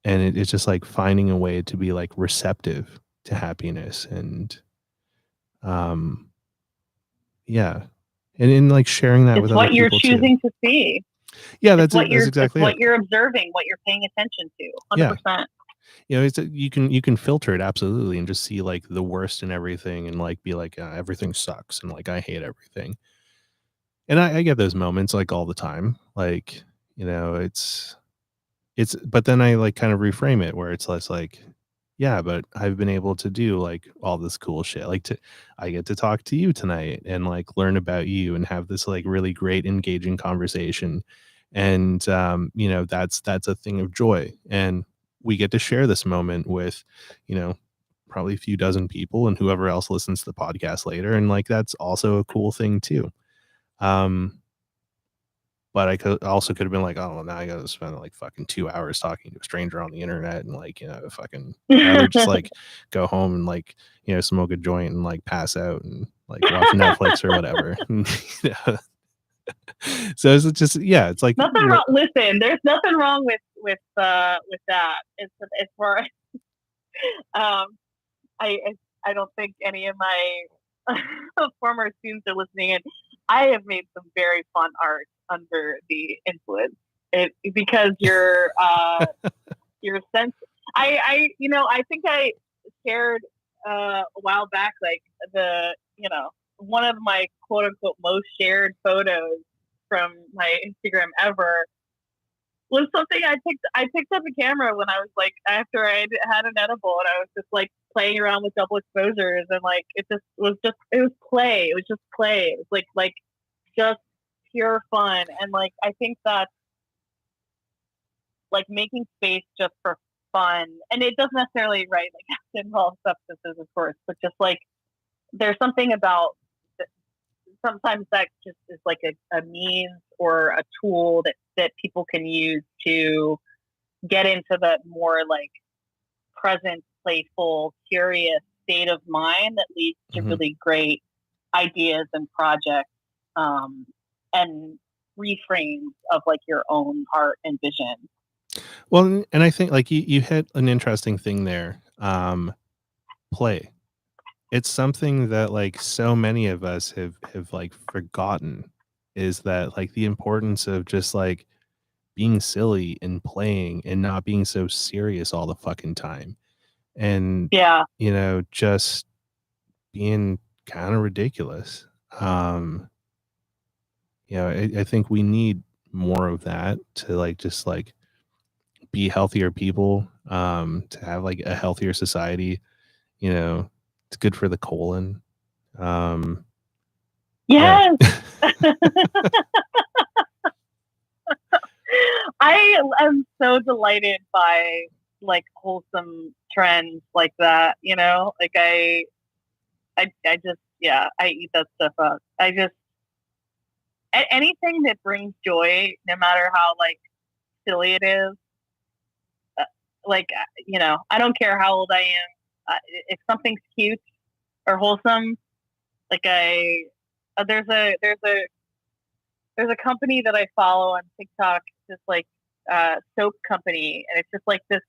Speaker 1: and it's just like finding a way to be like receptive to happiness and um yeah. And in like sharing that
Speaker 2: It's
Speaker 1: with other
Speaker 2: what you're
Speaker 1: people too.
Speaker 2: choosing to see.
Speaker 1: Yeah,
Speaker 2: It's
Speaker 1: that's it. That's
Speaker 2: it's
Speaker 1: exactly
Speaker 2: what
Speaker 1: it.
Speaker 2: you're observing, what you're paying attention to.
Speaker 1: Yeah.
Speaker 2: 100%.
Speaker 1: You can filter it absolutely and just see like the worst in everything and like be like everything sucks and like I hate everything. And I get those moments like all the time. Like, it's but then I like kind of reframe it where it's less like, yeah, but I've been able to do like all this cool shit. Like I get to talk to you tonight and like learn about you and have this like really great engaging conversation. And you know, that's a thing of joy, and we get to share this moment with, you know, probably a few dozen people and whoever else listens to the podcast later, and like that's also a cool thing too. um but I could have been like, oh, well, now I gotta spend like fucking 2 hours talking to a stranger on the internet, and like, you know, fucking rather just like go home and like, you know, smoke a joint and like pass out and like watch Netflix or whatever. Yeah. So it's just, yeah, it's like
Speaker 2: Nothing wrong. Listen, there's nothing wrong with that. It's for um I I don't think any of my former students are listening, and I have made some very fun art under the influence. Because your sense. I think I shared a while back, like one of my quote unquote most shared photos from my Instagram ever was something I picked up a camera when I was like, after I had an edible, and I was just like playing around with double exposures, and like it was play. It was just play. It was like just pure fun. And like I think that like making space just for fun, and it doesn't necessarily, right, like have to involve substances, of course, but just like there's something about sometimes that just is like a means or a tool that people can use to get into the more like present, playful, curious state of mind that leads to really great ideas and projects, and reframes of like your own art and vision.
Speaker 1: Well, and I think like you hit an interesting thing there. Play. It's something that like so many of us have like forgotten, is that like the importance of just like being silly and playing and not being so serious all the fucking time. And
Speaker 2: Yeah.
Speaker 1: you know, just being kind of ridiculous. You know, I think we need more of that to like just like be healthier people, to have like a healthier society. You know, it's good for the colon. Yeah.
Speaker 2: Yes. I am so delighted by like wholesome trends like that, like I just, yeah, I eat that stuff up. I just, anything that brings joy, no matter how like silly it is, like, I don't care how old I am. If something's cute or wholesome, like there's a company that I follow on TikTok, this like soap company, and it's just like this,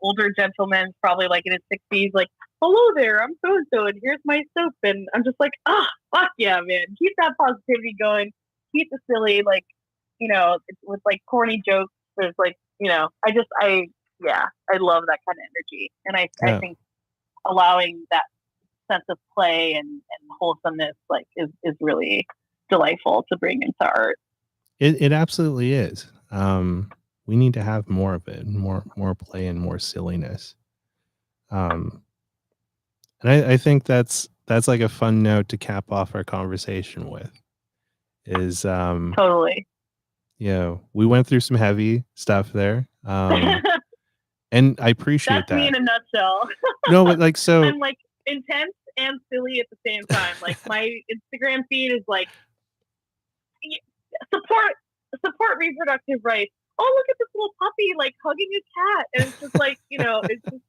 Speaker 2: older gentleman, probably like in his 60s, like, hello there, I'm so and so, and here's my soap, and I'm just like, fuck yeah, man, keep that positivity going, keep the silly, like, with like corny jokes. There's like, I love that kind of energy, and I think allowing that sense of play and wholesomeness like is really delightful to bring into art.
Speaker 1: It absolutely is. We need to have more of it, more play and more silliness. And I think that's like a fun note to cap off our conversation with. Is
Speaker 2: totally.
Speaker 1: You know, we went through some heavy stuff there. And I appreciate
Speaker 2: That's me in a nutshell.
Speaker 1: No, but like, so
Speaker 2: I'm like intense and silly at the same time. Like my Instagram feed is like support reproductive rights. Oh, look at this little puppy like hugging his cat, and it's just like, it's just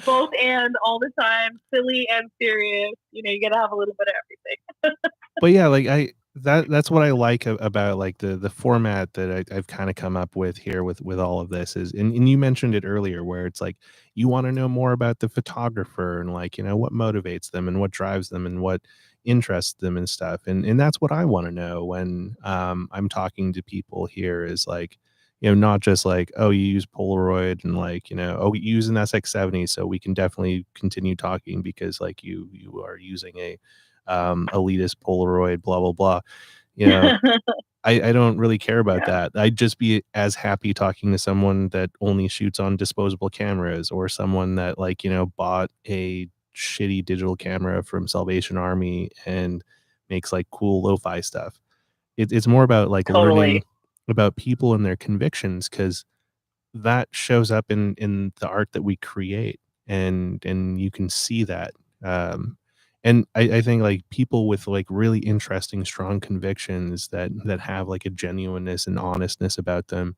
Speaker 2: both and all the time, silly and serious. You gotta have a little bit of everything.
Speaker 1: But yeah, like that's what I like about like the format that I've kind of come up with here with all of this is, and you mentioned it earlier, where it's like you want to know more about the photographer and like, what motivates them and what drives them and what interests them and stuff, and that's what I want to know when I'm talking to people here, is like, not just like, oh, you use Polaroid, and like, oh, you use an SX70, so we can definitely continue talking because like you are using a elitist Polaroid, blah blah blah. I don't really care about that. I'd just be as happy talking to someone that only shoots on disposable cameras, or someone that like, bought a shitty digital camera from Salvation Army and makes like cool lo-fi stuff. It's more about like
Speaker 2: totally.
Speaker 1: learning. about people and their convictions, because that shows up in the art that we create, and you can see that. Um, and I think like people with like really interesting, strong convictions that have like a genuineness and honestness about them,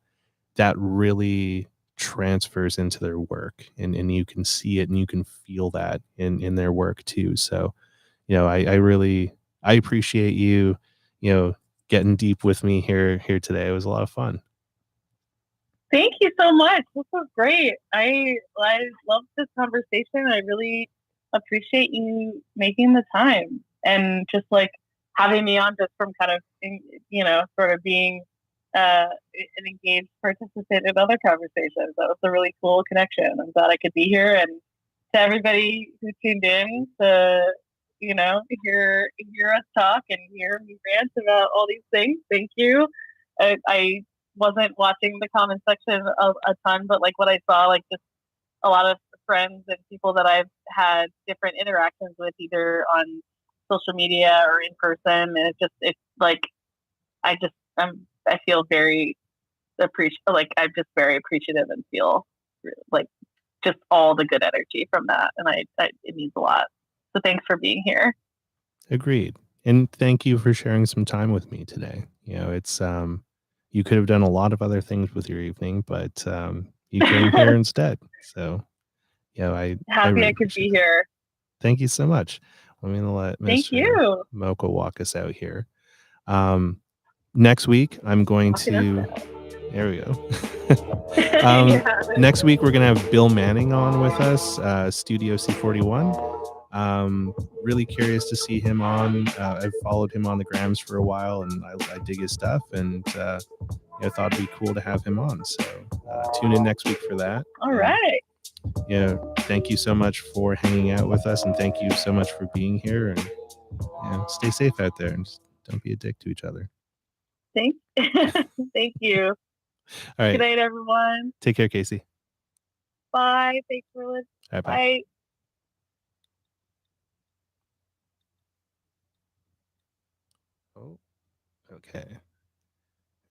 Speaker 1: that really transfers into their work, and you can see it and you can feel that in their work too. So, I really I appreciate you, getting deep with me here today. It was a lot of fun.
Speaker 2: Thank you so much. This was great. I love this conversation. I really appreciate you making the time and just like having me on just from kind of sort of being an engaged participant in other conversations. That was a really cool connection. I'm glad I could be here, and to everybody who tuned in to hear us talk and hear me rant about all these things. Thank you. I wasn't watching the comment section a ton, but like what I saw, like just a lot of friends and people that I've had different interactions with, either on social media or in person, and it's like I feel very I'm just very appreciative and feel like just all the good energy from that, and it means a lot. So thanks for being here.
Speaker 1: Agreed. And thank you for sharing some time with me today. It's you could have done a lot of other things with your evening, but you came here instead. So, I
Speaker 2: Happy
Speaker 1: really
Speaker 2: I could
Speaker 1: appreciate
Speaker 2: be
Speaker 1: it.
Speaker 2: here.
Speaker 1: Thank you so much. I'm gonna let
Speaker 2: Thank
Speaker 1: Mr.
Speaker 2: you.
Speaker 1: Mocha walk us out here. Um, Next week I'm going
Speaker 2: Walking us
Speaker 1: to
Speaker 2: out.
Speaker 1: there we go.
Speaker 2: Yeah.
Speaker 1: Next week we're gonna have Bill Manning on with us, Studio C41. Really curious to see him on. I've followed him on the grams for a while, and I dig his stuff, and thought it'd be cool to have him on. So tune in next week for that.
Speaker 2: All
Speaker 1: And
Speaker 2: right.
Speaker 1: thank you so much for hanging out with us, and thank you so much for being here. And stay safe out there, and just don't be a dick to each other.
Speaker 2: Thank, thank you.
Speaker 1: All
Speaker 2: Good
Speaker 1: right,
Speaker 2: night, everyone.
Speaker 1: take care, Casey.
Speaker 2: Bye. Thanks for listening.
Speaker 1: Bye bye.
Speaker 2: Bye.
Speaker 1: Oh, okay.